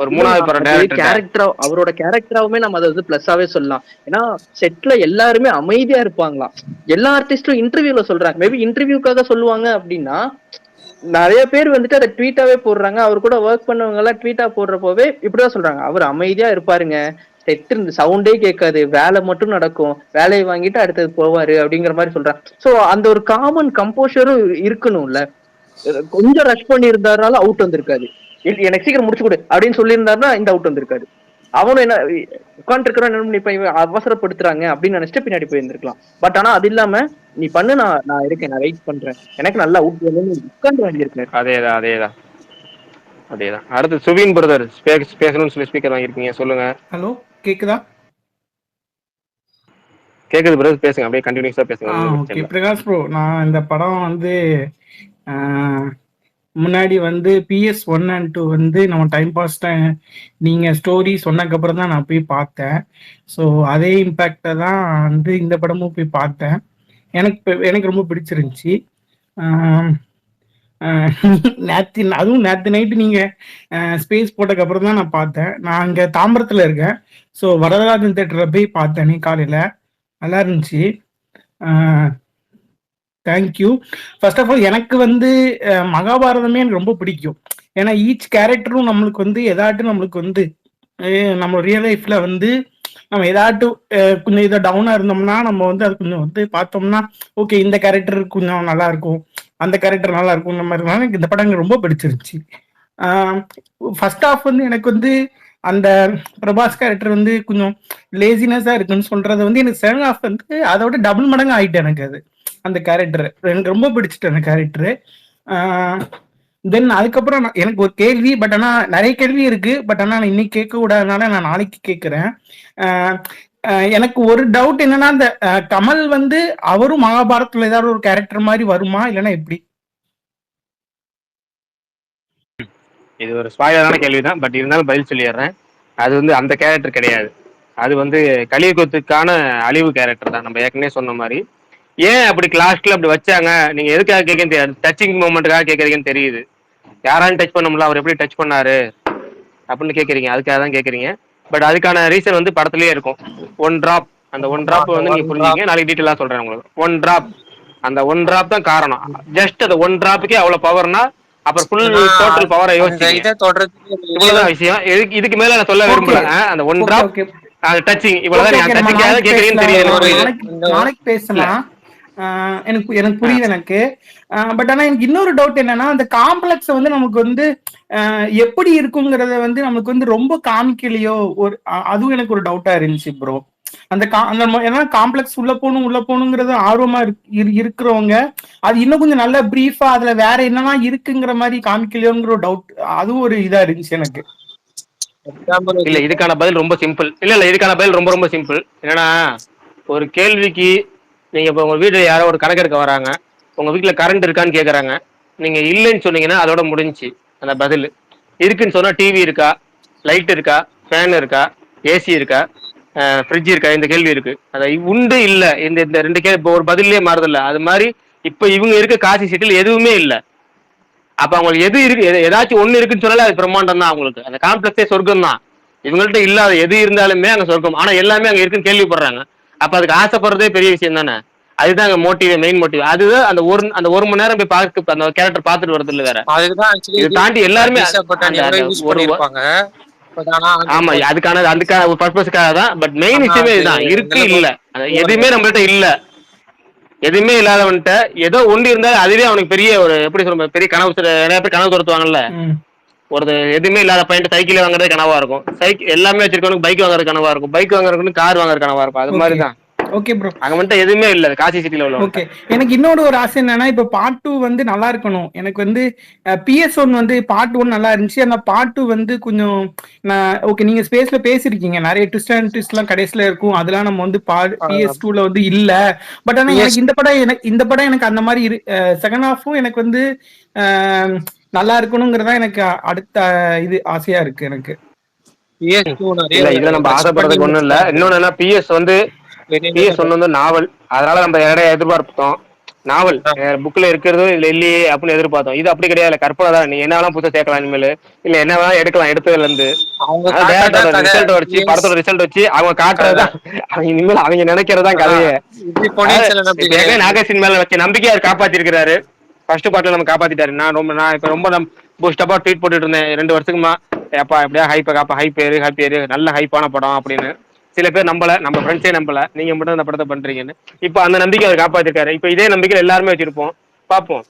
ஒரு 3வது படம் கேரக்டர், அவரோட கேரக்டராவுமே நம்ம அதை வந்து பிளஸ்ஸாவே சொல்லலாம். ஏன்னா செட்ல எல்லாருமே அமைதியா இருப்பாங்களாம். எல்லா ஆர்டிஸ்டும் இன்டர்வியூல சொல்றாங்க, மேபி இன்டர்வியூக்காக சொல்லுவாங்க அப்படின்னா, நிறைய பேர் வந்துட்டு அதை ட்வீட்டாவே போடுறாங்க. அவர் கூட ஒர்க் பண்ணவங்க எல்லாம் ட்வீட்டா போடுறப்போவே இப்படிதான் சொல்றாங்க, அவர் அமைதியா இருப்பாருங்க, செட் சவுண்டே கேட்காது, வேலை மட்டும் நடக்கும், வேலையை வாங்கிட்டு அடுத்தது போவாரு அப்படிங்கிற மாதிரி சொல்றாங்க. சோ அந்த ஒரு காமன் கம்போஷரும் இருக்கணும்ல. கொஞ்சம் ரஷ் பண்ணி இருந்தாருனால அவுட் வந்திருக்காது, எனக்கு சீக்கிரம் முடிச்சு கொடு அப்படின்னு சொல்லியிருந்தாருன்னா இந்த அவுட் வந்திருக்காது. அவனும் என்ன உட்காந்துருக்கிறான், இப்ப அவசரப்படுத்துறாங்க அப்படின்னு நினைச்சிட்டு பின்னாடி போயிருந்திருக்கலாம். பட் ஆனா அது இல்லாம நீ பண்ணு, நான் இருக்கேன், நான் வெயிட் பண்றேன், எனக்கு நல்லா அவுட் உட்கார்ந்து வாங்கியிருக்கேன். அதேதான். அடுத்து சுவின் பிரதர் பேசணும்னு சொல்லி ஸ்பீக்கர் வாங்கியிருக்கீங்க, சொல்லுங்க. ஹலோ, கேக்குதா? கேக்குது பிரதர், பேசுங்க, அப்படியே கண்டினியூஸா பேசுங்க. ஓகே பிரகாஷ் ப்ரோ, நான் இந்த படம் வந்து முன்னாடி வந்து PS1 and 2 வந்து நம்ம டைம் பாஸ் நீங்க ஸ்டோரி சொன்னதுக்கப்புறம் தான் நான் போய் பார்த்தேன். ஸோ அதே இம்பேக்டை தான் வந்து இந்த படமும் போய் பார்த்தேன். எனக்கு ரொம்ப பிடிச்சிருந்துச்சி. அதுவும் நேற்று நைட்டு நீங்கள் ஸ்பேஸ் போட்டதுக்கப்புறம் தான் நான் பார்த்தேன். நான் இங்கே தாம்பரத்தில் இருக்கேன். ஸோ வரதராஜன் தேட்டரில் போய் பார்த்தேன் காலையில், நல்லா இருந்துச்சு. தேங்க்யூ. ஃபர்ஸ்ட் ஆஃப் ஆல் எனக்கு வந்து மகாபாரதமே எனக்கு ரொம்ப பிடிக்கும். ஏன்னா ஈச் கேரக்டரும் நம்மளுக்கு வந்து நம்மளுக்கு வந்து நம்ம ரியல் லைஃப்ல வந்து நம்ம ஏதாட்டும் கொஞ்சம் இதை டவுனா இருந்தோம்னா நம்ம வந்து அது கொஞ்சம் வந்து பார்த்தோம்னா ஓகே இந்த கேரக்டர் கொஞ்சம் நல்லா இருக்கும், அந்த கேரக்டர் நல்லா இருக்கும், இந்த மாதிரி எனக்கு இந்த படம் ரொம்ப பிடிச்சிருச்சு. ஃபர்ஸ்ட் ஆஃப் வந்து எனக்கு வந்து அந்த பிரபாஸ் கேரக்டர் வந்து கொஞ்சம் லேசினஸா இருக்குன்னு சொல்றது வந்து எனக்கு செகண்ட் ஹாஃப் வந்து அதோட டபுள் மடங்கு ஆயிட்டு எனக்கு அது அந்த கேரக்டர் எனக்கு ரொம்ப பிடிச்சிட்டு அந்த கேரக்டரு. தென் அதுக்கப்புறம் எனக்கு ஒரு கேள்வி, பட் ஆனால் நிறைய கேள்வி இருக்கு, பட் ஆனால் நான் இன்னைக்கு கேட்க கூடாதனால நான் நாளைக்கு கேட்குறேன். எனக்கு ஒரு டவுட் என்னன்னா, இந்த கமல் வந்து அவரும் மகாபாரதத்துல ஏதாவது ஒரு கேரக்டர் மாதிரி வருமா இல்லைன்னா எப்படி? இது ஒரு ஸ்பாயிலரான கேள்விதான், பட் இருந்தாலும் பதில் சொல்லிடுறேன். அது வந்து அந்த கேரக்டர் கிடையாது. அது வந்து கலியுகத்துக்கான அழிவு கேரக்டர் தான், நம்ம ஏற்கனவே சொன்ன மாதிரி. ஏன் அப்படி லாஸ்ட்ல அப்படி வச்சாங்க, நீங்க எதுக்காக கேட்கன்னு தெரியாது, டச்சிங் மூமெண்ட்டுக்காக கேட்கறீங்கன்னு தெரியுது. யாராலும் டச் பண்ண முடியல, அவர் எப்படி டச் பண்ணாரு அப்படின்னு கேட்குறீங்க, அதுக்காக தான் கேட்குறீங்க. பட் அதுக்கான ரீசன் வந்து படத்துலயே இருக்கும். 1 டிராப், அந்த 1 டிராப் வந்து நீங்க புரிஞ்சுங்க, நாளைக்கு டீட்டெயிலா சொல்றேன் உங்களுக்கு. 1 டிராப், அந்த 1 டிராப் தான் காரணம். ஜஸ்ட் அந்த 1 டிராப்புக்கே அவ்வளவு பவர்னா அப்புறம் ஃபுல் டோட்டல் பவரை யோசிச்சு இவ்வளவுதான் விஷயம். இதுக்கு மேல நான் சொல்ல விரும்பல. அந்த 1 டிராப் டச்சிங் இவ்வளவுதான். டச்சிங் கேக்குறீங்கன்னு தெரியாது. நாளைக்கு பேசலாம். எனக்கு புரியுது எனக்கு. பட் ஆனா எனக்கு இன்னொரு டவுட் என்னன்னா, அந்த காம்ப்ளெக்ஸ் வந்து நமக்கு வந்து எப்படி இருக்குங்கிறத வந்து நமக்கு வந்து ரொம்ப காமிக்கலையோ ஒரு அதுவும் எனக்கு ஒரு டவுட்டா இருந்துச்சு ப்ரோ. அந்த ஏன்னா காம்ப்ளெக்ஸ் உள்ள போகணுங்கிறது ஆர்வமா இருக்கிறவங்க அது இன்னும் கொஞ்சம் நல்ல பிரீஃபா அதுல வேற என்னெல்லாம் இருக்குங்கிற மாதிரி காமிக்கலையோங்கிற ஒரு டவுட், அதுவும் ஒரு இதா இருந்துச்சு எனக்கு. இல்ல இதுக்கான பதில் ரொம்ப சிம்பிள். இதுக்கான பதில் ரொம்ப ரொம்ப சிம்பிள். என்னன்னா, ஒரு கேள்விக்கு நீங்க இப்ப உங்க வீட்டுல யாரோ ஒரு கணக்கு எடுக்க வராங்க, உங்க வீட்டுல கரண்ட் இருக்கான்னு கேக்குறாங்க, நீங்க இல்லைன்னு சொன்னீங்கன்னா அதோட முடிஞ்சு அந்த பதில். இருக்குன்னு சொன்னா டிவி இருக்கா, லைட் இருக்கா, ஃபேன் இருக்கா, ஏசி இருக்கா, ஃப்ரிட்ஜ் இருக்கா, இந்த கேள்வி இருக்கு. அதை உண்டு இல்ல இந்த 2 கேள்வி இப்போ ஒரு பதிலே மாறுதில்ல. அது மாதிரி இப்ப இவங்க இருக்க காசி சீட்டில் எதுவுமே இல்லை. அப்ப அவங்களுக்கு எது இருக்கு, ஏதாச்சும் ஒண்ணு இருக்குன்னு சொன்னாலே அது பிரம்மாண்டம் தான். அவங்களுக்கு அந்த காம்ப்ளெக்ஸே சொர்க்கம் தான். இவங்கள்ட்ட இல்லாத எது இருந்தாலுமே அங்க சொர்க்கம். ஆனா எல்லாமே அங்க இருக்குன்னு கேள்விப்படுறாங்க. அப்ப அதுக்கு ஆசைப்படுறதே பெரிய விஷயம் தானே. அதுதான் அங்க மோட்டிவ், மெயின் மோட்டிவ். அதுதான் அந்த ஒரு மணி நேரம் போய் பார்த்து அந்த கேரக்டர் பார்த்துட்டு வரது இல்ல வேற. இதை தாண்டி எல்லாருமே ஆமா அதுக்கான ஒரு பர்பஸ்க்காக தான். பட் மெயின் விஷயமே இதுதான், இருக்கு இல்ல எதுவுமே நம்மள்ட்ட இல்ல. எதுவுமே இல்லாதவன்ட்ட ஏதோ ஒண்ணு இருந்தாலும் அதுவே அவனுக்கு பெரிய ஒரு எப்படி சொல்ற பெரிய கனவு. நிறைய பேர் கனவு துரத்துவாங்கல்ல. ஒரு எதுவுமே இல்லாத பையன் சைக்கிள் வாங்குறது கனவா இருக்கும், சைக்கிள் எல்லாமே வச்சிருக்கவனுக்கு பைக் வாங்குறது கனவா இருக்கும், பைக் வாங்குறதுக்கு கார் வாங்குறது கனவா இருக்கும். அது மாதிரிதான் ஓகே ப்ரோ. அங்க மட்டும் எதுவுமே இல்ல காசி சிட்டில உள்ள. ஓகே, எனக்கு இன்னொரு ஒரு ஆசை என்னன்னா, இப்ப பார்ட் 2 வந்து நல்லா இருக்கணும். எனக்கு வந்து PS1 வந்து பார்ட் 1 நல்லா இருந்துச்சு. அந்த பார்ட் 2 வந்து கொஞ்சம் ஓகே நீங்க ஸ்பேஸ்ல பேசிருக்கீங்க, நிறைய ட்விஸ்ட் அண்ட் ட்விஸ்ட் எல்லாம் கடைசியில இருக்கும். அதெல்லாம் நம்ம வந்து PS2ல வந்து இல்ல. பட் ஆனா எனக்கு இந்த படம் எனக்கு அந்த மாதிரி செகண்ட் ஹாஃபும் எனக்கு வந்து நல்லா இருக்கணுங்கிறதா எனக்கு அடுத்த இது ஆசையா இருக்கு எனக்கு. இதுல நம்ம ஆசைப்படுறதுக்கு ஒண்ணும் இல்ல. இன்னொன்னு என்ன, PS வந்து நாவல், அதனால நம்ம நிறைய எதிர்பார்த்தோம். நாவல் புக்ல இருக்கிறது இல்ல இல்லையே அப்படின்னு எதிர்பார்த்தோம். இது அப்படி கிடையாது, கற்பனை தான். நீ என்ன புதுசா சேர்க்கலாம் இனிமேல், இல்ல என்ன வேணா எடுக்கலாம் எடுத்ததுல இருந்து. ரிசல்ட் வச்சு படத்தோட ரிசல்ட் வச்சு அவங்க காட்டுறதுதான் அவங்க இனிமேல் அவங்க நினைக்கிறதுதான் கதையே. நாகேஷின் மேல வச்ச நம்பிக்கையை அவர் காப்பாத்திருக்கிறாரு. ஃபர்ஸ்ட் பார்ட்ல நம்ம காப்பாத்திட்டாரு. நான் இப்ப ரொம்ப பூஸ்டப்பா ட்வீட் போட்டுட்டு இருந்தேன் 2 வருஷத்துக்குமா, எப்பா எப்படியா ஹைப் ஏறு நல்ல ஹைப்பான படம் அப்படின்னு. சில பேர் நம்பல, நம்ம ஃப்ரெண்ட்ஸே நம்பல, நீங்க மட்டும் அந்த படத்தை பண்றீங்கன்னு. இப்ப அந்த நம்பிக்கை அவர் காப்பாத்திருக்காரு. இப்ப இதே நம்பிக்கை எல்லாருமே வச்சிருப்போம், பாப்போம்.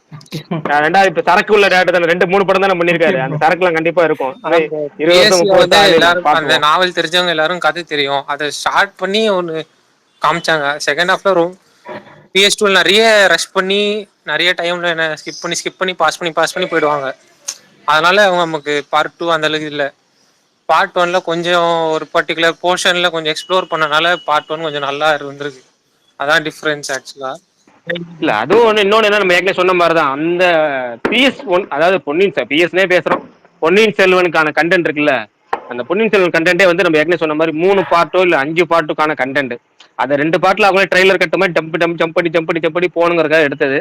ரெண்டாவது இப்ப சரக்கு உள்ள டேரக்டர் தானே 2-3 படம் தானே பண்ணிருக்காரு. அந்த சரக்குலாம் கண்டிப்பா இருக்கும். அந்த நாவல் தெரிஞ்சவங்க எல்லாரும் கதை தெரியும், அதை ஸ்டார்ட் பண்ணி ஒண்ணு காமிச்சாங்க. செகண்ட் ஹாஃப்ல PS2 நிறைய ரஷ் பண்ணி நிறைய டைம்ல என்ன ஸ்கிப் பண்ணி பாஸ் பண்ணி போயிடுவாங்க. அதனால அவங்க நமக்கு பார்ட் 2 அந்த அளவுக்கு இல்லை. பார்ட் 1ல கொஞ்சம் ஒரு பர்டிகுலர் போர்ஷன்ல கொஞ்சம் எக்ஸ்ப்ளோர் பண்ணனால பார்ட் 1 கொஞ்சம் நல்லா இருந்திருக்கு. அதான் டிஃபரன்ஸ் ஆக்சுவலா. இல்ல அதுவும் ஒண்ணு. இன்னொன்னு என்ன, நம்ம ஏற்கனவே சொன்ன மாதிரிதான் அந்த PS1, அதாவது PSனே பேசுறோம், பொன்னியின் செல்வனுக்கான கண்டென்ட் இருக்குல்ல, அந்த பொன்னியின் செல்வன் கண்டென்ட்டே வந்து நம்ம ஏற்கனவே சொன்ன மாதிரி 3 பார்ட்டோ இல்ல 5 பார்ட்டுக்கான கண்டென்ட். அதை 2 பார்ட்ல அவங்களே ட்ரெய்லர் கட்ட மாதிரி ஜம்ப் பண்ணி போகணுங்கிறதுக்காக எடுத்தது.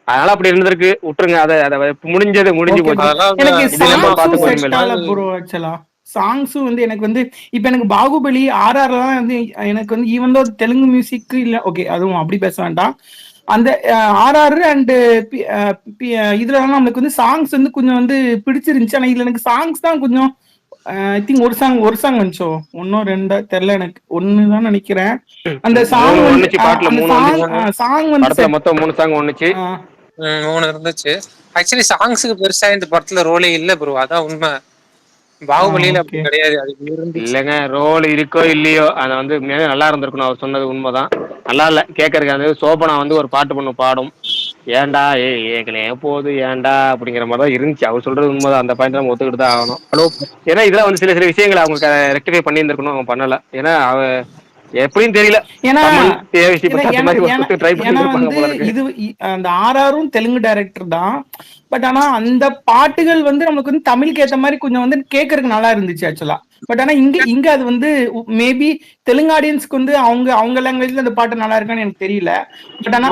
அதனால அப்படி இருந்திருக்கு, விட்டுருங்க. அதை முடிஞ்சு போச்சு. சாங்ஸும் வந்து எனக்கு வந்து இப்ப எனக்கு பாகுபலி RRலாம் வந்து எனக்கு வந்து ஈவன் தோ தெலுங்கு மியூசிக் இல்ல, ஓகே அதுவும் அப்படி பேச வேண்டாம். அந்த RR அண்ட் இதுலலாம் நம்மளுக்கு வந்து சாங்ஸ் வந்து கொஞ்சம் வந்து பிடிச்சிருந்துச்சு. ஆனா இதுல எனக்கு சாங்ஸ் தான் கொஞ்சம் ஐ திங்க் ஒரு சாங் வந்துச்சோ, 1 2 தெரியல, எனக்கு 1 தான் நினைக்கிறேன். அந்த சாங் வந்து மொத்தம் 3 சாங் வந்துச்சு, 3 இருந்துச்சு. ஆக்சுவலி சாங்ஸுக்கு பெருசா இந்த படத்துல ரோலே இல்ல ப்ரோ, அதான் உண்மை. பாகுபலியில அப்படி கிடையாது. இல்லங்க, ரோல் இருக்கோ இல்லையோ அதை வந்து நல்லா இருந்திருக்கணும். அவர் சொன்னது உண்மைதான், நல்லா இல்ல கேட்கறதுக்கு. அது சோபனா வந்து ஒரு பாட்டு பொண்ணு பாடும், ஏன்டா ஏற்கனவே போகுது ஏன்டா அப்படிங்கிற மாதிரி தான் இருந்துச்சு. அவர் சொல்றது உண்மைதான், அந்த பாயிண்ட் நம்ம ஒத்துக்கிட்டு தான் ஆகணும். ஏன்னா இதெல்லாம் வந்து சில விஷயங்களை அவங்க ரெக்டிஃபை பண்ணி இருந்திருக்கணும், அவங்க பண்ணல. ஏன்னா அவ எப்படின்னு தெரியல. ஏன்னா இது அந்த RRம் தெலுங்கு டைரக்டர் தான். பட் ஆனா அந்த பாட்டுகள் வந்து நமக்கு வந்து தமிழுக்கு ஏற்ற மாதிரி கொஞ்சம் வந்து கேட்கறதுக்கு நல்லா இருந்துச்சு ஆக்சுவலா. பட் ஆனா இங்க அது வந்து மேபி தெலுங்கு ஆடியன்ஸ்க்கு வந்து அவங்க லாங்குவேஜ்ல அந்த பாட்டு நல்லா இருக்கான்னு எனக்கு தெரியல. பட் ஆனா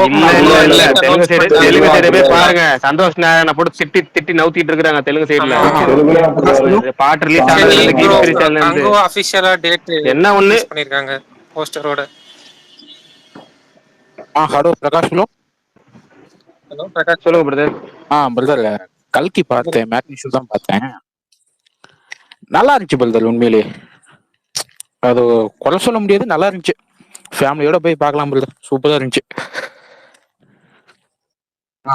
இல்ல தெலுங்கு சைடு போய் பாருங்க. சந்தோஷ் நாராயண போட்டு திட்டி நவுத்திட்டு இருக்காங்க தெலுங்கு சைடுல. பாட்டு ரிலீஸ் ஆனதுல கங்கோ அபிஷியலா டேட் என்ன ஒண்ணு ரிலீஸ் பண்ணிருக்காங்க போஸ்டரோட. Hello Prakash bro. Hello Prakash சொல்லுங்க பிரதர். பிரதர் கல்கி பார்த்தேன், மேட்னி ஷோ தான் பார்த்தேன். நல்லா இருந்துச்சு பிரதர், உண்மையிலேயே அது குறை சொல்ல முடியாது, நல்லா இருந்துச்சு. ஃபேமிலியோட போய் பார்க்கலாம் பிரதர், சூப்பரா இருந்துச்சு.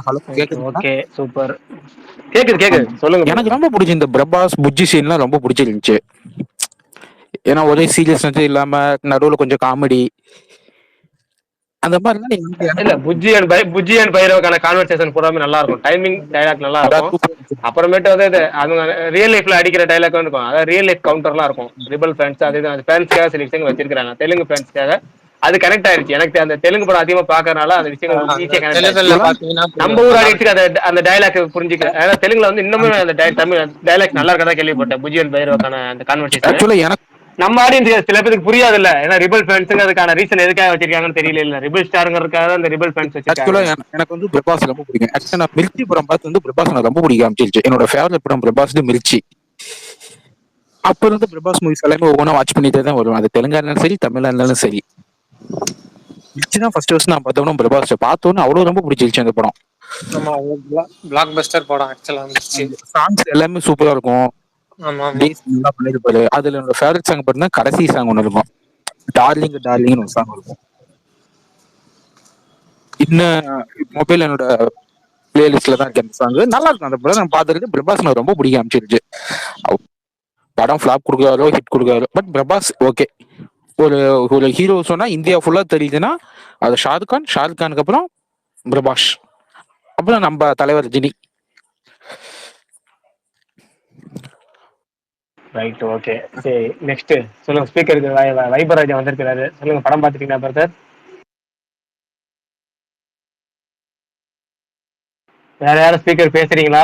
Hello okay super. கேக்குது சொல்லுங்க. எனக்கு ரொம்ப பிடிச்சி இந்த பிரபாஸ் புஜ்ஜி சீன்லாம் ரொம்ப பிடிச்சிருந்துச்சு. ஏன்னா ஒரே சீரியஸ்னஸ் இல்லாம நடுவுல கொஞ்சம் காமெடி அந்த மாதிரி இல்ல புஜ்ஜி அண்ட் பைரவக்கான கான்வர்சேஷன் பூராமே நல்லா இருக்கும். டைமிங் டைலாக் நல்லா இருக்கும். அப்புறமேட்டு வந்து அது ரியல் லைஃப்ல அடிக்கிற டைலாக் இருக்கும். அதாவது ரியல் லைஃப் கவுண்டர்லாம் இருக்கும். ரிபல் ஃபேன்ஸ் அது ஃபேன்ஸ்க்காக சில விஷயங்கள் வச்சிருக்காங்க, தெலுங்கு ஃபேன்ஸ்க்காக. அது கனெக்ட் ஆயிருச்சு. எனக்கு அந்த தெலுங்கு படம் அதிகமா பாக்குறதுனால அந்த விஷயங்கள் ஈஸியா கனெக்ட் ஆயிடுச்சு. நம்ம ஊர் ஆடியன்ஸுக்கு அந்த டைலாக் புரிஞ்சுக்க. ஏன்னா தெலுங்குல வந்து இன்னுமே அந்த தமிழ் டைலாக் நல்லா இருக்கதா கேள்விப்பட்டேன். புஜ்ஜி அண்ட் பைரவக்கான அந்த கான்வர்சேஷன் நம்ம ஆடியன்ஸ் சில பேருக்கு புரியாது இல்ல. ஏன்னா ரிபல் ஃபேன்ஸுங்க அதுக்கான ரீசன் எதுக்காக வச்சிருக்காங்கன்னு தெரியல. இல்ல ரிபல் ஸ்டாருங்கிறதுக்காக அந்த ரிபல் ஃபேன்ஸ் வச்சிருக்காங்க. எனக்கு வந்து பிரபாஸ் ரொம்ப பிடிக்கும். ஆக்சுவலா நான் மிர்ச்சி படம் பார்த்து வந்து பிரபாஸ் எனக்கு ரொம்ப பிடிக்க ஆரம்பிச்சிருச்சு. என்னோட ஃபேவரட் படம் பிரபாஸ் மிர்ச்சி. அப்ப இருந்து பிரபாஸ் மூவிஸ் எல்லாமே ஒவ்வொன்றா வாட்ச் பண்ணிட்டே தான் வருவேன். அது தெலுங்கா இருந்தாலும் சரி, தமிழா இருந்தாலும் சரி. மிர்ச்சி தான் ஃபர்ஸ்ட் நான் பார்த்தோம். பிரபாஸ் பார்த்தோன்னு அவ்வளவு ரொம்ப பிடிச்சிருச்சு அந்த படம். பிளாக் பஸ்டர் படம் ஆக்சுவலா இருந்துச்சு. சாங்ஸ் எல்லாமே சூப்பரா இருக்கும். அதுல என்னோட ஃபேவரட் சாங் பாத்தீங்கன்னா கடைசி சாங் ஒண்ணு இருக்கும், டார்லிங் டார்லிங்னு ஒரு சாங் இருக்கும். இன்னும் மொபைல் என்னோட பிளேலிஸ்ட்ல தான் இருக்கு அந்த சாங். நல்லா இருக்கும். அந்த படம் நான் பார்த்துட்டு பிரபாஸ் எனக்கு ரொம்ப பிடிக்க ஆரம்பிச்சிருச்சு. படம் ஃபிளாப் கொடுக்காரோ ஹிட் கொடுக்காரோ, பட் பிரபாஸ் ஓகே. ஒரு ஹீரோ சொன்னா இந்தியா ஃபுல்லா தெரியுதுன்னா அது ஷாருக் கானுக்கு அப்புறம் பிரபாஸ், அப்புறம் நம்ம தலைவர் ரஜினி. ரைட் ஓகே சரி நெக்ஸ்ட் சொல்லுங்க. ஸ்பீக்கருக்கு வைபராஜா வந்திருக்கிறாரு. சொல்லுங்க, படம் பார்த்துட்டீங்களா பிரதர்? வேற யாரும் ஸ்பீக்கர் பேசுறீங்களா?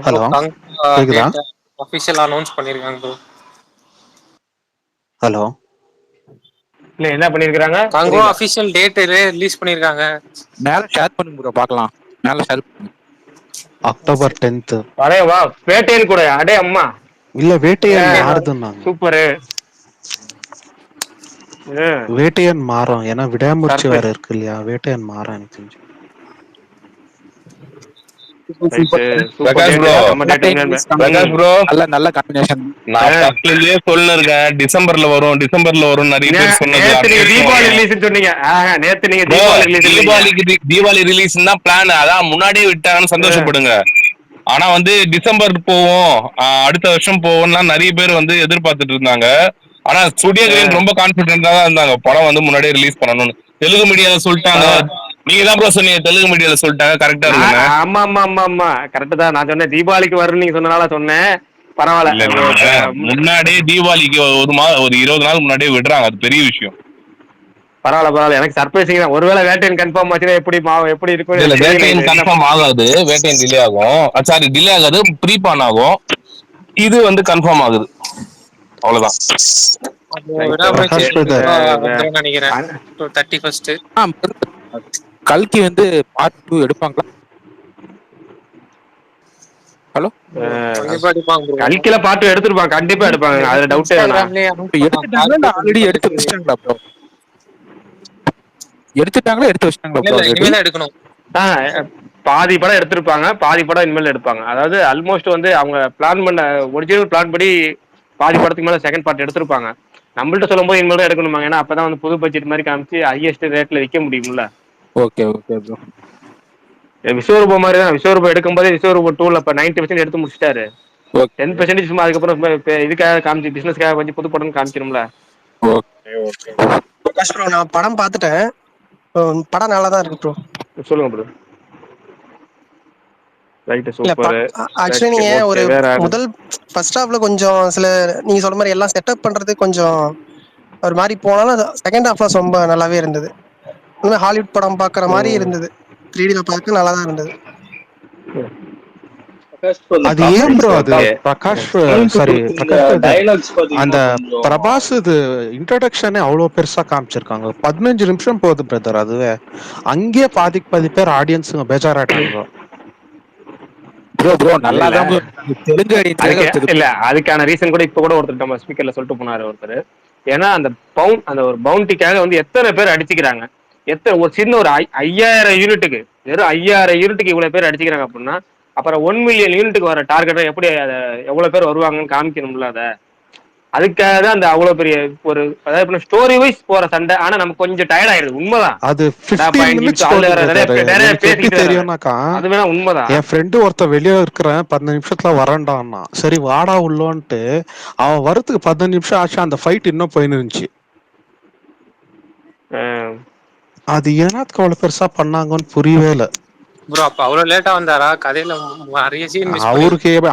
ஹலோ கேக்குதா? ஆபீஷியலா அனௌன்ஸ் பண்ணிருக்காங்க ப்ரோ. ஹலோ இல்ல என்ன பண்ணிருக்காங்க? கங்கோ ஆபீஷியல் டேட் ரிலீஸ் பண்ணிருக்காங்க. மேல ஷேர் பண்ணி ப்ரோ பார்க்கலாம். மேல ஷேர் பண்ணு. October 10th. அடே வா, வேட்டையன் கூட. அடே அம்மா, இல்ல வேட்டையன் மாறுதுன்னாங்க. சூப்பர். வேட்டையன் மாறும், ஏன்னா விடாமுயற்சி வேற இருக்கு இல்லையா. வேட்டையன் மாறும் எனக்கு தெரிஞ்சு. நல்ல காம்பினேஷன். நான் ஃபர்ஸ்ட்லயே சொல்லிருக்கேன் டிசம்பர்ல வரும் நிறைய பேர் சொன்னது. தீபாவளி ரிலீஸ் தான் பிளான். அதான் முன்னாடியே விட்டாங்கன்னு சந்தோஷப்படுங்க. ஆனா வந்து டிசம்பர் போவோம், அடுத்த வருஷம் போவோம்னா நிறைய பேர் வந்து எதிர்பார்த்துட்டு இருந்தாங்க. ஆனா ஸ்டுடியோ கிரீன் ரொம்ப கான்பிடென்டா தான் இருந்தாங்க படம் வந்து முன்னாடியே ரிலீஸ் பண்ணணும்னு. தெலுங்கு மீடியால சொல்லிட்டாங்க. நீங்க தான் ப்ரோ சொன்னீங்க தெலுங்கு மீடியால சொல்லிட்டாங்க. கரெக்டா இருக்கு. ஆமா ஆமா ஆமா ஆமா கரெக்ட் தான். நான் சொன்னேன் தீபாவளிக்கு வரும்னு நீங்க சொன்னனால சொன்னேன். பரவாயில்ல, முன்னாடியே தீபாவளிக்கு ஒரு 20 நாள் முன்னாடியே விடுறாங்க. அது பெரிய விஷயம். பரவாயில்ல. எனக்கு சர்ப்ரைசிங் தான். ஒருவேளை வேட்டையன் கன்ஃபார்ம் ஆச்சுன்னா எப்படி இருக்கும்? இல்ல வேட்டையன் கன்ஃபார்ம் ஆகாது. வேட்டையன் டிலே ஆகும். சாரி டிலே ஆகாது, ப்ரீபான் ஆகும். இது வந்து கன்ஃபார்ம் ஆகுது, அவ்வளவுதான். கல்கி வந்து பார்ட் 2 எடுப்பாங்களா? ஹலோ கல்கில பாட்டு எடுத்துருப்பாங்க, கண்டிப்பா எடுப்பாங்க. அதுல டவுட்டே இல்ல. எடுத்துட்டாங்களா ஆல்ரெடி எடுத்து வச்சிட்டாங்களா ப்ரோ? எடுத்துட்டாங்களா எடுத்து வச்சிட்டாங்களா ப்ரோ? இனிமேல் எடுக்கணும். பாதி படம் எடுத்திருப்பாங்க, பாதி படம் இனிமேல் எடுப்பாங்க. அதாவது ஆல்மோஸ்ட் வந்து அவங்க பிளான் பண்ண ஒரிஜினல் பிளான் படி பாதி படத்துக்கு மேல செகண்ட் பார்ட் எடுத்திருப்பாங்க. நம்மள்ட்ட சொல்லும் போது இனிமேல் தான் எடுக்கணுமாங்க. ஏன்னா அப்பதான் வந்து புது பட்ஜெட் மாதிரி காமிச்சு ஹையஸ்ட் ரேட்ல விற்க முடியும்ல. Okay okay bro. விஸ்வரூபம் மாதிரி தான். விஸ்வரூபம் எடுக்கும் போதே விஸ்வரூபம் 2ல இப்ப 90% எடுத்து முடிச்சிட்டாரு. 10% சும்மா அதுக்கப்புறம் இதுக்காக காமிச்சு பிசினஸ்க்காக கொஞ்சம் புது படம் காமிக்கணும்ல. நான் படம் பார்த்துட்டேன். படம் நல்லா தான் இருக்கு ப்ரோ. சொல்லுங்க ப்ரோ. ஆக்சுவலி நீங்க ஒரு முதல் ஃபர்ஸ்ட் ஹாஃப்ல கொஞ்சம் சில நீங்க சொல்ற மாதிரி எல்லாம் செட்டப் பண்றது கொஞ்சம் ஒரு மாதிரி போனாலும் செகண்ட் ஹாஃப்ல ரொம்ப நல்லாவே இருந்தது. ஹாலிவுட் படம் பாக்குற மாதிரி இருந்தது. 3Dல பார்க்க நல்லா தான் இருந்தது. அது ஏன் ப்ரோ அது பிரகாஷ் சாரி பிரகாஷ் அந்த பிரபாஸ் இது இன்ட்ரோடக்ஷனே அவ்வளவு பெருசா காமிச்சிருக்காங்க. 15 நிமிஷம் போகுது பிரதர். அதுவே அங்கேயே பாதி பேர் ஆடியன்ஸுங்க பேஜாராயிட்டாங்க ப்ரோ. ப்ரோ நல்லா தான் தெலுங்கு இல்ல அதுக்கான ரீசன் கூட இப்ப கூட ஒருத்தர் நம்ம ஸ்பீக்கர்ல சொல்லிட்டு போனாரு ஒருத்தர். ஏன்னா அந்த ஒரு பவுண்டிக்காக வந்து எத்தனை பேர் அடிச்சுக்கிறாங்க, ஒரு சின்ன ஒரு 5000 யூனிட்டுக்கு வெறும் 5000 யூனிட்டுக்கு இவ்வளவு பேர் அடிச்சுக்கிறாங்க அப்படின்னா அப்புறம் 1 மில்லியன் யூனிட்டுக்கு வர டார்கெட்டை எப்படி எவ்வளவு பேர் வருவாங்கன்னு காமிக்கணும்ல. அதுக்காக தான் அந்த அவ்வளவு பெரிய ஒரு அதாவது ஸ்டோரி வைஸ் போற சண்டை. ஆனா நமக்கு கொஞ்சம் டயர்ட் ஆயிடுது. உண்மைதான். அது 15 மினிட்ஸ் தெரியும்னாக்கா அது வேணா உண்மைதான். என் ஃப்ரெண்டு ஒருத்தர் வெளியே இருக்கிறேன் 15 நிமிஷத்துல வரண்டான்னா சரி வாடா உள்ளோன்ட்டு அவன் வரத்துக்கு 15 நிமிஷம் ஆச்சு. அந்த ஃபைட் இன்னும் போயின்னு இருந்துச்சு. அது ஏனாத்துக்கு அவ்வளவு பெருசா பண்ணாங்கன்னு புரியவே இல்லை ப்ரோ. அப்ப அவ்வளவு லேட்டா வந்தாரா? கதையில நிறைய சீன் மிஸ்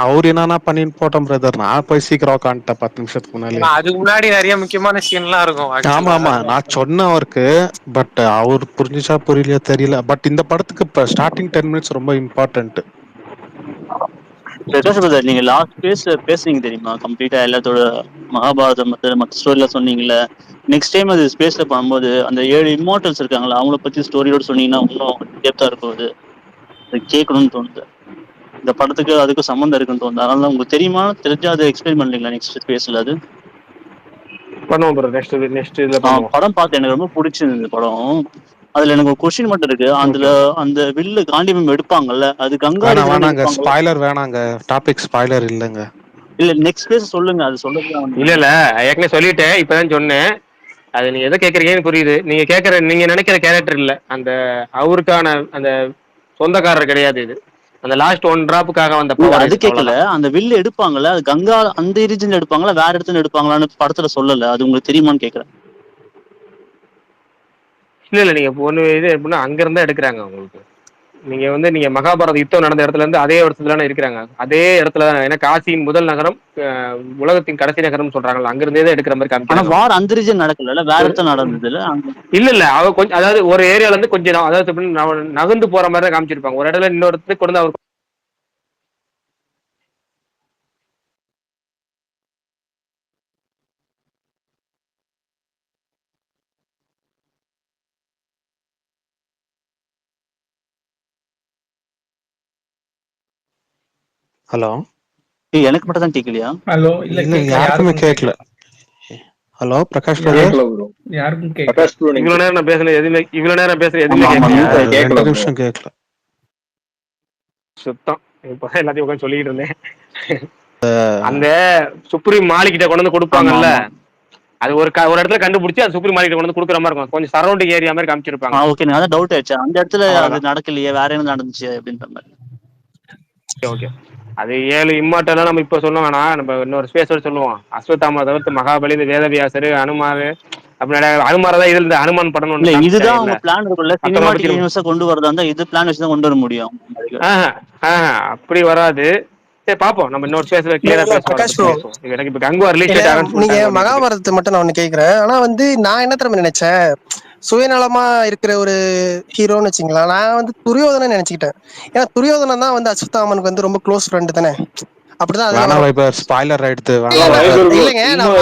அவரு என்னன்னா பண்ணின்னு போட்டோம் பிரதர். நான் போய் சீக்கிரம் உட்காந்துட்டேன் 10 நிமிஷத்துக்கு முன்னாடி. அதுக்கு முன்னாடி நிறைய முக்கியமான சீன்லாம் இருக்கும். ஆமா நான் சொன்னேன் அவருக்கு. பட் அவர் புரிஞ்சுச்சா புரியலையா தெரியல. பட் இந்த படத்துக்கு இப்ப ஸ்டார்டிங் 10 மினிட்ஸ் ரொம்ப இம்பார்ட்டன்ட். பிரகாஷ் பிரதர், நீங்க லாஸ்ட் பேசுறீங்க தெரியுமா? கம்ப்ளீட்டா எல்லாத்தோட மகாபாரதம் மற்ற ஸ்டோரியில சொன்னீங்கல்ல. நெக்ஸ்ட் டைம் அது ஸ்பேஸ்ல பண்ணும்போது அந்த 7 இம்மார்டல்ஸ் இருக்காங்களா அவங்கள பத்தி ஸ்டோரியோட சொன்னீங்கன்னா இன்னும் டெப்தா இருக்கும். அது கேட்கணும்னு தோணுது. இந்த படத்துக்கு அதுக்கும் சம்மந்தம் இருக்குன்னு தோணுது. அதனால உங்களுக்கு தெரியுமா? தெரிஞ்சா அதை எக்ஸ்பிளைன் பண்ணலீங்களா நெக்ஸ்ட் ஸ்பேஸ்ல? அது படம் பார்த்து எனக்கு ரொம்ப பிடிச்சிருந்தது படம். அதுல எனக்கு ஒரு கொஸ்டின் மட்டும் இருக்கு. அந்த வில்லு காண்டிபம் எடுப்பாங்கல்ல, அது கங்கா வேணாங்க, ஸ்பாயிலர் வேணாங்க. டாபிக் ஸ்பாயிலர் இல்லங்க. இல்ல நெக்ஸ்ட் பேஸ் சொல்லுங்க. அது சொல்லுங்க. இல்ல ஏற்கனவே சொல்லிட்டேன். இப்பதான் சொன்னேன். அது நீங்க எதை கேக்குறீங்கன்னு புரியுது. நீங்க நினைக்கிற கேரக்டர் இல்ல. அந்த அவருக்கான அந்த சொந்தக்காரர் கிடையாது. இது அந்த லாஸ்ட் 1 டிராப்புக்காக வந்த பவர். அது கேட்கல. அந்த வில்லு எடுப்பாங்கல்ல, அது கங்கா அந்த ரீஜன்ல எடுப்பாங்களா வேற இடத்துல எடுப்பாங்களான்னு படத்துல சொல்லல. அது உங்களுக்கு தெரியுமான்னு கேக்குறேன். இல்ல நீங்க ஒண்ணு இது எப்படின்னா அங்க இருந்தா எடுக்கிறாங்க உங்களுக்கு. நீங்க மகாபாரத யுத்தம் நடந்த இடத்துல இருந்து அதே இடத்துல இருக்கிறாங்க. அதே இடத்துல தான். ஏன்னா காசியின் முதல் நகரம் உலகத்தின் கடைசி நகரம் சொல்றாங்கல்ல, அங்க இருந்தே தான் எடுக்கிற மாதிரி காமிக்கிறாங்க. வார் அந்த ரீஜன் நடக்கல, வேற இடத்துல நடந்தது இல்ல அவ கொஞ்சம் அதாவது ஒரு ஏரியால இருந்து கொஞ்சம் அதாவது நகர்ந்து போற மாதிரி தான் காமிச்சிருப்பாங்க. ஒரு இடத்துல இன்னொரு இடத்துக்கு கொண்டு அவர் ஹலோ. எனக்கு மட்டும் தான் கேட்கலையா? ஹலோ இல்ல யாருக்குமே கேட்கல. Hello Prakash brother. யாருக்கும் கேட்கல. இவ்வளவு நேரம் நான் பேசுனது எதுவுமே கேட்கல. 2 நிமிஷம் கேட்கல. சுத்தம். இப்ப எல்லாத்தையும் உட்கார்ந்து சொல்லிட்டு இருந்தேன். அந்த சுப்ரீம் மாலிகிட்ட கொண்டு வந்து கொடுப்பாங்கல்ல, அது ஒரு இடத்துல கண்டுபிடிச்சு அது சுப்ரீம் மாலிகிட்ட கொண்டு வந்து கொடுக்குற மாதிரி இருக்கும். கொஞ்சம் சரௌண்டிங் ஏரியா மாதிரி காமிச்சிருப்பாங்க. ஓகே, நான் டவுட் ஆயிடுச்சு. அந்த இடத்துல அது நடக்கலையே, வேற என்ன நடந்துச்சு அப்படின்ற மாதிரி. ஓகே, அது 7 இம்மார்டல்லாம் நம்ம இப்ப சொல்லுவோம். ஆனா நம்ம இன்னொரு ஸ்பேஸோட சொல்லுவோம். அஸ்வத்தாமா தவிர்த்து மகாபலி, இந்த வேதவியாசர், அனுமார் அப்படி அனுமாரதான் இதுல இருந்து அனுமான் படம். இல்ல இதுதான் அவங்க பிளான் இருக்குல்ல, சினிமாட்டிக் யூனிவர்ஸா கொண்டு வரதா இருந்தா இது பிளான் வச்சு தான் கொண்டு வர முடியும். அப்படி வராது. சரி பாப்போம், நம்ம இன்னொரு ஸ்பேஸ்ல கிளியரா பேசுவோம். எனக்கு இப்ப கங்குவா ரிலீஸ் நீங்க மகாபாரதத்தை மட்டும் நான் ஒண்ணு கேக்குறேன். ஆனா நான் என்ன தெரியுமா நினைச்சேன், சுயநலமா இருக்கிற ஒரு ஹீரோன்னு வச்சுங்களா. நான் துரியோதனை நினைச்சுக்கிட்டேன். ஏன்னா துரியோதனன் தான் அஸ்வத்தாமனுக்கு ரொம்ப க்ளோஸ் ஃப்ரெண்ட் தானே. அப்படிதான் இல்லைங்க, நான்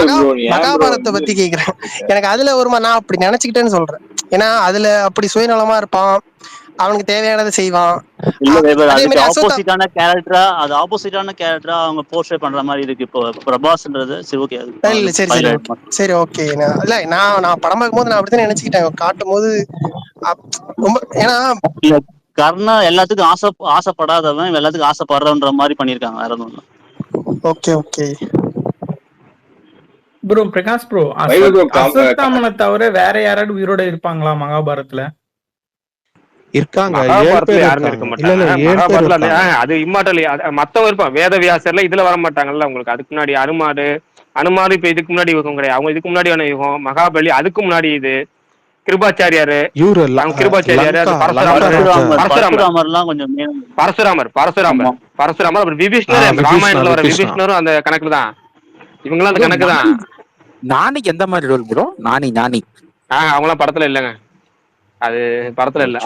மகாபாரதத்தை பத்தி கேக்குறேன். எனக்கு அதுல நான் அப்படி நினைச்சுக்கிட்டேன்னு சொல்றேன். ஏன்னா அதுல அப்படி சுயநலமா இருப்பான், அவனுக்கு தேவையானதை செய்வான். ஆப்போசிட்டான கேரக்டரா அவங்க போர்ட்ரே பண்ற மாதிரி இருக்கு இப்போ பிரபாஸ்ன்றது. இல்ல சரி ஓகே. இல்ல நான் படம் பார்க்கும்போது நான் அப்படித்தான் நினைச்சுக்கிட்டேன். காட்டும் போது ரொம்ப, ஏன்னா கர்ணா எல்லாத்துக்கும் ஆசைப்படாதவன் எல்லாத்துக்கும் ஆசைப்படுறன்ற மாதிரி பண்ணிருக்காங்க. வேற ஒண்ணு. Okay okay bro. Prakash bro, அஸ்வத்தாமனை தவிர வேற யாராவது உயிரோட இருப்பாங்களா மகாபாரத்ல? இருக்காங்க. யாருமே இருக்க மாட்டாங்க. அது இம்மார்டல் மத்தவங்க இருப்பான். வேதவியாசர்ல இதுல வர மாட்டாங்கல்ல உங்களுக்கு. அதுக்கு முன்னாடி அனுமாரு இப்ப இதுக்கு முன்னாடி யுகம் கிடையாது. அவங்க இதுக்கு முன்னாடி யுகம் மகாபலி. அதுக்கு முன்னாடி இது கிருபாச்சாரியாரு, பரசுராமர், அப்புறம் விபீஷ்ணர். ராமாயணத்துல வர விபீஷ்ணரும் அந்த கணக்குல தான். இவங்களாம் அந்த கணக்கு தான். நானி எந்த மாதிரி ரோல் ப்ரோ? நானி அவங்களாம் படத்துல இல்லங்க. அது படத்துல இல்ல,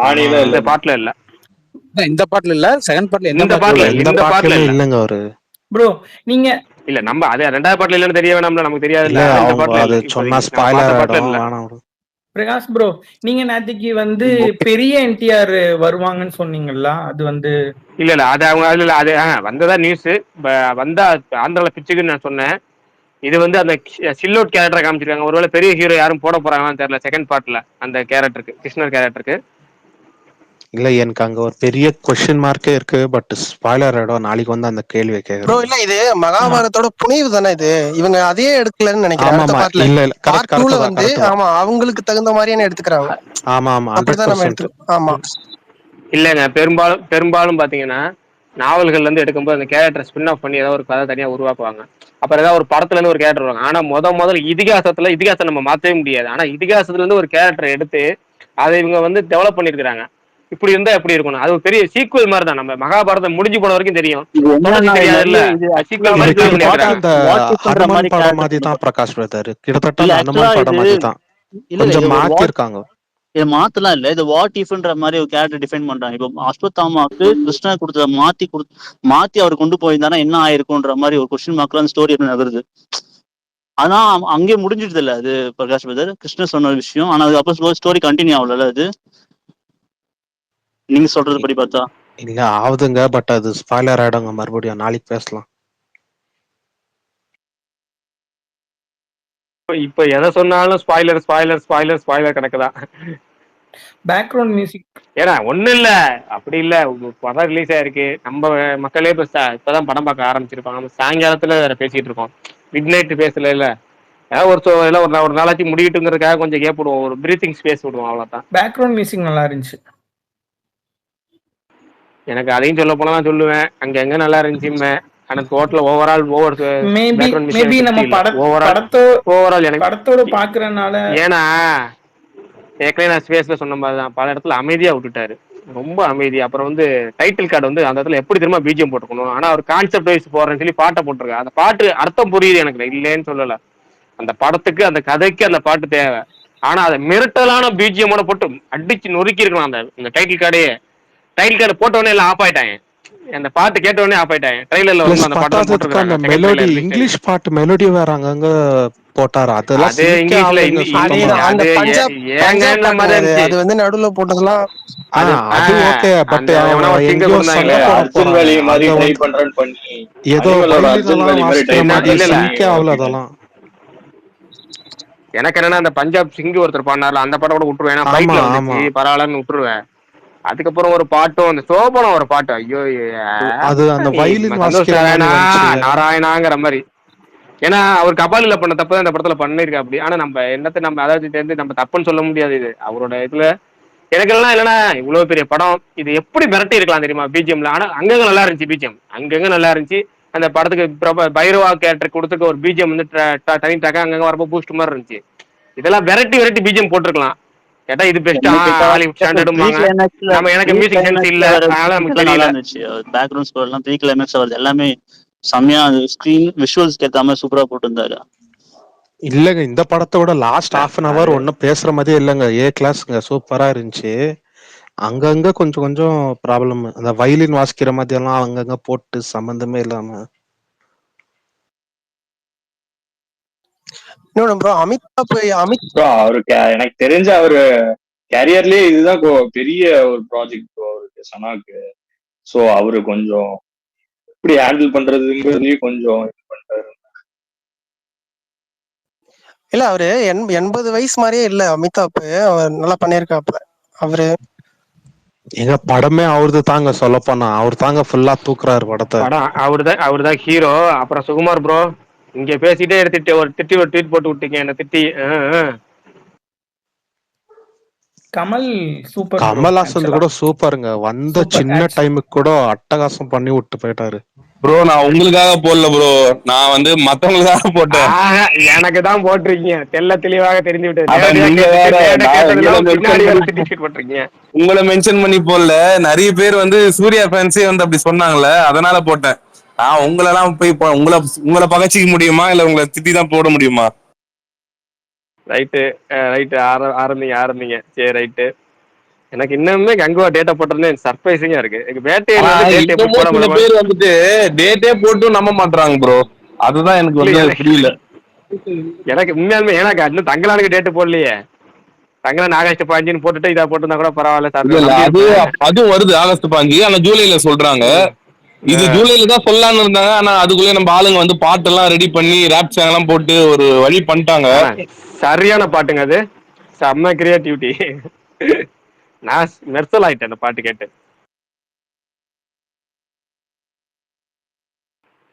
இந்த பாட்டுல இல்ல. இந்த பாட்டுல இல்ல, செகண்ட் பாட்டுல இந்த பாட்டுல எந்த இந்த பாட்டுல பாட்டுலயுமே இல்ல இல்லைங்க அவரு. ப்ரோ நீங்க இல்ல நம்ம அது 2வது பாட்டுல இல்லன்னு தெரிய வேணாம்ல, நமக்கு தெரியாதுல்ல. இல்ல ஆனா இந்த அவங்க பாட்டுல அது இல்ல, சொன்னா இப்போதைக்கு நம்ம ஸ்பாய்லர் பார்த்த பாட்டுல ஆயிடும், இல்ல. வேணாம் bro. பிரகாஷ் ப்ரோ நீங்க நேற்றுக்கு வந்து பெரிய என்டிஆர் வருவாங்கன்னு சொன்னீங்கல்ல, அது வந்து இல்ல அது அவங்க இல்ல அது வந்ததா நியூஸ் வந்தா ஆந்திரால பிச்சுக்குன்னு நான் சொன்னேன். இது வந்து அந்த சில்லோட் கேரக்டரை காமிச்சிருக்காங்க. ஒருவேளை பெரிய ஹீரோ யாரும் போட போறாங்கன்னு தெரியல செகண்ட் பார்ட்ல அந்த கேரக்டருக்கு, கிருஷ்ணர் கேரக்டருக்கு. இல்ல எனக்கு அங்க ஒரு பெரிய கொஸ்டின் மார்க்கே இருக்கு. பட் ஸ்பாய்லர் ஆயிடும், நாளைக்கு வந்து அந்த கேள்வியை ப்ரோ கேக்குறேன். இல்ல இது மகாபாரதத்தோட புனைவு தானே இது, இவங்க அதையே எடுக்கலன்னு நினைக்கிறேன். ஆமா அடுத்த ஆமா பார்ட்ல இல்ல இல்ல பார்ட் கரெக்ட் 2ல தான் வந்து கரெக்ட் தான். ஆமா அவங்களுக்கு தகுந்த மாதிரியான எடுத்துக்கிறாங்க. ஆமா ஆமா அப்படிதான் நம்ம 100%. எடுத்துக்கணும். ஆமா இல்லைங்க, பெரும்பாலும் பாத்தீங்கன்னா நாவல்கள்ல இருந்து எடுக்கும்போது அந்த கேரக்டர் ஸ்பின் ஆஃப் பண்ணி ஏதாவது ஒரு கதை தனியா உருவாக்குவாங்க. அப்புறம் ஏதாவது ஒரு படத்துல இருந்து ஒரு கேரக்டர் வருவாங்க. ஆனா முதல்ல இதிகாசம் நம்ம மாத்தவே முடியாது. ஆனா இதிகாசத்துல இருந்து ஒரு கேரக்டர் எடுத்து அதை இவங்க வந்து டெவலப் பண்ணிருக்காங்க. இப்படி இருந்தா எப்படி இருக்கணும், அது ஒரு பெரிய சீக்குவல் மாதிரி தான். நம்ம மகாபாரதம் முடிஞ்சு போன வரைக்கும் தெரியும், தொடர்ச்சி தெரியாது இல்ல, சீக்குவல் மாதிரி இது பிளான் கிட்டத்தட்ட பண்ணிருக்காங்க. இந்த ஹனுமான் படம் மாதிரி தான் பிரகாஷ் பிரதர், கிட்டத்தட்ட இல்ல அந்த ஆக்சுவலா ஹனுமான் படம் இது மாதிரி தான். இல்ல கொஞ்சம் இது ஒரு மாத்திருக்காங்க. இது மாத்தலாம் இல்ல, இது வாட் இஃப்ன்ற மாதிரி ஒரு கேரக்டர் டிஃபைன் பண்றாங்க. இப்போ அஸ்வத்தாமாவுக்கு கிருஷ்ணர் கொடுத்த மாத்தி அவர் கொண்டு போயிருந்தானா என்ன ஆயிருக்கும்ன்ற மாதிரி ஒரு கொஸ்டின் மார்க்ல அந்த ஸ்டோரி நகருது. ஆனா அங்கேயே முடிஞ்சிடுது இல்ல அது பிரகாஷ் பிரதர், கிருஷ்ணர் சொன்ன விஷயம். ஆனா அதுக்கப்புறம் ஸ்டோரி கண்டினியூ ஆகல அது, நீங்க சொல்றது படி பார்த்தா. இல்ல ஆகுதுங்க, பட் அது ஸ்பாய்லர் ஆயிடுங்க. மறுபடியும் நாளைக்கு பேசலாம். இப்ப எதை சொன்னாலும் ஸ்பாய்லர் ஸ்பாய்லர் ஸ்பாய்லர் ஸ்பாய்லர் கணக்குதான். பேக்ரவுண்ட் மியூசிக் ஏன்னா ஒண்ணும் இல்ல, அப்படி இல்ல, படம் ரிலீஸ் ஆயிருக்கு. நம்ம மக்களே இப்பதான் படம் பார்க்க ஆரம்பிச்சிருப்பாங்க. நம்ம சாயங்காலத்துல வேற பேசிட்டு இருக்கோம், மிட் நைட் பேசல இல்ல. ஏதாவது ஒரு நாளாச்சு முடிக்கிட்டுங்கிறதுக்காக கொஞ்சம் கேப் விடுவோம், ஒரு பிரீத்திங் ஸ்பேஸ் விடுவோம், அவ்வளவுதான். பேக்ரவுண்ட் மியூசிக் நல்லா இருந்துச்சு. எனக்கு அதையும் சொல்ல போனா நான் சொல்லுவேன், அங்க எங்க நல்லா இருந்துச்சுமே. ஆனா total over maybe background maybe music நம்ம இல்ல. ஓவரால் எனக்கு படத்தோட பாக்குறதுனால. ஏன்னா ஏற்கனவே நான் ஸ்பேஸ்ல சொன்ன மாதிரி தான், பல இடத்துல அமைதியா விட்டுட்டாரு, ரொம்ப அமைதி. அப்புறம் வந்து டைட்டில் கார்டு வந்து அந்த இடத்துல எப்படி திரும்ப பிஜிஎம் போட்டுக்கணும், ஆனா ஒரு கான்செப்ட் வைஸ் போடுறேன்னு சொல்லி பாட்டை போட்டிருக்கேன். அந்த பாட்டு அர்த்தம் புரியுது எனக்கு, இல்லைன்னு சொல்லல. அந்த படத்துக்கு அந்த கதைக்கு அந்த பாட்டு தேவை. ஆனா அதை மிரட்டலான பிஜிஎம்மோட போட்டு அடிச்சு நொறுக்கி இருக்கலாம். அந்த டைட்டில் கார்டு போட்டவொடனே எல்லாம் ஆஃப் ஆயிட்டாங்க, அந்த பாட்டு கேட்டவொடனே ஆஃப் ஆயிட்டாங்க. ட்ரெய்லர்ல வந்து அந்த பாட்டு தான் பத்தாததுக்கு அந்த போட்டுருக்காங்க. மெலோடி, இங்கிலீஷ் பாட்டு மெலோடி வேற அங்கங்க போட்டாரு. அதெல்லாம் அது சிங்கே இங்கிலீஷ்ல ஆகலைங்க சுத்தமா. அந்த பஞ்சாப் பஞ்சாப் பாட்டுங்க அது வந்து நடுவுல போட்டதெல்லாம் அது ஓகே. பட் எங்கேயோ சண்டை போட அர்ஜுன் வேலி மாதிரி ட்ரை பண்றேன்னு பண்ணி ஏதோ அனிமலோட அர்ஜுன் வயலினெல்லாம் வேலி மாதிரி வாசிக்கிற ட்ரை மாதிரி இல்ல சிங்கே ஆகல அதெல்லாம். எனக்கு என்னன்னா அந்த பஞ்சாப் சிங்கு ஒருத்தர் பண்ணார்ல, அந்த படம் கூட விட்டுருவேன். ஏன்னா ஆமா ஃபைட்ல ஆமா வந்துச்சு பரவாயில்லன்னு விட்டுருவேன். அதுக்கப்புறம் ஒரு பாட்டும் அந்த சோபனம் ஒரு பாட்டு, ஐயோ அது அந்த வயலின் வாசிக்கிற சந்தோஷ் மாதிரி வந்துச்சு. நாராயணாங்கிற மாதிரி. ஏன்னா அவர் கபாலில பண்ண தப்பு தான் இந்த படத்துல பண்ணிருக்கா அப்படி. ஆனா நம்ம என்னத்தை நம்ம அதாவது தெரிஞ்சு நம்ம தப்புன்னு சொல்ல முடியாது. இது அவரோட இதுல எனக்கு எல்லாம் இல்லைன்னா இவ்வளவு பெரிய படம் இது எப்படி மிரட்டி இருக்கலாம் தெரியுமா பிஜிஎம்ல. ஆனா அங்கங்க நல்லா இருந்துச்சு பிஜிஎம், அங்கங்க நல்லா இருந்துச்சு. அந்த படத்துக்கு பைரவா கேரக்டர் கொடுத்துக்க ஒரு பிஜிஎம் வந்து தனி ட்ராக்கா அங்கங்க வரப்போ பூஸ்ட் மாதிரி இருந்துச்சு. இதெல்லாம் வெரைட்டி பிஜிஎம் போட்டிருக்கலாம். கேட்டா இது பெஸ்டா ஹாலிவுட் ஸ்டாண்டர்டுமாங்க. நம்ம எனக்கு மியூசிக் சென்ஸ் இல்ல, அதனால நமக்கு தெரியல. பேக்ரவுண்ட் ஸ்கோர் எல்லாம் ப்ரீ கிளைமேக்ஸ் வருது எல்லாமே செம்மையா, ஸ்கிரீன் விஷுவல்ஸ்க்கு ஏத்த மாதிரி சூப்பரா போட்டிருந்தாரு. இல்லங்க இந்த படத்தோட லாஸ்ட் ஹாஃப் அன் அவர் ஒன்னும் பேசுற மாதிரியே இல்லைங்க. ஏ கிளாஸ்ங்க, சூப்பரா இருந்துச்சு. அங்கங்க கொஞ்சம் ப்ராப்ளம், அந்த வயலின் வாசிக்கிற மாதிரி எல்லாம் அங்கங்க போட்டு சம்பந்தமே இல்லாம. ப்ரோ அமிதாப் அவருக்கு எனக்கு தெரிஞ்ச அவரு கேரியர்லயே இதுதான் பெரிய ஒரு ப்ராஜெக்ட் ப்ரோ அவருக்கு, சனாக்கு. சோ அவரு கொஞ்சம் எப்படி ஹேண்டில் பண்றதுங்கிறதுலயும் கொஞ்சம் இது பண்றாரு. இல்ல அவரு 80 வயசு மாதிரியே இல்ல அமிதாப், அவர் நல்லா பண்ணிருக்காப்ல. அவரு எங்க படமே அவருது தாங்க, சொல்ல போனா அவர் தாங்க ஃபுல்லா தூக்குறாரு படத்தை. படம் அவருதான் ஹீரோ. அப்புறம் சுகுமார் ப்ரோ இங்க பேசிட்டே எடுத்துட்டு ஒரு ட்வீட் போட்டு விட்டீங்க என்ன திட்டி. கமல் சூப்பர். கமல்ஹாசன் கூட சூப்பருங்க, வந்த சின்ன டைமுக்கு கூட அட்டகாசம் பண்ணி விட்டு போயிட்டாரு. ப்ரோ நான் உங்களுக்காக போடல ப்ரோ, நான் வந்து மத்தவங்களுக்காக போட்டேன். எனக்கு தான் போட்டிருக்கீங்க, தெளிவாக தெரிஞ்சு உங்களை மென்ஷன் பண்ணி போடல. நிறைய பேர் வந்து சூர்யா ஃபேன்ஸே வந்து அப்படி சொன்னாங்கல்ல, அதனால போட்டேன். உங்களெல்லாம் போய் உங்களை பகச்சிக்க முடியுமா இல்ல உங்களை திட்டி தான் போட முடியுமா? ரைட்டு ஆரம்பிங்க சரி ரைட்டு. எனக்கு இன்னுமே கங்குவா டேட்டா போட்டதுல சர்ப்ரைசிங்கா இருக்கு. எனக்கு வேட்டையில வந்து டேட் எப்படி இன்னமும் போட சில முடியுமா? பேர் வந்துட்டு டேட்டே போட்டு நம்ப மாட்டாங்க ப்ரோ. அதுதான் எனக்கு இல்ல வந்து எனக்கு புரியல. எனக்கு உண்மையாலுமே ஏன்னா இன்னும் தங்கலானுக்கு டேட்டு போடலையே. தங்கலான் ஆகஸ்ட் 15 போட்டுட்டு இதா போட்டுருந்தா கூட பரவாயில்ல சார் இல்ல நம்பி அது இருப்பேன். அதுவும் வருது ஆகஸ்ட் 15, ஆனா ஜூலைல சொல்றாங்க. இது ஜூலைல தான் சொல்லலாம்னு இருந்தாங்க. ஆனா அதுக்குள்ளே நம்ம ஆளுங்க வந்து பாட்டெல்லாம் ரெடி பண்ணி ரேப் சாங் எல்லாம் போட்டு ஒரு வழி பண்ணிட்டாங்க. ஆனா சரியான பாட்டுங்க அது, செம்ம கிரியேட்டிவிட்டி. நான் மெர்சல் ஆயிட்டேன் அந்த பாட்டு கேட்டு.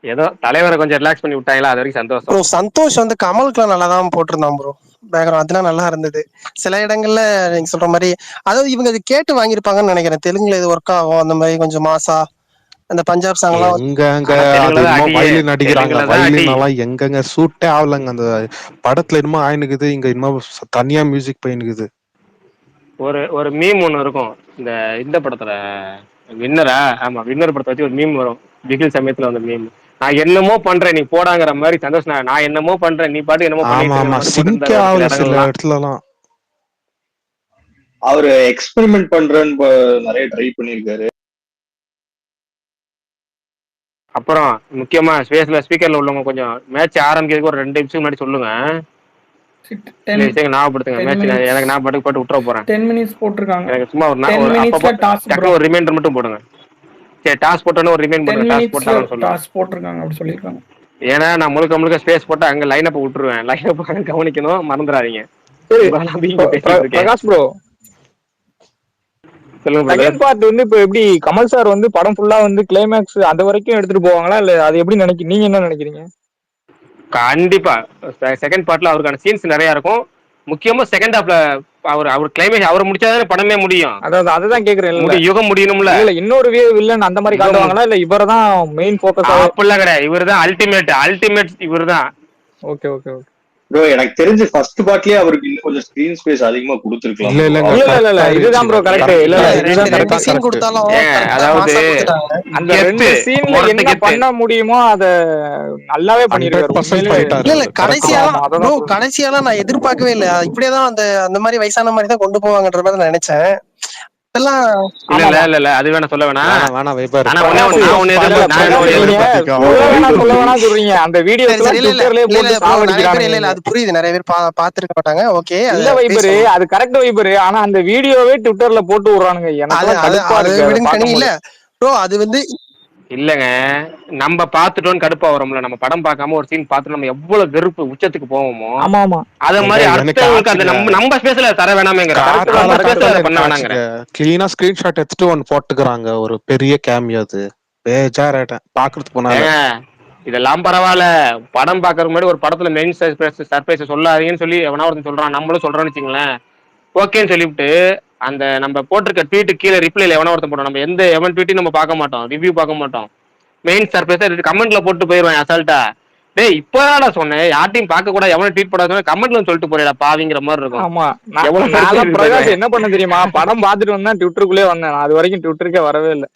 ஏதோ தலைவரை கொஞ்சம் ரிலாக்ஸ் பண்ணி விட்டாங்களா, அது வரைக்கும் சந்தோஷம். ப்ரோ சந்தோஷ் வந்து கமலுக்குலாம் நல்லா தான் போட்டிருந்தான் ப்ரோ. பேக்ரவுண்ட் அதெல்லாம் நல்லா இருந்தது. சில இடங்கள்ல நீங்க சொல்ற மாதிரி, அதாவது இவங்க இது கேட்டு வாங்கியிருப்பாங்கன்னு நினைக்கிறேன். தெலுங்குல இது ஒர்க் ஆகும் அந்த மாதிரி கொஞ்சம் மாசா அந்த பஞ்சாப் சாங் எல்லாம். எங்கங்க ஆனா அது தெலுங்குல தான் என்னமோ அடியே, வயலின் அடிக்கிறாங்க. தெலுங்குல தான் அடி. வயலின் எல்லாம் எங்கங்க சூட்டே ஆகலங்க. அந்த படத்துல என்னமோ ஆயினுக்குது, இங்க என்னமோ தனியா மியூசிக் போயினுக்குது. ஒரு மீம் ஒன்று இருக்கும் இந்த படத்துல வின்னரா, ஆமா வின்னர் படத்தை வச்சு ஒரு மீம் வரும். பிகில் சமயத்துல வந்த மீம், நான் என்னமோ பண்றேன் நீ போடாங்கிற மாதிரி சந்தோஷ், நான் என்னமோ பண்றேன் நீ பாட்டு என்னமோ ஆமா பண்ணிட்டு இருக்கிற ஆமா மாதிரி சிங்கே போட்டு ஒரு சில ஆகல சில இடங்கள்லாம். இடத்துல எல்லாம். அவரு எக்ஸ்பெரிமெண்ட் பண்றேன்னு நிறைய ட்ரை பண்ணிருக்காரு. அப்புறம் முக்கியமா ஸ்பேஸ்ல ஸ்பீக்கர்ல உள்ளவங்க கொஞ்சம் மேட்ச் ஆரம்பிக்கிறதுக்கு ஒரு 2 நிமிஷம் முன்னாடி சொல்லுங்க. இந்த விஷயம் ஞாபகப்படுத்துங்க. 10 மேட்ச் minutes எனக்கு நான் பாட்டுக்கு போட்டு விட்டுற போறேன். 10 minutes போட்டிருக்காங்க. எனக்கு சும்மா 10 ஒரு அப்பப்போ minutesல டாஸ்க் ப்ரோ. டக்குனு ஒரு ரிமைண்டர் மட்டும் போடுங்க. சரி டாஸ் போட்டோன்னு ஒரு ரிமைண்ட் 10 பண்ணுங்க, டாஸ் minutesல போட்டாங்கன்னு சொல்லுங்க. டாஸ்க் போட்டிருக்காங்க அப்படி சொல்லியிருக்காங்க. ஏன்னா நான் முழுக்க ஸ்பேஸ் போட்டு அங்க லைன் அப் விட்டுருவேன். லைன் அப் கவனிக்கணும், மறந்துடாதீங்க. பிரகாஷ் ப்ரோ, சொல்லுங்க செகண்ட் பார்ட் வந்து இப்ப எப்படி கமல் சார் வந்து படம் ஃபுல்லா வந்து கிளைமேக்ஸ் அது வரைக்கும் எடுத்துட்டு போவாங்களா, இல்ல அது எப்படி நீங்க என்ன நினைக்கிறீங்க? கண்டிப்பா செகண்ட் பார்ட்ல அவருக்கான சீன்ஸ் நிறைய இருக்கும். முக்கியமா செகண்ட் ஹாஃப்ல அவர் கிளைமேக்ஸ் அவர் முடிச்சாதான் படமே முடியும். அதாவது அதுதான் கேக்குறேன். யுகம் முடியணும்ல. இல்ல இன்னொரு வில்லன் அந்த மாதிரி காட்டுவாங்களா, இல்ல இவர்தான் மெயின் ஃபோக்கஸ்? அப்படிலாம் கிடையாது, இவர்தான் அல்டிமேட் இவர்தான். ஓகே ஓகே ஓகே ப்ரோ, எனக்கு தெரிஞ்சு ஃபர்ஸ்ட் பார்ட்லயே அவருக்கு இன்னும் கொஞ்சம் ஸ்கிரீன் ஸ்பேஸ் அதிகமா கொடுத்துருக்கலாம். இல்ல இதுதான் ப்ரோ கரெக்ட். இல்ல இதுதான் ரெண்டு சீன் கொடுத்தாலும் அதாவது அந்த ரெண்டு சீன்ல என்ன பண்ண முடியுமோ அத நல்லாவே பண்ணிருக்காரு. இல்ல கடைசியாலாம் நான் எதிர்பார்க்கவே இல்ல. இப்படியேதான் அந்த மாதிரி வயசான மாதிரி தான் கொண்டு போவாங்கன்ற மாதிரி நான் நினைச்சேன். இல்ல அது வேணா சொல்ல வேணாம். அது புரியுது, நிறைய பேர் பாத்துருக்க மாட்டாங்க. ஓகே இல்ல வைபர், அது கரெக்ட் வைபர். ஆனா அந்த வீடியோவே ட்விட்டர்ல போட்டு விடுறானுங்க. இல்ல ப்ரோ அது வந்து இல்லங்க, நம்ம பாத்துட்டோம் கடுப்பா வரும்ல. நம்ம படம் பார்க்காம ஒரு சீன் பார்த்து நம்ம எவ்வளவு வெறுப்பு உச்சத்துக்கு போவோமோ, அத மாதிரி அடுத்தவங்களுக்கு அந்த நம்ம ஸ்பேஸ்ல தர வேணாமேங்கற, நம்ம ஸ்பேஸ்ல பண்ண வேணாங்கற. கிளீனா ஸ்கிரீன்ஷாட் எடுத்துட்டு ஒன்னு போட்டுக்கறாங்க, ஒரு பெரிய கேமியோ. அது பேஜாரட்ட பாக்குறதுக்கு போனாங்க. இதெல்லாம் பரவாயில்ல, படம் பாக்குறதுக்கு முன்னாடி ஒரு படத்துல மெயின் சர்ப்ரைஸ் சொல்லாதீங்கன்னு சொல்லி எவனா ஒருத்தன் சொல்றான், நம்மளும் சொல்றோம்னு வச்சுங்களேன். ஓகேன்னு சொல்லிவிட்டு அந்த நம்ம போட்டிருக்க ட்வீட் கீழே ரிப்ளைல எவனா ஒருத்தன் போடுறோம். நம்ம எவன் ட்வீட்டையும் நம்ம பார்க்க மாட்டோம், ரிவ்யூ பார்க்க மாட்டோம். மெயின் சர்ப்ரைஸா கமெண்ட்ல போட்டு போயிருவான் அசால்ட்டா. டேய் இப்பதான்டா சொன்னேன் யார்ட்டையும் பார்க்க கூட, எவனும் ட்வீட் போடாத கமெண்ட்ல சொல்லிட்டு போறேடா பாவிங்கிற மாதிரி இருக்கும். ஆமா, பிரகாஷ் என்ன பண்ண தெரியுமா, படம் பார்த்துட்டு வந்தா ட்விட்டருக்குள்ளே வந்தேன். அது வரைக்கும் ட்விட்டருக்கே வரவே இல்லை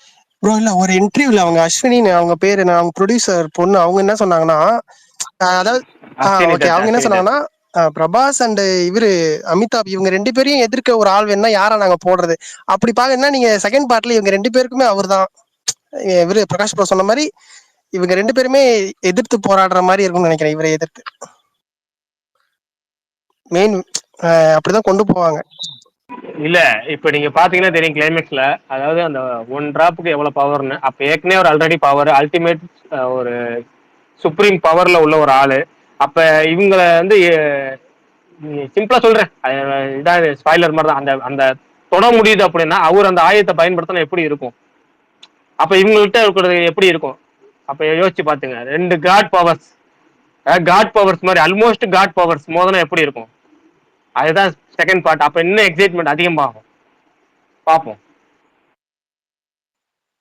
ப்ரோ. இல்ல ஒரு இன்டர்வியூல அவங்க அஸ்வினி, அவங்க பேரு அவங்க ப்ரொடியூசர் பொண்ணு, அவங்க என்ன சொன்னாங்கன்னா, அதாவது அவங்க என்ன சொன்னாங்கன்னா, பிரபாஸ் அண்ட் இவரு அமிதாப் இவங்க 2 பேரையும் எதிர்க்க ஒரு ஆள் வேணா யாரா நாங்க போடுறது அப்படி பாக்கன்னா, நீங்க செகண்ட் பார்ட்ல இவங்க 2 பேருக்குமே அவர் தான், இவரு பிரகாஷ் ப்ரோ சொன்ன மாதிரி இவங்க 2 பேருமே எதிர்த்து போராடுற மாதிரி இருக்கும்னு நினைக்கிறேன். இவரை எதிர்த்து மெயின் அப்படிதான் கொண்டு போவாங்க. இல்ல இப்ப நீங்க பாத்தீங்கன்னா தெரியும் கிளைமேக்ஸ்ல, அதாவது அந்த 1 டிராப்புக்கு எவ்வளவு பவர்னு. அப்ப ஏற்கனவே ஒரு ஆல்ரெடி பவர் அல்டிமேட் ஒரு சுப்ரீம் பவர்ல உள்ள ஒரு ஆளு. அப்ப இவங்களை வந்து சிம்பிளா சொல்றேன், இதான் ஸ்பாய்லர் மாதிரி தான். அந்த தொட முடியுது அப்படின்னா அவர் அந்த ஆயுதத்தை பயன்படுத்தினா எப்படி இருக்கும், அப்ப இவங்கள்ட்ட இருக்கிறது எப்படி இருக்கும். அப்ப யோசிச்சு பாத்துங்க, 2 காட் பவர்ஸ் மாதிரி ஆல்மோஸ்ட் காட் பவர்ஸ் மோதனா எப்படி இருக்கும். அதுதான் செகண்ட் பார்ட். அப்ப இன்னும் எக்ஸைட்மெண்ட் அதிகமாகும், பாப்போம்.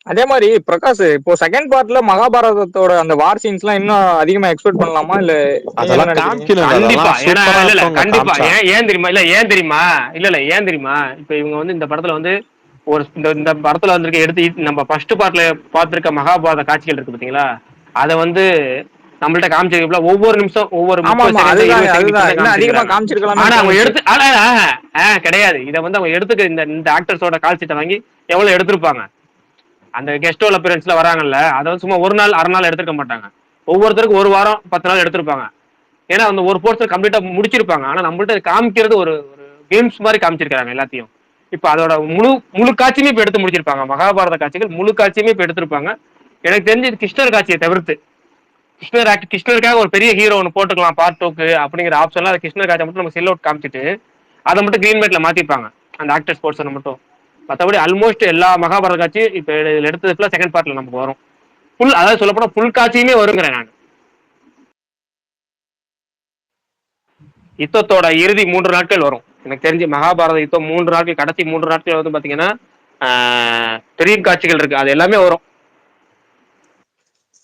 அதே மாதிரி பிரகாஷ், இப்போ செகண்ட் பார்ட்ல மகாபாரதத்தோட அந்த வார் சீன்ஸ் எல்லாம் இன்னும் அதிகமா எக்ஸ்பெக்ட் பண்ணலாமா, இல்ல கண்டிப்பா? கண்டிப்பா. ஏன் தெரியுமா, ஏன் தெரியுமா, இப்ப இவங்க வந்து இந்த படத்துல வந்து ஒரு இந்த படத்துல வந்திருக்க எடுத்து நம்ம ஃபர்ஸ்ட் பார்ட்ல பார்த்திருக்க மகாபாரத காட்சிகள் இருக்கு பாத்தீங்களா, அதை வந்து நம்மள்ட்ட காமிச்சிருக்கல ஒவ்வொரு நிமிஷம் ஒவ்வொரு ஆமா 30 ஆமா செகண்ட் 20 அதுதான் செகண்ட் அதுதான் இன்னும் அதிகமா காமிச்சிருக்காங்க. காமிச்சிருக்கலாமே ஆனா அவங்க தோணுச்சு. எடுத்து கிடையாது. இதை வந்து அவங்க எடுத்துக்க இந்த ஆக்டர்ஸோட கால் சீட்டை வாங்கி எவ்வளவு எடுத்திருப்பாங்க. அந்த கெஸ்ட் ரோல் அப்பியரன்ஸ்ல வராங்கல்ல, அதை வந்து சும்மா ஒரு நாள் அரை நாள் எடுத்துக்க மாட்டாங்க. ஒவ்வொருத்தருக்கு ஒரு வாரம் 10 நாள் எடுத்திருப்பாங்க. ஏன்னா அந்த ஒரு போர்ஷன் கம்ப்ளீட்டா முடிச்சிருப்பாங்க. ஆனா நம்மள்ட்ட காமிக்கிறது ஒரு கேம்ஸ் மாதிரி காமிச்சிருக்காங்க எல்லாத்தையும். இப்ப அதோட முழு காட்சியுமே இப்ப எடுத்து முடிச்சிருப்பாங்க. மகாபாரத காட்சிகள் முழு காட்சியுமே இப்ப எடுத்திருப்பாங்க. எனக்கு தெரிஞ்சு இது கிருஷ்ணர் காட்சியை தவிர்த்து கிருஷ்ணருக்காக ஒரு பெரிய ஹீரோ ஒன்று போட்டுக்கலாம் பார்ட் 2க்கு அப்படிங்கிற ஆப்ஷன்ல அது கிருஷ்ணர் காட்சியை மட்டும் நம்ம செல் அவுட் காமிச்சிட்டு அதை மட்டும் கிரீன் மேட்ல மாத்திருப்பாங்க அந்த ஆக்டர்ஸ் போர்ஷனை மட்டும். மற்றபடி ஆல்மோஸ்ட் எல்லா மகாபாரத காட்சியும் இப்ப எடுத்ததுல செகண்ட் பார்ட்ல நமக்கு வரும். ஃபுல் அதாவது சொல்ல போனா ஃபுல் காட்சியுமே வருங்கிறேன் நான். யுத்தத்தோட இறுதி 3 நாட்கள் வரும். எனக்கு தெரிஞ்சு மகாபாரத யுத்தம் 3 நாட்கள், கடைசி 3 நாட்கள் வந்து பாத்தீங்கன்னா பெரிய காட்சிகள் இருக்கு, அது எல்லாமே வரும்.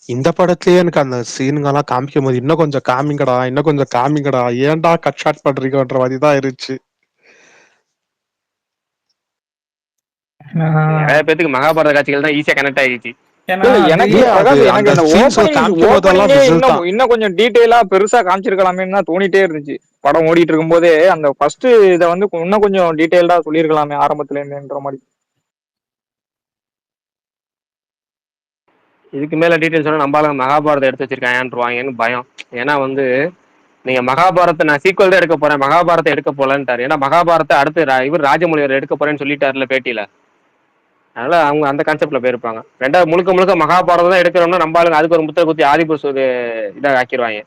இந்த படத்துலயே எனக்கு அந்த சீனுங்கெல்லாம் காமிக்கும் போது இன்னும் கொஞ்சம் காமிங்கடா ஏன்டா கட் ஷாட் பண்றீங்கன்ற மாதிரி தான் இருந்துச்சு. நிறைய பேருக்கு மகாபாரத காட்சிகள் தான் ஈஸியா கனெக்ட் ஆயிடுச்சு. எனக்கு அந்த ஓப்பனிங்கே இன்னும் கொஞ்சம் டீடைலா பெருசா காமிச்சிருக்கலாமேன்னு தான் தோணிட்டே இருந்துச்சு. படம் ஓடிட்டு இருக்கும் போதே அந்த ஃபர்ஸ்ட் இதை வந்து இன்னும் கொஞ்சம் டீடைல்டா சொல்லியிருக்கலாமே ஆரம்பத்துல இருந்துன்ற மாதிரி. இதுக்கு மேல டீடைல்ஸ் சொன்னா நம்மளால மகாபாரதம் எடுத்து வச்சிருக்காங்கன்னு பயம். ஏன்னா வந்து நீங்க மகாபாரத்தை நான் சீக்வல் தான் எடுக்க போறேன், மகாபாரத்தை எடுக்க போலன்ட்டாரு. ஏன்னா மகாபாரத்தை அடுத்து இவர் ராஜமொழிவர் எடுக்க போறேன்னு சொல்லிட்டாருல பேட்டியில. அதனால அவங்க அந்த கான்செப்ட்ல போயிருப்பாங்க. ரெண்டாவது முழுக்க மகாபாரதம் தான் எடுக்கிறோம்னா நம்மளுங்க அதுக்கு ஒரு முத்திரை குத்தி ஆதிபுருஷ ஒரு இதாக ஆக்கிடுவாங்க.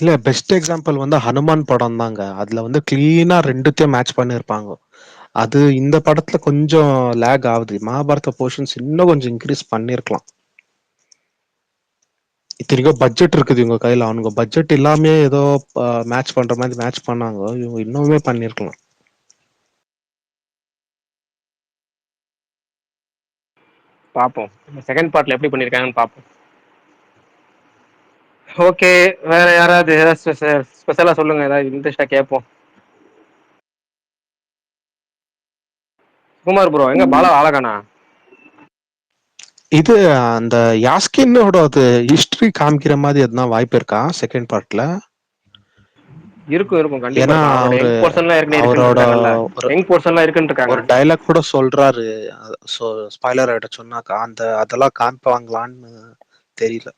இல்ல பெஸ்ட் எக்ஸாம்பிள் வந்து ஹனுமான் படம் தாங்க. அதுல வந்து கிளீனா ரெண்டுத்தையும் மேட்ச் பண்ணிருப்பாங்க. அது இந்த படத்துல கொஞ்சம் லேக் ஆகுது. மகாபாரத போர்ஷன்ஸ் இன்னும் கொஞ்சம் இன்க்ரீஸ் பண்ணிருக்கலாம். இத்தனைக்கும் பட்ஜெட் இருக்குது இவங்க கையில. அவனுங்க பட்ஜெட் இல்லாம ஏதோ மேட்ச் பண்ற மாதிரி மேட்ச் பண்ணாங்க. இவங்க இன்னுமே பண்ணிருக்கலாம். பார்ப்போம் செகண்ட் பார்ட்ல எப்படி பண்ணிருக்காங்கன்னு பார்ப்போம். ஓகே, வேற யாராவது ஸ்பெஷலா சொல்லுங்க, ஏதாவது இன்ட்ரெஸ்டா கேட்போம். குமார் ப்ரோ எங்க பாலா அழகானா? இது அந்த யாஸ்கினோட ஹிஸ்டரி காமிக்கிற மாதிரி எதுனா வாய்ப்பு இருக்கா செகண்ட் பார்ட்ல? இருக்கும் கண்டிப்பா. ஏன்னா ஒரு டைலாக் கூட சொல்றாரு. ஸ்பாய்லர் ஆயிட்ட சொன்னாக்கா அதெல்லாம் காமிப்பாங்களான்னு தெரியல.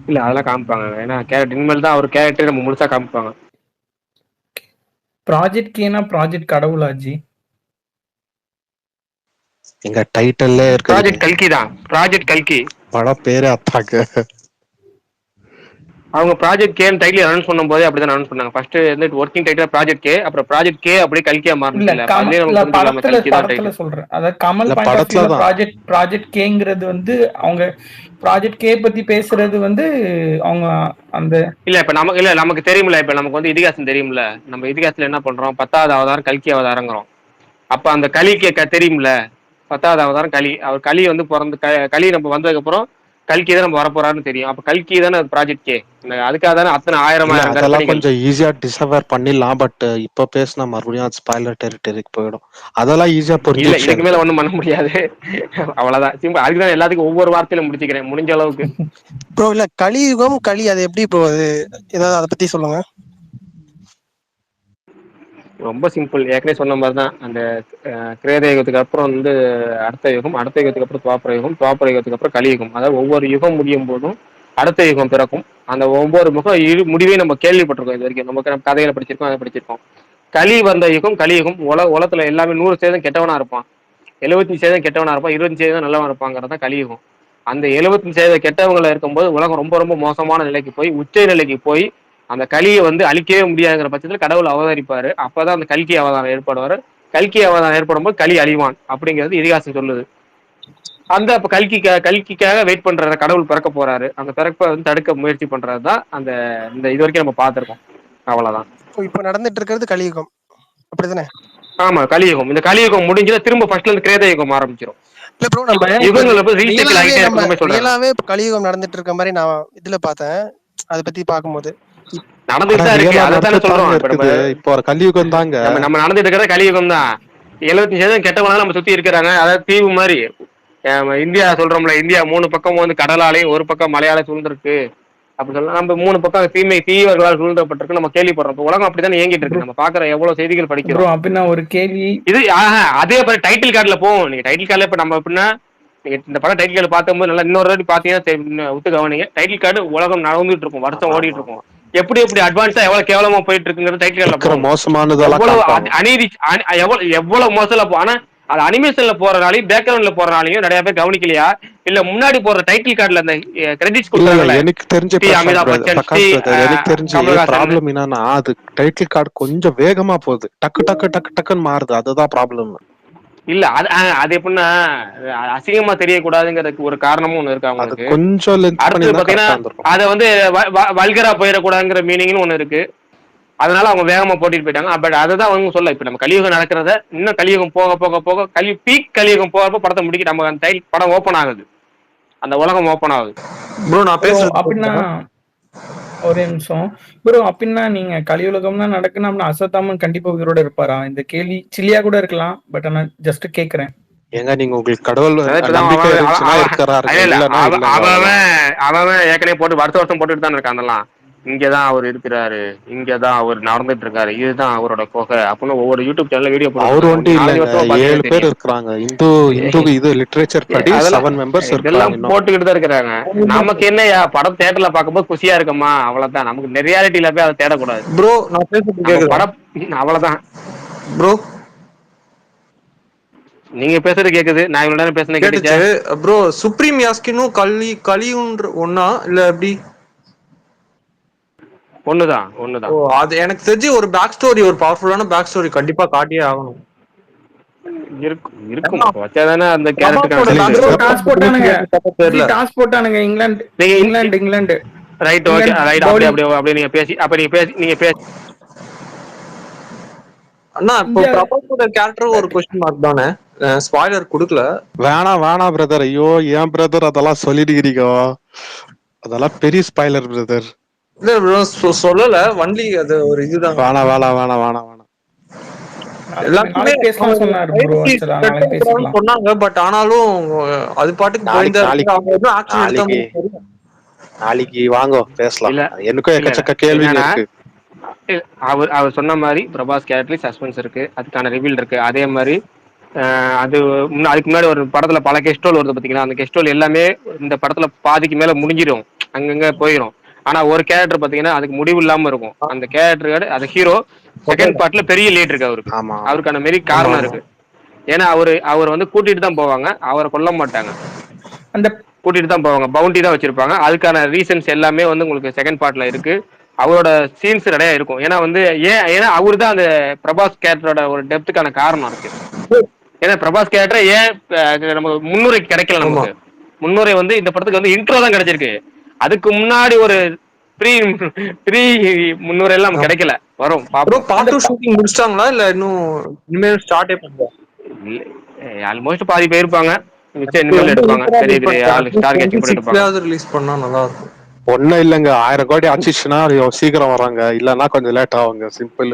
இல்ல அதெல்லாம் காமிப்பாங்க. ஏன்னா இனிமேல் தான் அவர் கேரக்டர் நம்ம முழுசா காமிப்பாங்க. ப்ராஜெக்ட் கேனா ப்ராஜெக்ட் கடவுளாஜி எங்க டைட்டில்லே இருக்கு. ப்ராஜெக்ட் கல்கி தான். ப்ராஜெக்ட் கல்கி படம் பேரே அத்தாக்கு. அவங்க ப்ராஜெக்ட் கே டைட்டில் அனௌன்ஸ் பண்ணும் போதே அப்படிதான் அனௌன்ஸ் பண்ணாங்க. ஃபர்ஸ்ட் வந்து ஒர்க்கிங் டைட்டில் ப்ராஜெக்ட் கே, அப்புறம் ப்ராஜெக்ட் கே அப்படியே கல்கியா மாறினது. படத்துல சொல்றேன். அதாவது கமல் ப்ராஜெக்ட் கேங்கிறது வந்து அவங்க ப்ராஜெக்ட் கே பத்தி பேசுறது வந்து அவங்க அந்த இல்ல இப்ப நமக்கு தெரியும்ல. இப்ப நமக்கு வந்து இதிகாசம் தெரியும்ல. நம்ம இதிகாசத்துல என்ன பண்றோம், 10வது அவதாரம் கல்கி அவதாரங்கிறோம். அப்ப அந்த கலி தெரியும்ல, 10வது அவதாரம் கலி. அவர் கலி வந்து பிறந்து கலி நம்ம வந்ததுக்கு அப்புறம் கல்கி தான் நம்ம வரப்போறாருன்னு தெரியும். அப்ப கல்கி தானே ப்ராஜெக்ட் கே. அதுக்காக தானே அத்தனை ஆயிரம் அதெல்லாம் கொஞ்சம் ஈஸியா டிசவர் பண்ணிடலாம். பட் இப்ப பேசினா மறுபடியும் ஸ்பாய்லர் டெரிட்டரிக்கு போயிடும். அதெல்லாம் ஈஸியா புரிஞ்சு. இல்ல இதுக்கு மேல ஒண்ணும் பண்ண முடியாது. அவ்வளவுதான் சிம்பிள். அதுக்குதான் எல்லாத்துக்கும் ஒவ்வொரு வார்த்தையில முடிச்சுக்கிறேன் முடிஞ்ச அளவுக்கு. ப்ரோ இல்ல கலியுகம் களி அது எப்படி ப்ரோ? அது ஏதாவது அதை பத்தி சொல்லுங்க. ரொம்ப சிம்பிள். ஏற்கனவே சொன்ன மாதிரி தான். அந்த கிரேத யுகத்துக்கு அப்புறம் வந்து அடுத்த யுகம், அடுத்த யுகத்துக்கு அப்புறம் துவாபர யுகம், துவாபர யுகத்துக்கு அப்புறம் கலியுகம். அதாவது ஒவ்வொரு யுகம் முடியும் போதும் அடுத்த யுகம் பிறக்கும். அந்த ஒவ்வொரு முடிவையும் நம்ம கேள்விப்பட்டிருக்கோம். இது வரைக்கும் நம்ம கதைகளை படிச்சிருக்கோம், அதை படிச்சிருக்கோம். களி வந்த யுகம் கலியுகம். உலகத்துல எல்லாமே 100% கெட்டவனா இருப்பான், 75% கெட்டவனா இருப்பான், 25% நல்லவனா இருப்பாங்கிறதான் கலியுகம். அந்த 75% கெட்டவங்களை இருக்கும்போது உலகம் ரொம்ப ரொம்ப மோசமான நிலைக்கு போய் உச்ச நிலைக்கு போய் அந்த கலியை வந்து அழிக்கவே முடியாதுங்கிற பட்சத்தில் கடவுள் அவதரிப்பாரு. அப்பதான் அந்த கல்கி அவதாரம் ஏற்படுவாரு. கல்கி அவதாரம் ஏற்படும் போது களி அழிவான் அப்படிங்கிறது இதிகாசம் சொல்லுது. அந்த கல்கிக்காக வெயிட் பண்ற கடவுள் பிறக்க போறாரு. அந்த பிறப்பை வந்து தடுக்க முயற்சி பண்றதுதான் அந்த இந்த இது வரைக்கும் நம்ம பார்த்திருக்கோம். அவ்வளவுதான். இப்ப நடந்துட்டு இருக்கிறது கலியுகம் அப்படிதானே? ஆமா கலியுகம். இந்த கலியுகம் முடிஞ்சா திரும்ப ஃபர்ஸ்ட்ல இருந்து கிரேத யுகம் ஆரம்பிச்சிடும். இல்ல ப்ரோ நம்ம ரியலாவே கலியுகம் நடந்துட்டு இருக்க மாதிரி நான் இதுல பார்த்தேன். அதை பத்தி பார்க்கும்போது நடந்துட்டு தான் இருக்கு. அதைத்தானே சொல்றோம். இப்ப நம்ம இப்போ ஒரு கலியுகம் தாங்க. நம்ம நடந்துட்டு இருக்கிற கலியுகம் தான். 75% கெட்டவங்க நம்ம சுத்தி இருக்கிறாங்க. அதாவது தீவு மாதிரி இந்தியா சொல்றோம்ல, இந்தியா 3 பக்கம் வந்து கடலாலையும் ஒரு பக்கம் மலையால சூழ்ந்திருக்கு அப்படி சொல்லலாம். நம்ம 3 பக்கம் தீவர்களால் சூழ்ந்தப்பட்டிருக்கு நம்ம கேள்விப்படுறோம். உலகம் அப்படித்தானே இயங்கிட்டு இருக்கு. நம்ம பாக்குற எவ்வளவு செய்திகள் படிக்கிறோம். அப்படின்னா ஒரு கேள்வி இது அதே மாதிரி டைட்டில் கார்டுல போவோம். நீங்க டைட்டில் கார்டுல இப்ப நம்ம எப்படின்னா நீங்க இந்த படம் டைட்டில் கார்டு பார்க்கும்போது நல்லா இன்னொரு வாட்டி பாத்தீங்கன்னா ஒத்து கவனிங்க. டைட்டில் கார்டு உலகம் நடந்துட்டு இருக்கும், வருஷம் ஓடிட்டு இருக்கும். எப்படி அட்வான்ஸா எவ்வளவு கேவலமா போயிட்டு இருக்குங்கிறது டைட்டில் கார்டுல மோசமானதெல்லாம் எவ்வளவு அநீதி எவ்வளவு மோசமா ஆனா அது அனிமேஷன்ல போறனாலையும் பேக்ரவுண்ட்ல போறனாலையும் நிறைய பேர் கவனிக்கலையா இல்ல முன்னாடி போற டைட்டில் கார்டுல அந்த கிரெடிட்ஸ் கொடுத்தாங்கல்ல. எனக்கு தெரிஞ்ச ப்ராப்ளம் என்னன்னா அது டைட்டில் கார்டு கொஞ்சம் வேகமா போகுது, டக்குன்னு மாறுது. அதுதான் ப்ராப்ளம். இல்ல அது எப்படின்னா அசிங்கமா தெரியக்கூடாதுங்கிறதுக்கு ஒரு காரணமும் ஒண்ணு இருக்கு அவங்களுக்கு. கொஞ்சம் அடுத்து பாத்தீங்கன்னா அதை வந்து வல்கரா போயிடக்கூடாதுங்கிற மீனிங்னு ஒண்ணு இருக்கு. அதனால அவங்க வேகமா போட்டிட்டு போயிட்டாங்க. பட் அதுதான் அவங்க சொல்ல இப்ப நம்ம கலியுகம் நடக்கிறத இன்னும் கலியுகம் போக போக போக பீக் கலியுகம் போகிறப்ப படத்தை முடிக்க நம்ம அந்த படம் ஓப்பன் ஆகுது, அந்த உலகம் ஓப்பன் ஆகுது. ப்ரோ நான் பேசுறது அப்படின்னா ஒரே நிமிஷம் ப்ரோ, அப்படின்னா நீங்க கலியுலகம் தான் நடக்குன்னு அப்படின்னா அஸ்வத்தாமன் கண்டிப்பா உயிரோட இருப்பாரா? இந்த கேள்வி சில்லியா கூட இருக்கலாம், பட் ஆனா ஜஸ்ட் கேக்குறேன். ஏங்க நீங்க உங்களுக்கு கடவுள் அவன் ஏற்கனவே போட்டு வருஷம் போட்டுட்டு தான் இருக்கான். அதெல்லாம் இங்கதான் அவர் இருக்கிறாரு, இங்கதான் அவர் நடந்துட்டு இருக்காரு, இதுதான் அவரோட கொகை அப்படின்னு ஒவ்வொரு யூடியூப் சேனல்ல வீடியோ அவர் ஒன்றும் இல்ல, 7 பேர் இருக்காங்க. இந்து இது லிட்டரேச்சர் படி 7 மெம்பர்ஸ் இருக்காங்க, போட்டுக்கிட்டு தான் இருக்கிறாங்க. நமக்கு என்னையா படம் தியேட்டர்ல பாக்கும்போது குஷியா இருக்கமா, அவ்வளவுதான். நமக்கு ரியாலிட்டியில போய் அதை தேடக்கூடாது ப்ரோ. நான் பேசுறது படம் அவ்வளவுதான் ப்ரோ. நீங்க பேசுறது கேக்குது, நான் இவ்வளவு நேரம் பேசுனேன் கேட்டுச்சு ப்ரோ. சுப்ரீம் யாஸ்கினும் கலியுன்ற ஒன்னா இல்ல எப்படி? ஒண்ணுதான். அது எனக்கு தெரிஞ்சு ஒரு பேக் ஸ்டோரி, ஒரு பவர்ஃபுல்லான பேக் ஸ்டோரி கண்டிப்பா காட்டியே ஆகணும். இருக்கும் வச்சாதானே அந்த character England right. Okay right. அப்படியே நீங்க பேசி அண்ணா இப்போ பிரபாஸோட கேரக்டர் ஒரு क्वेश्चन மார்க் தானே, ஸ்பாயிலர் கொடுக்கல. வேணாம் பிரதர். ஐயோ ஏன் பிரதர் அதெல்லாம் சொல்லிடுறீங்க? அதெல்லாம் பெரிய ஸ்பாயிலர் பிரதர். இல்ல ப்ரோ சொல்லல, ஒன்லி அது ஒரு இதுதான். வேணாம். எல்லாருமே சொன்னாங்க, பட் ஆனாலும் அது பாட்டுக்கு நாளைக்கு வாங்க பேசலாம். எனக்கும் எக்கச்சக்க கேள்வி இருக்கு. அவர் சொன்ன மாதிரி பிரபாஸ் கேரக்டர் சஸ்பென்ஸ் இருக்கு, அதுக்கான ரிவீல் இருக்கு. அதே மாதிரி அதுக்கு முன்னாடி ஒரு படத்துல பல கெஸ்டோல் வருது பாத்தீங்கன்னா, அந்த கெஸ்டோல் எல்லாமே இந்த படத்துல பாதிக்கு மேல முடிஞ்சிடும், அங்கங்க போயிடும். ஆனா ஒரு கேரக்டர் பாத்தீங்கன்னா அதுக்கு முடிவு இல்லாம இருக்கும். அந்த கேரக்டர் அது ஹீரோ செகண்ட் பார்ட்ல பெரிய லீட் இருக்கு அவருக்கு. அவருக்கான மாரி காரணம் இருக்கு. ஏன்னா அவர் வந்து கூட்டிட்டு தான் போவாங்க, அவரை கொல்ல மாட்டாங்க, அந்த கூட்டிட்டு தான் போவாங்க, பவுண்டி தான் வச்சிருப்பாங்க. அதுக்கான ரீசன்ஸ் எல்லாமே வந்து உங்களுக்கு செகண்ட் பார்ட்ல இருக்கு. அவரோட சீன்ஸ் நிறைய இருக்கும். ஏன்னா வந்து ஏன்னா அவரு தான் அந்த பிரபாஸ் கேரக்டரோட ஒரு டெப்த்துக்கான காரணம் இருக்கு. ஏன்னா பிரபாஸ் கேரக்டர் ஏன் நமக்கு முன்னுரை கிடைக்கல, நமக்கு முன்னுரை வந்து இந்த படத்துக்கு வந்து இன்ட்ரோ தான் கிடைச்சிருக்கு. அதுக்கு முன்னாடி ஒரு ப்ரீ முன்னுரை எல்லாம் கிடைக்கல. வரும் பாப்போம். பார்ட் 2 ஷூட்டிங் முடிச்சிட்டாங்களா இல்ல இன்னும் இனிமேல் ஸ்டார்ட்டே பண்ணல? ஆல்மோஸ்ட் பாதி போயிருப்பாங்க, மிச்சம் இனிமேல் எடுப்பாங்க. பெரிய ஆள் ஸ்டார் கேட்ச் போட்டு எடுப்பாங்க. ரிலீஸ் பண்ணா நல்லா இருக்கும். ஒண்ணும் இல்லங்க, 1000 கோடி ஆச்சுச்சுன்னா சீக்கிரம் வராங்க, இல்லன்னா கொஞ்சம் லேட் ஆகுங்க. சிம்பிள்.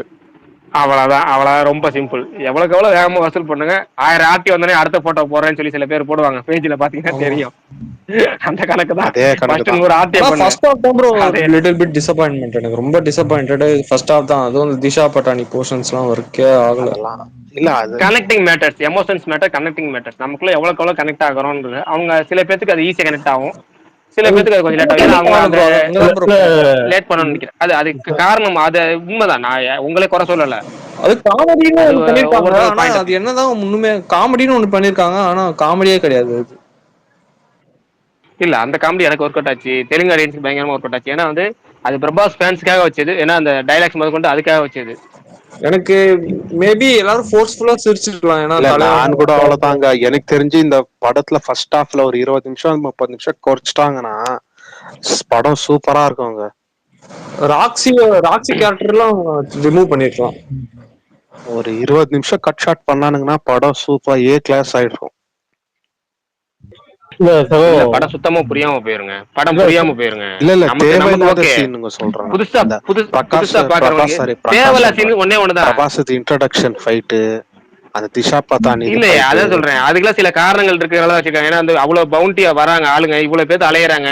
அவ்வளவுதான். ரொம்ப சிம்பிள். எவ்வளவுக்கு எவ்வளவு வேகமா வசூல் பண்ணுங்க. 1000 ஆர்டி வந்தோடனே அடுத்த போட்டோ போடுறேன்னு சொல்லி சில பேர் போடுவாங்க, பேஜ்ல பாத்தீங்கன்னா தெரியும். அந்த கணக்கு தான். ஃபர்ஸ்ட் ஹாஃப் தான் ப்ரோ லிட்டில் பிட் டிசப்பாயின்ட்மென்ட். எனக்கு ரொம்ப டிசப்பாயின்டட் ஃபர்ஸ்ட் ஹாஃப் தான். அதுவும் திஷா பட்டானி போர்ஷன்ஸ்லாம் ஒர்க்கே ஆகல. இல்ல அது connecting matters, emotions matter, connecting matters. நமக்குள்ள எவ்வளவுக்கு எவ்வளவு கனெக்ட் ஆகிறோம்ன்றது அவங்க சில பேருக்கு அது ஈஸியா கனெக்ட் ஆகும், சில பேருக்கு அது கொஞ்சம் லேட் ஆகும். அவங்க லேட் பண்ண நினைக்கிறேன். அதுக்கு காரணம் அது உண்மைதான். நான் உங்களே குறை சொல்லல. அது காமெடின்னு ஒண்ணு பண்ணிருக்காங்க. ஆனா அது என்னதான் முன்னுமே காமெடின்னு ஒண்ணு பண்ணிருக்காங்க, ஆனா காமெடியே கிடையாது அது. இல்ல அந்த காமெடி எனக்கு ஒர்க் அவுட் ஆச்சு, தெலுங்கு ஆடியன்ஸ்க்கு பயங்கரமா ஒர்க் அவுட் ஆச்சு. ஏன்னா வந்து அது பிரபாஸ் ஃபேன்ஸ்க்காக வச்சது. ஏன்னா அந்த டைலாக்ஸ் முதல் கொண்டு அதுக்காக வச்சது. எனக்கு மேபி எல்லாரும் ஃபோர்ஸ்ஃபுல்லா சிரிச்சிருக்கலாம். ஏன்னா நான் கூட அவ்வளவுதாங்க. எனக்கு தெரிஞ்சு இந்த படத்துல ஃபர்ஸ்ட் ஹாஃப்ல ஒரு 20 நிமிஷம் 30 நிமிஷம் குறைச்சிட்டாங்கன்னா படம் சூப்பரா இருக்குங்க. ராக்ஸி கேரக்டர்லாம் ரிமூவ் பண்ணிருக்கலாம். ஒரு 20 நிமிஷம் கட் ஷாட் பண்ணானுங்கன்னா படம் சூப்பர் ஏ கிளாஸ் ஆயிடும். இல்ல படம் சுத்தமா புரியாம போயிருங்க. படம் புரியாம போயிருங்க. இல்ல நமக்கு தேவையில்லாத ஓகே சீனுங்க சொல்றாங்க. புதுசா இந்த புதுசா பிரகாஷ் பாக்குறவங்களுக்கு தேவையில்லாத சீன் ஒன்னே ஒண்ணுதான். பிரபாஸ் இன்ட்ரோடக்ஷன் ஃபைட், அந்த திஷா பதானி இல்லையா அதான் சொல்றேன். அதுக்கெல்லாம் சில காரணங்கள் இருக்கிறதா வச்சுக்காங்க. ஏன்னா அந்த அவ்வளவு பவுண்டியா வராங்க ஆளுங்க, இவ்வளவு பேர் அலையறாங்க.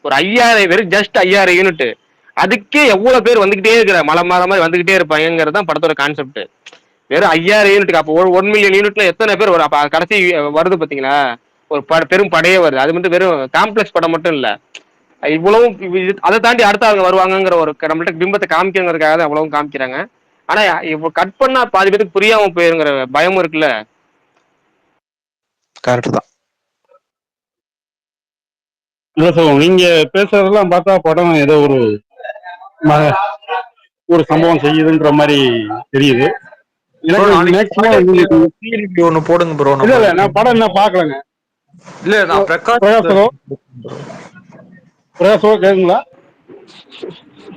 ஒரு 5000 பேர், ஜஸ்ட் 5000 யூனிட், அதுக்கே எவ்வளவு பேர் வந்துகிட்டே இருக்கிற மலை மாற மாதிரி வந்துகிட்டே இருப்பாங்கிறது தான் படத்தோட கான்செப்ட். வெறும் 5000 யூனிட்டுக்கு அப்போ 1 மில்லியன் யூனிட்ல எத்தனை பேர் வரும்? அப்ப கடைசி வருது பாத்தீங்களா, ஒரு பெரும் படையே வருது. அது வந்து வெறும் காம்ப்ளெக்ஸ் படம் மட்டும் இல்ல, இவ்வளவும் அதை தாண்டி அடுத்த ஆளுங்க வருவாங்கிற ஒரு நம்மள்ட்ட பிம்பத்தை காமிக்கங்கிறதுக்காக தான் அவ்வளவும் காமிக்கிறாங்க. ஆனா இப்போ கட் பண்ணா பாதி பேருக்கு புரியாம போயிருங்கிற பயமும் இருக்குல்ல. கரெக்ட் தான். இல்ல சார், நீங்க பேசுறதெல்லாம் பார்த்தா படம் ஏதோ ஒரு சம்பவம் செய்யுதுன்ற மாதிரி தெரியுது எனக்கு. ஒண்ணு போடுங்க ப்ரோ. இல்ல நான் படம் என்ன பாக்கலங்க. இல்ல நான் பிரகாசோ கேக்குங்களா?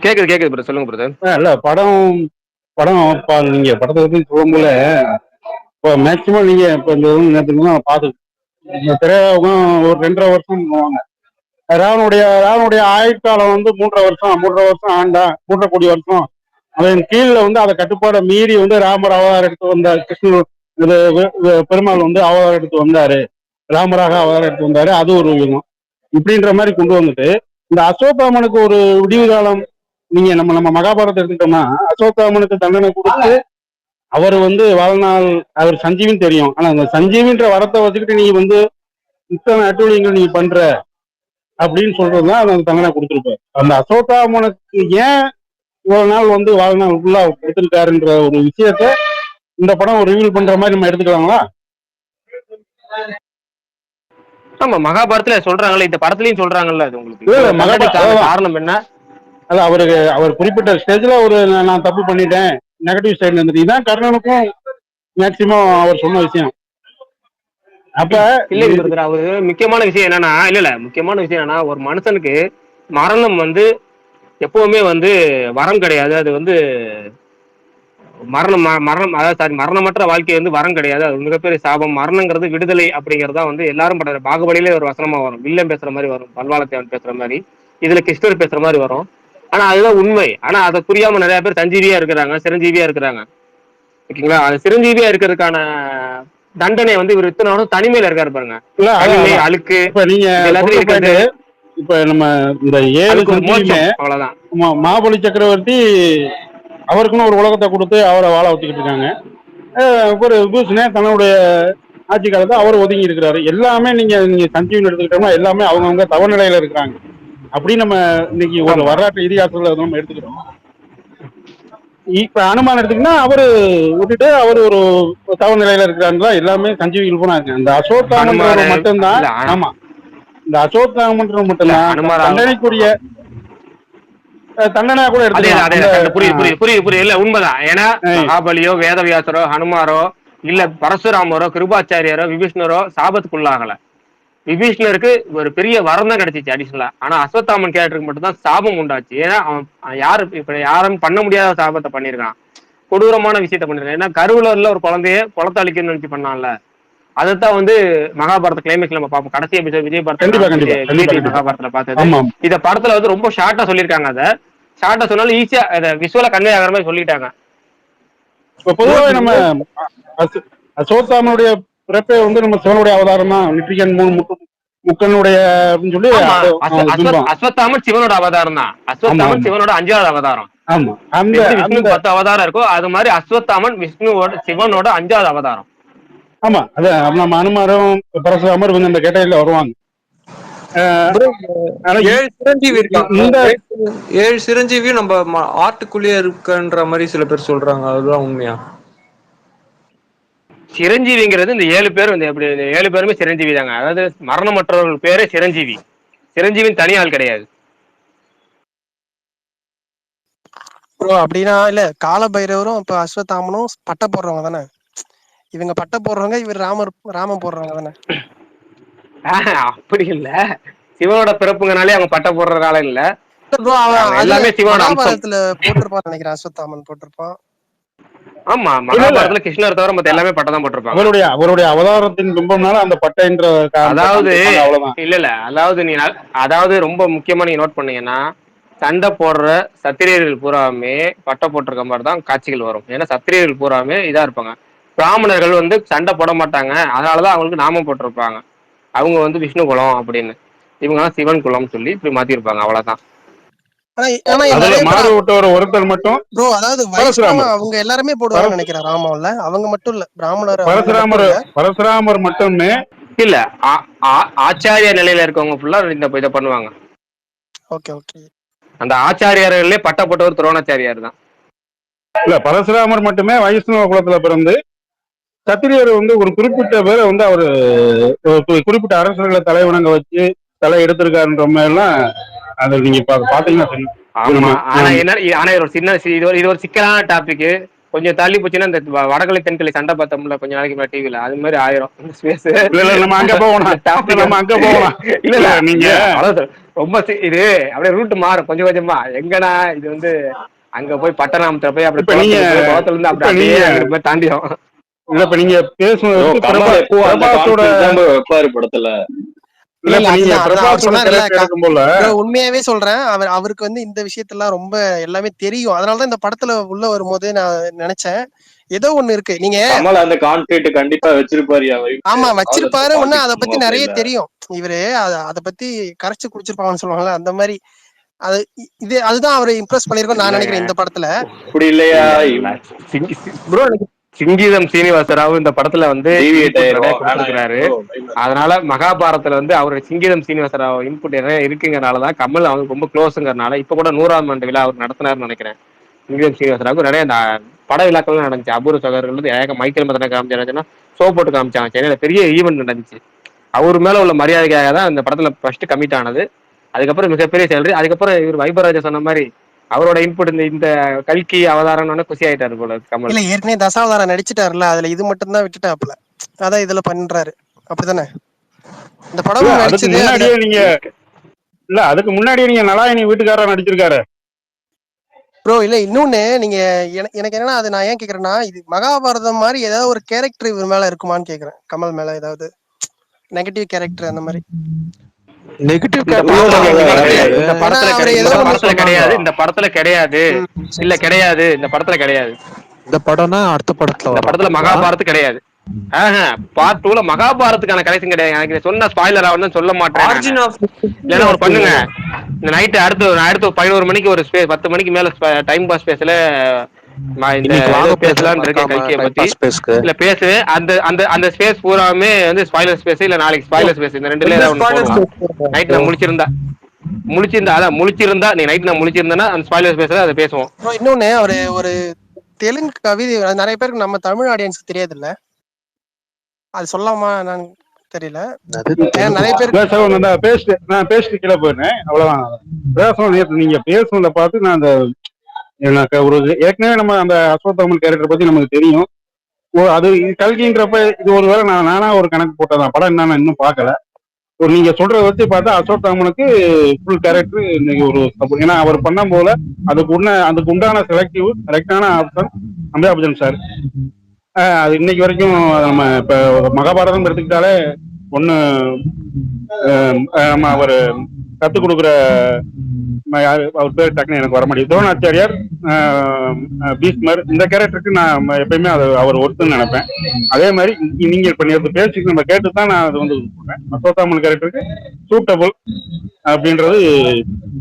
கேக்குது பிரதர், சொல்லுங்க பிரதர். இல்ல படம் நீங்க படத்தை பத்தி சொல்லும்போல இப்போ மேக்சிமம் நீங்க இப்ப இந்த நேரத்துக்கு பாத்து திரையுலகம் ஒரு 2.5 வருஷம் பண்ணுவாங்க. ராவனுடைய ஆயுட்காலம் வந்து 3.5 வருஷம் ஆண்டா 3 கோடி வருஷம். அதன் கீழே வந்து அதை கட்டுப்பாடை மீறி வந்து ராமர் அவதாரம் எடுத்து வந்தார். பெருமாள் வந்து அவதாரம் எடுத்து வந்தாரு, ராமராக அவதாரம் எடுத்து வந்தாரு. அது ஒரு விதம் இப்படின்ற மாதிரி கொண்டு வந்துட்டு இந்த அசோத்தாமனுக்கு ஒரு விடிவு காலம். நீங்க நம்ம மகாபாரதத்தை எடுத்துட்டோம்னா அசோத்தாமனுக்கு தண்டனை கொடுத்து அவர் வந்து வாழ்நாள் அவர் சஞ்சீவின்னு தெரியும். ஆனா அந்த சஞ்சீவின்ற வரத்தை வச்சுக்கிட்டு நீ வந்து இத்தனை அட்டூழியங்கள் நீ பண்ற அப்படின்னு சொல்றதுதான் அந்த தண்டனை கொடுத்துருப்பாரு. அந்த அசோத்தாமனுக்கு ஏன் இவ்வளவு நாள் வந்து வாழ்நாள் ஃபுல்லா எடுத்திருக்காருன்ற ஒரு விஷயத்த இந்த படம் ரிவீல் பண்ற மாதிரி நம்ம எடுத்துக்கலாங்களா? ஆமா, மகாபாரத்துல சொல்றாங்கல்ல, இந்த படத்துலயும் சொல்றாங்கல்ல. அது உங்களுக்கு காரணம் என்ன? அது அவர் குறிப்பிட்ட ஸ்டேஜ்ல நான் தப்பு பண்ணிட்டேன், நெகட்டிவ் சைட்ல இருந்துட்டு இதான் கர்ணனுக்கும் மேக்சிமம் அவர் சொன்ன விஷயம். அப்ப இல்ல அவரு முக்கியமான விஷயம் என்னன்னா, முக்கியமான விஷயம் என்னன்னா, ஒரு மனுஷனுக்கு மரணம் வந்து எப்பவுமே வந்து வரம் கிடையாது. அது வந்து மரணமற்ற வாழ்க்கை வந்து வரம் கிடையாது. அது மிகப்பெரிய சாபம். மரணங்கிறது விடுதலை அப்படிங்கறதா வந்து எல்லாரும் பண்ற. பாகுபலியிலே ஒரு வசனமா வரும், வில்லன் பேசுற மாதிரி வரும், பல்வாளத்தேவன் பேசுற மாதிரி, இதுல கிருஷ்ணர் பேசுற மாதிரி வரும். ஆனா அதுதான் உண்மை. ஆனா அதை புரியாம நிறைய பேர் சஞ்சீவியா இருக்கிறாங்க, சிரஞ்சீவியா இருக்கிறாங்க. ஓகேங்களா? அது சிரஞ்சீவியா இருக்கிறதுக்கான தண்டனை வந்து இவர் இத்தனை வருஷம் தனிமையில இருக்காரு பாருங்க. அழுக்கு எல்லாத்தையும் இருக்கிறது. இப்ப நம்ம இந்த 7 சஞ்சீவியுமே அவ்வளவுதான். மாபலி சக்கரவர்த்தி அவருக்குன்னு ஒரு உலகத்தை கொடுத்து அவரை வாழ வச்சுக்கிட்டு இருக்காங்க. ஒரு விபூஷணே தன்னுடைய ஆட்சி காலத்தை அவர் ஒதுங்கி இருக்கிறாரு. எல்லாமே நீங்க சஞ்சீவன் எடுத்துக்கிட்டோம்னா எல்லாமே அவங்கவுங்க தவநிலையில இருக்கிறாங்க. அப்படி நம்ம இன்னைக்கு ஒரு வரலாற்று இதிகாசத்துல நம்ம எடுத்துக்கிறோம். இப்ப அனுமான் எடுத்துக்கிட்டா அவரு விட்டுட்டு அவர் ஒரு தவநிலையில இருக்கிறாருன்னா எல்லாமே சஞ்சீவிகள் போனா இருக்கு. அந்த அசோத்தாமன் மட்டும்தான். ஆமா, இந்த அசோத்தாமன் மட்டும்தான் தண்டனைக்குரிய தண்டனை கூட புரியுது. இல்ல உண்மைதான். ஏன்னா மகாபலியோ, வேதவியாசரோ, ஹனுமாரோ, இல்ல பரசுராமரோ, கிருபாச்சாரியரோ, விபீஷ்ணரோ சாபத்துக்குள்ளாகல. விபீஷ்ணருக்கு ஒரு பெரிய வரம் தான் கிடைச்சிச்சு அடிஷனலா. ஆனா அஸ்வத்தாமன் கேரக்டருக்கு மட்டும் தான் சாபம் உண்டாச்சு. ஏன்னா அவன் யாரும் பண்ண முடியாத சாபத்தை பண்ணிருக்கான், கொடூரமான விஷயத்த பண்ணிருக்கான். ஏன்னா கருவூலர்ல ஒரு குழந்தைய குளத்தை அழிக்கணும்னு நினைச்சு பண்ணான்ல. அதைத்தான் வந்து மகாபாரத கிளைமேக்ஸ்ல நம்ம பார்ப்போம். கடைசி எபிசோட் விஜய் மகாபாரதத்துல பார்த்தது. இத படத்துல வந்து ரொம்ப ஷார்ட்டா சொல்லியிருக்காங்க. அதை ஷார்ட்டா சொன்னாலும் ஈஸியா விஷுவலா கன்வே ஆகிற மாதிரி சொல்லிட்டாங்க. பொதுவாக நம்ம அசோத்தாமனுடைய பிறப்பே வந்து நம்ம சிவனுடைய அவதாரம் தான். நெற்றிகன் முக்கனுடைய அப்படின்னு சொல்லி அஸ்வத்தாமன் சிவனோட அவதாரம் தான். அஸ்வத்தாமன் சிவனோட 5வது அவதாரம். ஆமா, விஷ்ணு 10 அவதாரம் இருக்கோ அது மாதிரி அஸ்வத்தாமன் விஷ்ணுவோட சிவனோட 5வது அவதாரம். ஆமா, அது நம்ம அனுமாரும் பரசுராமர் வந்து இந்த கேட்டகரியில வருவாங்க. 7 சிரஞ்சீவி இருக்காங்க. 7 சிரஞ்சீவியும் நம்ம ஆட்டுக்குள்ளேயே இருக்குன்ற மாதிரி சில பேர் சொல்றாங்க. அதுதான் உண்மையா? சிரஞ்சீவிங்கிறது இந்த 7 பேர் வந்து எப்படி 7 பேருமே சிரஞ்சீவி தாங்க. அதாவது மரணமற்றவர்கள் பேரே சிரஞ்சீவி. சிரஞ்சீவின் தனி ஆள் கிடையாது. அப்படின்னா இல்ல, காலபைரவரும் இப்ப அஸ்வத்தாமனும் பட்ட போடுறவங்க தானே. இவங்க பட்ட போடுறவங்க, இவர் ராமன் போடுறவங்க தானே. அப்படி இல்ல, சிவனோட பிறப்புங்கனாலே அவங்க பட்ட போடுற காலம் இல்ல. எல்லாமே சிவனோட மகாபாரதத்துல போட்டிருப்பான்னு நினைக்கிறேன். அஸ்வத்தாமன் போட்டிருப்பான். ஆமா, இல்ல இல்ல மகாபாரதத்துல கிருஷ்ணர் தவிர மத்த எல்லாமே பட்டம் தான் போட்டிருப்பாங்க. அவருடைய அவதாரத்தின் பிம்பம்னால அந்த பட்டைன்ற காரணத்தை அதாவது காமிச்சிருப்பாங்க, அவ்வளவுதான். இல்ல அதாவது ரொம்ப முக்கியமா நீங்க நோட் பண்ணீங்கன்னா, சண்டை போடுற சத்திரியர்கள் பூராமே பட்டை போட்டிருக்க மாதிரி தான் காட்சிகள் வரும். ஏன்னா சத்திரியர்கள் பூராமே இதா இருப்பாங்க. பிராமணர்கள் வந்து சண்டை போட மாட்டாங்க, அதனாலதான் அவங்களுக்கு நாமம் போட்டிருப்பாங்க. அவங்க வந்து விஷ்ணு குலம் அப்படின்னு, இவங்க சிவன் குலம்னு சொல்லி இப்படி மாத்திருப்பாங்க, அவ்வளவுதான். அதுல மாறு விட்டவர் ஒருத்தர் மட்டும் ப்ரோ, அதாவது வைஷ்ணவ அவங்க எல்லாருமே போடுவாங்கன்னு நினைக்கிறேன் ராமாவில. அவங்க மட்டும் இல்ல, பிராமணர் பரசுராமர் மட்டுமே இல்ல, ஆச்சாரிய நிலையில இருக்கவங்க ஃபுல்லா இதை பண்ணுவாங்க. Okay okay. அந்த ஆச்சாரியார்களே பட்ட போட்டவர் துரோணாச்சாரியார் தான். இல்ல, பரசுராமர் மட்டுமே வைஷ்ணவ குலத்துல பிறந்து சத்திரியர் வந்து ஒரு குறிப்பிட்ட பேரை வந்து அவரு குறிப்பிட்ட அரசர்களை தலைவணங்க வச்சு தலை எடுத்திருக்காருன்ற மாதிரி எல்லாம் அது நீங்க பாத்தீங்கன்னா தெரியும். ஆமா, ஆனா இது ஒரு சின்ன இது ஒரு சிக்கலான டாபிக். கொஞ்சம் தள்ளி போச்சுன்னா இந்த வடகலை தென்கலை சண்டை பார்த்தோம்ல கொஞ்ச நாளைக்கு மேல டிவில, அது மாதிரி ஆயிரும். நம்ம அங்க போகணும். இல்ல இல்ல, நீங்க ரொம்ப இது அப்படியே ரூட் மாறும் கொஞ்சம் கொஞ்சமா. எங்கடா இது வந்து அங்க போய் பட்டணாமத்துல போய் அப்படி குளத்துல இருந்து அப்படியே தாண்டிடும். இல்ல, இப்ப நீங்க பேசுவது படத்துல உண்மையாவே சொல்றேன், அவருக்கு வந்து இந்த விஷயத்தெல்லாம் ரொம்ப எல்லாமே தெரியும். அதனாலதான் இந்த படத்துல உள்ள வரும்போது நான் நினைச்சேன் ஏதோ ஒண்ணு இருக்கு. நீங்க அந்த கான்கிரீட் கண்டிப்பா வச்சிருப்பாரு. ஆமா வச்சிருப்பாரு. ஒண்ணு அதை பத்தி நிறைய தெரியும். இவரு அத பத்தி கரைச்சு குடிச்சிருப்பாங்கன்னு சொல்லுவாங்கல்ல, அந்த மாதிரி அதுதான் அவரை இம்ப்ரெஸ் பண்ணிருக்கோம் நான் நினைக்கிறேன் இந்த படத்துல. அப்படி இல்லையா ப்ரோ? சிங்கீதம் சீனிவாசராவ் இந்த படத்துல வந்து கொடுத்திருக்கிறாரு. அதனால மகாபாரதத்துல வந்து அவருடைய சிங்கீதம் சீனிவாசராவ் இன்புட் நிறைய இருக்குங்கிறனாலதான் கமல் அவங்க ரொம்ப க்ளோஸுங்கிறனால இப்ப கூட 100ஆம் ஆண்டு விழா அவர் நடத்தினார்னு நினைக்கிறேன். சிங்கீதம் சீனிவாசராவுக்கு நிறைய பட விழாக்கள் நடந்துச்சு. அபூர்வ சகோதரர்கள் ஏக மைக்கேல் மதனை காமிச்சாச்சுன்னா ஷோ போட்டு காமிச்சாங்க. சென்னையில பெரிய ஈவெண்ட் நடந்துச்சு. அவர் மேல உள்ள மரியாதைக்காக தான் இந்த படத்துல ஃபர்ஸ்ட் கமிட் ஆனது. அதுக்கப்புறம் மிகப்பெரிய சேலரி. அதுக்கப்புறம் இவர் வைபராஜா சொன்ன மாதிரி அவரோட இன்புட் இந்த கல்கி அவதாரம் குசி ஆயிட்டாரு போல கமல். இல்ல, ஏற்கனவே தசாவதாரம் நடிச்சுட்டாருல, அதுல இது மட்டும் தான் விட்டுட்டாப்ல. அதான் இதுல பண்றாரு, அப்படித்தானே? இந்த படம் முன்னாடியே நீங்க இல்ல, அதுக்கு முன்னாடியே நீங்க நலாயினி வீட்டுக்காரர் நடிச்சிருக்காரு ப்ரோ. இல்ல, இன்னொன்னு நீங்க எனக்கு என்னன்னா, அது நான் ஏன் கேக்குறேன்னா, இது மகாபாரதம் மாதிரி ஏதாவது ஒரு கேரக்டர் இவர் மேல இருக்குமான்னு கேக்குறேன். கமல் மேல ஏதாவது நெகட்டிவ் கேரக்டர் அந்த மாதிரி. நெகட்டிவ் இந்த படத்துல கிடையாது. இந்த படத்துல கிடையாது. இல்ல கிடையாது, இந்த படத்துல கிடையாது. இந்த படம்னா அடுத்த படத்துல மகாபாரத் கிடையாது. பார்ட் 2ல மகாபாரத்துக்கான கனெக்ஷன் கிடையாது. எனக்கு சொன்ன ஸ்பாயிலர் ஆகணும்னு சொல்ல மாட்டேன். இல்லைன்னா ஒரு பண்ணுங்க, இந்த நைட்டு அடுத்து 11 மணிக்கு ஒரு 10 மணிக்கு மேல டைம் பாஸ் பேசல பேசலாம் இருக்கேன் கல்கியை பத்தி. இல்ல பேசு, அந்த ஸ்பேஸ் பூராமே வந்து ஸ்பாயிலர் ஸ்பேஸ், இல்ல நாளைக்கு ஸ்பாயிலர் ஸ்பேஸ், இந்த ரெண்டுல நைட் நான் முழிச்சிருந்தா நீ நைட் நான் முழிச்சிருந்தேன்னா அந்த ஸ்பாயிலர் ஸ்பேஸ்ல அதை பேசுவோம். இன்னொன்னு ஒரு தெலுங்கு கவிதை நிறைய பேருக்கு நம்ம தமிழ் ஆடியன்ஸ்க்கு தெரியாது இல்ல, அது சொல்லாமா நான் தெரியல. நிறைய பேருக்கு நான் பேசிட்டு கீழே போயிடுறேன், அவ்வளவுதான். நீங்க பேசுனத பார்த்து நான் அந்த எனக்கு ஒரு ஏற்கனவே நம்ம அந்த அஸ்வத்தாமன் கேரக்டர் பத்தி நமக்கு தெரியும். அது கல்கின்றப்ப இது ஒருவேளை நானா ஒரு கணக்கு போட்டதான். படம் என்ன இன்னும் பார்க்கல. ஒரு நீங்க சொல்றத வச்சு பார்த்தா அஸ்வத்தாமனுக்கு ஃபுல் கேரக்டர் இன்னைக்கு ஒரு, ஏன்னா அவர் பண்ண போல அதுக்கு உண்டான கரெக்டான ஆப்ஷன் அமிதாப் பச்சன் சார். அது இன்னைக்கு வரைக்கும் நம்ம இப்ப மகாபாரதம் எடுத்துக்கிட்டாலே ஒண்ணு நம்ம அவர் கத்துக் கொடுக்குற அவர் பேர் டக்குன்னு எனக்கு வர மாட்டேங்குது. துரோணாச்சாரியார், பீஷ்மர், இந்த கேரக்டருக்கு நான் எப்பயுமே அவர் ஒருத்தன்னு நினைப்பேன். அதே மாதிரி நீங்க இப்ப நேற்று பேசிட்டு நம்ம கேட்டுதான் நான் அது வந்து சொல்றேன். அஸ்வத்தாமன் கேரக்டருக்கு சூட்டபிள் அப்படின்றது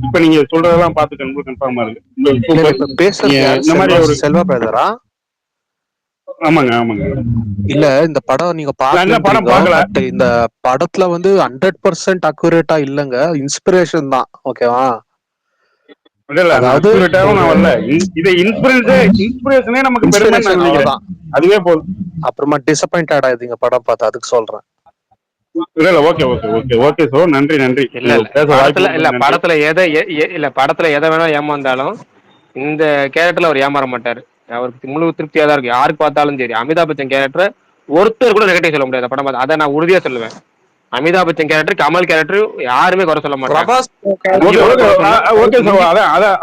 இப்ப நீங்க சொல்றதெல்லாம் பார்த்து கன்ஃபார்மா இருக்கு. இந்த மாதிரி ஒரு செல்வா பிரதரா? ஆமாங்க. இல்ல, இந்த படம் நீங்க பாக்கல. இந்த படத்துல வந்து 100% அக்யூரேட்டா இல்லங்க, இன்ஸ்பிரேஷன் தான். ஓகேவா? அதுவே போதும். அப்புறமா டிசப்பாயிண்டட் ஆயிடுங்க படம் பார்த்து, அதுக்கு சொல்றேன். நன்றி. படத்துல எதை வேணா ஏமாந்தாலும் இந்த கேரக்டர்ல அவர் ஏமாற மாட்டாரு. அவருக்கு முழு திருப்தியா தான் இருக்கு. யாருக்கு பார்த்தாலும் சரி, அமிதாப் பச்சன் கேரக்டர் ஒருத்தர் கூட நெகட்டிவ் சொல்ல முடியாது படம் பார்த்து. அதை நான் உறுதியா சொல்லுவேன். அமிதாப் பச்சன் கேரக்டர், கமல் கேரக்டர் யாருமே குறை சொல்ல மாட்டாங்க.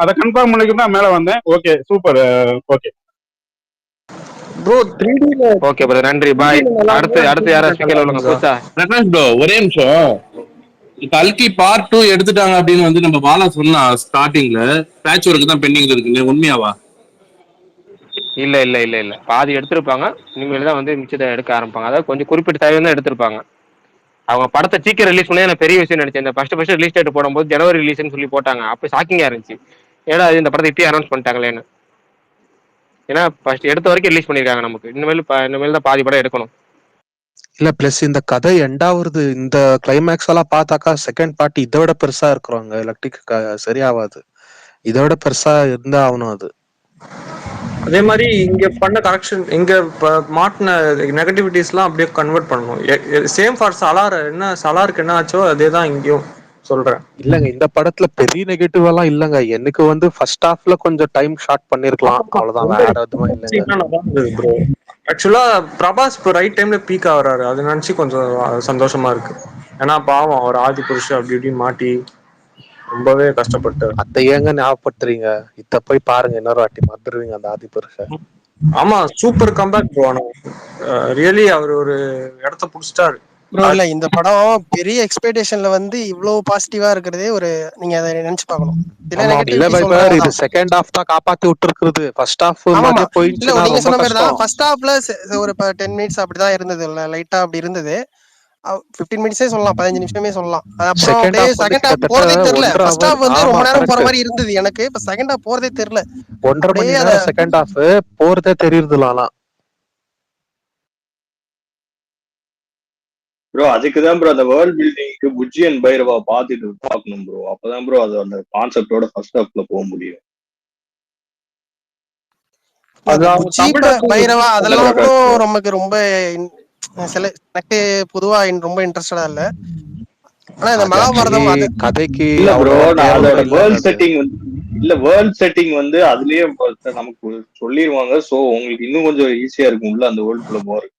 அதை கன்ஃபார்ம் பண்ணிட்டு தான் மேல வந்தேன். Okay, super. ஓகே. ப்ரோ 3Dல ஓகே ப்ரோ, நன்றி, பாய். அடுத்து யாரா ஸ்பீக்கர் உள்ளவங்க புதுசா? பிரகாஷ் ப்ரோ ஒரே நிமிஷம். கல்கி பார்ட் 2 எடுத்துட்டாங்க அப்படின்னு வந்து நம்ம பாலா சொன்னா ஸ்டார்டிங்ல பேட்ச் ஒர்க் தான் பெண்டிங் இருக்குன்னு, உண்மையாவா? இல்ல பாதி எடுத்திருப்பாங்க. இனிமேல் தான் வந்து மிச்சத்தை எடுக்க ஆரம்பிப்பாங்க. அதாவது கொஞ்சம் குறிப்பிட்ட தேவை தான் எடுத்திருப்பாங்க. அவங்க படத்தை சீக்கிரம் ரிலீஸ் பண்ணி நான் பெரிய விஷயம் நினைச்சேன். இந்த ஃபர்ஸ்ட் ரிலீஸ் டேட் போடும்போது ஜனவரி ரிலீஸ்னு சொல்லி போட்டாங்க. அப்போ ஷாக்கிங்கா இருந்துச்சு. ஏன்னா இந்த படத்தை இப்பயே அனௌன்ஸ் பண்ணிட்டாங்களேன்னு. ஏன்னா ஃபர்ஸ்ட் எடுத்த வரைக்கும் ரிலீஸ் பண்ணிருக்காங்க. நமக்கு இனிமேல் தான் பாதி படம் எடுக்கணும். இல்ல பிளஸ் இந்த கதை எண்டாவது இந்த கிளைமேக்ஸ் எல்லாம் பார்த்தாக்கா செகண்ட் பார்ட் இதை விட பெருசா இருக்கிறாங்க. எலக்ட்ரிக் சரியாவாது, இதை விட பெருசா இருந்தா ஆகணும் அது. அதே மாதிரி இங்க பண்ண கரெக்ஷன், இங்க மாட்டின நெகட்டிவிட்டிஸ் எல்லாம் அப்படியே கன்வெர்ட் பண்ணணும். Same for Salaar. என்ன சலாருக்கு என்ன ஆச்சோ அதே தான் இங்கேயும் சொல்றேன். இல்லங்க இந்த படத்துல பெரிய நெகட்டிவ் எல்லாம் இல்லங்க. எனக்கு வந்து ஃபர்ஸ்ட் ஹாஃப்ல கொஞ்சம் டைம் ஷார்ட் பண்ணிருக்கலாம், அவ்வளவுதான். வேற எதுவும் இல்லைங்க ப்ரோ. ஆக்சுவலா பிரபாஸ் இப்போ ரைட் டைம்ல பீக் ஆகுறாரு, அது நினைச்சு கொஞ்சம் சந்தோஷமா இருக்கு. ஏன்னா பாவம் அவர் ஆதி புருஷன் அப்படி இப்படின்னு மாட்டி ரொம்பவே கஷ்டப்பட்டு. அத ஏங்க ஞாபகப்படுத்துறீங்க? இத போய் பாருங்க இன்னொரு வாட்டி, மறந்துடுவீங்க அந்த ஆதி புருஷன். ஆமா சூப்பர் கம்பேக் ப்ரோ. ரியலி அவர் ஒரு இடத்த புடிச்சிட்டாரு ப்ரோ. இல்ல இந்த படம் பெரிய எக்ஸ்பெக்டேஷன்ல வந்து இவ்வளவு பாசிட்டிவா இருக்கிறதே ஒரு நீங்க அதை நினைச்சு பார்க்கணும். இது செகண்ட் ஹாஃப் தான் காப்பாத்தி விட்டுருக்குது. ஃபர்ஸ்ட் ஹாஃப் மாதிரியே போயிடுச்சு. இல்ல நீங்க சொன்ன மாதிரி தான் ஃபர்ஸ்ட் ஹாஃப்ல ஒரு 10 மினிட்ஸ் அப்படிதான் இருந்தது. லைட்டா அப்படி இருந்தது. 15 மினிட்ஸே சொல்லலாம், 15 நிமிஷமே சொல்லலாம். அப்புறம் செகண்ட் ஹாஃப் போறதே தெரியல. ஃபர்ஸ்ட் ஹாஃப் வந்து ரொம்ப நேரம் போற மாதிரி இருந்தது எனக்கு. இப்ப செகண்ட் ஹாஃப் போறதே தெரியல. 1.5 மணி நேரம் செகண்ட் ஹாஃப் போறதே தெரியுதுலாம் ப்ரோ. அதுக்குதான் ப்ரோ அந்த வேர்ல்ட் பில்டிங்க்கு புஜ்ஜி அண்ட் பைரவா பார்க்கணும் ப்ரோ. அப்பதான் ப்ரோ அது அந்த கான்செப்டோட ஃபர்ஸ்ட் ஹாஃப்ல போக முடியும். பைரவா அதெல்லாம் கூட நமக்கு ரொம்ப எனக்கு பொதுவா ரொம்ப இன்ட்ரெஸ்டடா இல்ல. ஆனா இந்த மகாபாரதம் கதைக்கு இல்ல ப்ரோ. அதோட வேர்ல்ட் செட்டிங் வந்து இல்ல வேர்ல்ட் செட்டிங் வந்து அதுலயே நமக்கு சொல்லிருவாங்க. சோ உங்களுக்கு இன்னும் கொஞ்சம் ஈஸியா இருக்கும் உள்ள அந்த வேர்ல்ட் குள்ள போறதுக்கு.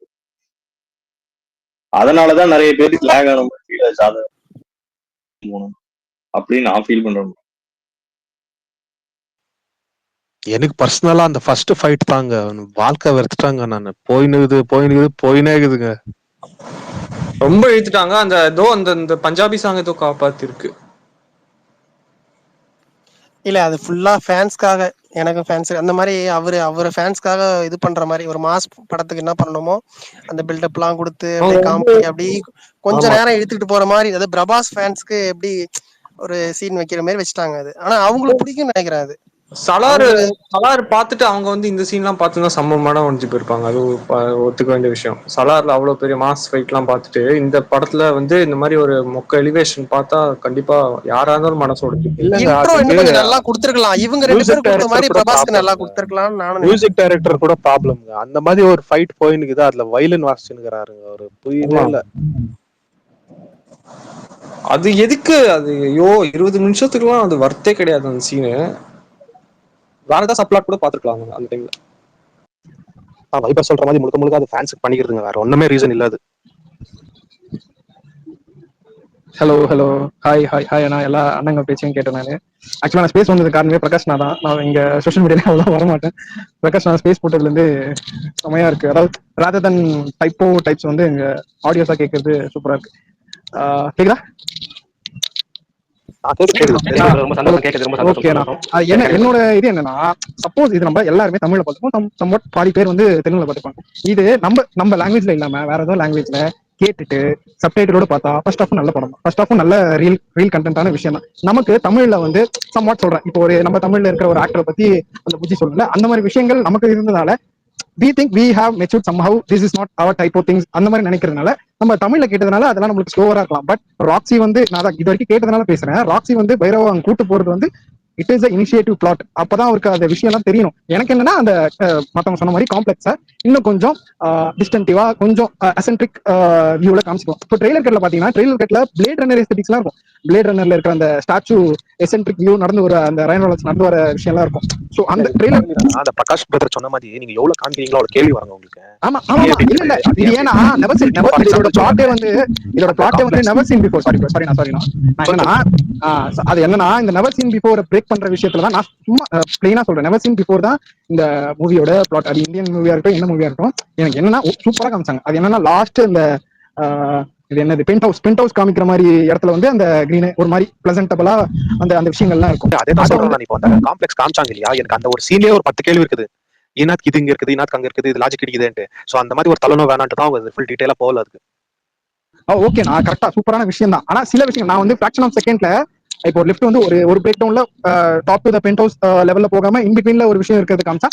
அதனாலதான் நிறைய பேருக்கு லேக் ஆன மாதிரி ஃபீல் ஆச்சு. அதை அப்படின்னு நான் ஃபீல் பண்றேன். எனக்கு பர்சனலா அந்த ஃபர்ஸ்ட் ஃபைட் தாங்க வாழ்க்கை வெறுத்துட்டாங்க. நான் போயினே இருக்குதுங்க. ரொம்ப இழுத்துட்டாங்க. அந்த ஏதோ அந்த பஞ்சாபி சாங் ஏதோ காப்பாத்தி இருக்கு. இல்ல அது ஃபுல்லா ஃபேன்ஸ்க்காக, எனக்கு ஃபேன்ஸ் அந்த மாதிரி அவர் ஃபேன்ஸ்க்காக இது பண்ற மாதிரி ஒரு மாஸ் படத்துக்கு என்ன பண்ணணுமோ அந்த பில்டப் எல்லாம் கொடுத்து அப்படியே காமெடி அப்படி கொஞ்ச நேரம் இழுத்துட்டு போற மாதிரி. அது பிரபாஸ் ஃபேன்ஸ்க்கு எப்படி ஒரு சீன் வைக்கிற மாதிரி வச்சுட்டாங்க. அது ஆனா அவங்களுக்கு பிடிக்கும்னு நினைக்கிறேன். அது சலார் பார்த்துட்டு அவங்க வந்து இந்த சீன் எல்லாம் பார்த்துதான் சம்பவமான ஒழிஞ்சு போயிருப்பாங்க. அது ஒத்துக்க வேண்டிய விஷயம். சலார்ல அவ்வளவு பெரிய மாஸ் ஃபைட் எல்லாம் பார்த்துட்டு இந்த படத்துல வந்து இந்த மாதிரி ஒரு மொக்க எலிவேஷன் பார்த்தா கண்டிப்பா யாரா இருந்தாலும் மனசு உடைச்சு நல்லா கொடுத்திருக்கலாம். இவங்க ரெண்டு பேரும் கொடுத்த மாதிரி பிரபாஸ்க்கு நல்லா கொடுத்திருக்கலாம். நானும் மியூசிக் டைரக்டர் கூட ப்ராப்ளம். அந்த மாதிரி ஒரு ஃபைட் போயினுக்குது, அதுல வயலின் வாசிச்சுன்னுக்குறாருங்க. ஒரு புரியவே இல்ல அது எதுக்கு. அது ஐயோ 20 நிமிஷத்துக்குலாம் அது வர்த்தே கிடையாது அந்த சீனு. வேற ஏதாவது சப்ளாட் கூட பாத்துக்கலாம் அந்த டைம்ல. வைபர் சொல்ற மாதிரி முழுக்க அது ஃபேன்ஸ்க்கு பண்ணிக்கிறதுங்க. வேற ஒண்ணுமே ரீசன் இல்ல. அது ஹலோ ஹாய் நான் எல்லா அண்ணங்க பேச்சையும் கேட்டேன். நான் ஆக்சுவலா நான் ஸ்பேஸ் வந்தது காரணமே பிரகாஷ் நான் தான். நான் இங்க சோஷியல் மீடியால அவ்வளோ வரமாட்டேன். பிரகாஷ் நான் ஸ்பேஸ் போட்டதுல இருந்து செமையா இருக்கு. அதாவது ராதர் தன் டைப்ஸ் வந்து எங்க ஆடியோஸா கேட்கறது சூப்பரா இருக்கு. கேக்குதா? என்னோட இது என்னன்னா, சப்போஸ் இது நம்ம எல்லாருமே தமிழ்ல பார்த்துப்போம், பாதி பேர் வந்து தெலுங்குல பார்த்துப்பாங்க. இது நம்ம லாங்குவேஜ்ல இல்லாம வேற ஏதோ லாங்குவேஜ்ல கேட்டுட்டு சப்டைட்டிலோட பார்த்தா ஃபர்ஸ்ட் ஆஃப் நல்ல படம், ஃபர்ஸ்ட் ஆஃப் நல்ல ரியல் கண்டென்ட்டான விஷயம் தான். நமக்கு தமிழ்ல வந்து சம்வாட் சொல்றேன். இப்போ ஒரு நம்ம தமிழ்ல இருக்கிற ஒரு ஆக்டரை பத்தி அந்த புஜ்ஜி சொல்லல, அந்த மாதிரி விஷயங்கள் நமக்கு இருந்ததால we think we have matured somehow, this is not our type of things அந்த மாதிரி நினைக்கிறதுனால நம்ம தமிழ்ல கேட்டதுனால அதெல்லாம் நம்மளுக்கு ஸ்லோவரா இருக்கலாம். பட் ராக்ஸி வந்து நான் இது வரைக்கும் கேட்டதுனால பேசுறேன். ராக்ஸி வந்து பைரவா அங்க கூட்டு போறது வந்து இட் இஸ் இனிஷியேட்டிவ் பிளாட். அப்பதான் அவருக்கு அந்த விஷயம் எல்லாம் தெரியணும். எனக்கு என்னன்னா அந்த மத்தவங்க சொன்ன மாதிரி காம்ப்ளெக்ஸா இன்னும் கொஞ்சம் டிஸ்டன்டிவா கொஞ்சம் அசென்ட்ரிக் வியூல காமிச்சிக்கும். இப்போ ட்ரெய்லர் கட்ல பாத்தீங்கன்னா ட்ரெய்லர் கட்ல பிளேட் ரன்னர் எஸ்தெட்டிக்ஸ்லாம் இருக்கும். பிளேட் ரன்னர்ல இருக்கிற அந்த ஸ்டாச்சு எசென்ட்ரிக் வியூ நடந்து வர அந்த ரைன் ரெனால்ட்ஸ் நடந்து வர விஷயம் எல்லாம் இருக்கும். சோ அந்த ட்ரெய்லர் அந்த பிரகாஷ் பிரதர் சொன்ன மாதிரி நீங்க எவ்வளவு காண்பீங்களோ அவ்வளவு கேள்வி வராங்க உங்களுக்கு. ஆமா ஆமா இல்ல இது ஏன்னா இதோட பிளாட்டே வந்து நெவர் சீன் பிஃபோர் சாரி நான் அது என்னன்னா இந்த நெவர் சீன் பிஃபோர் பிரேக் பண்ற விஷயத்துல தான் நான் சும்மா பிளைனா சொல்றேன். நெவர் சீன் பிஃபோர் தான் இந்த மூவியோட பிளாட். அது இந்தியன் மூவியா இருக்கட்டும் என்ன மூவியா இருக்கட்டும் எனக்கு என்னன்னா சூப்பரா காமிச்சாங்க. அது என்னன்னா லாஸ்ட் இந்த இது என்னது பென்ட் ஹவுஸ் காமிக்கிற மாதிரி இடத்துல வந்து அந்த கிரீன் ஒரு மாதிரி பிளசன்டபிளா அந்த விஷயங்கள்லாம் இருக்கும். அதே தான் சொல்றேன். இப்போ அந்த காம்ப்ளெக்ஸ் காமிச்சாங்க இல்லையா, எனக்கு அந்த ஒரு சீன்லயே ஒரு 10 கேள்வி இருக்குது. இனாத் இது இங்க இருக்குது, இனாத் அங்க இருக்குது, இது லாஜிக் கிடைக்குதுன்ட்டு. சோ அந்த மாதிரி ஒரு தலனோ வேணான்ட்டு தான் அவங்க ஃபுல் டீடைலா போகல அதுக்கு. ஓகே நான் கரெக்டா சூப்பரான விஷயம் தான். ஆனா சில விஷயம் நான் வந்து ஃபிராக்ஷன் ஆஃப் செகண்ட்ல இப்போ ஒரு லிஃப்ட் வந்து ஒரு பிரேக் டவுன்ல top to the pent house லெவல்ல போகாம இன் பிட்வீன்ல ஒரு விஷயம் இருக்கிறது காமிச்சா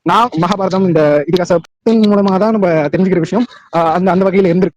நான் மகாபாரதம் இந்த இதிகாசத்தின் மூலமா தான் நம்ம தெரிஞ்சுக்கிற விஷயம் அந்த வகையில இருந்திருக்கு.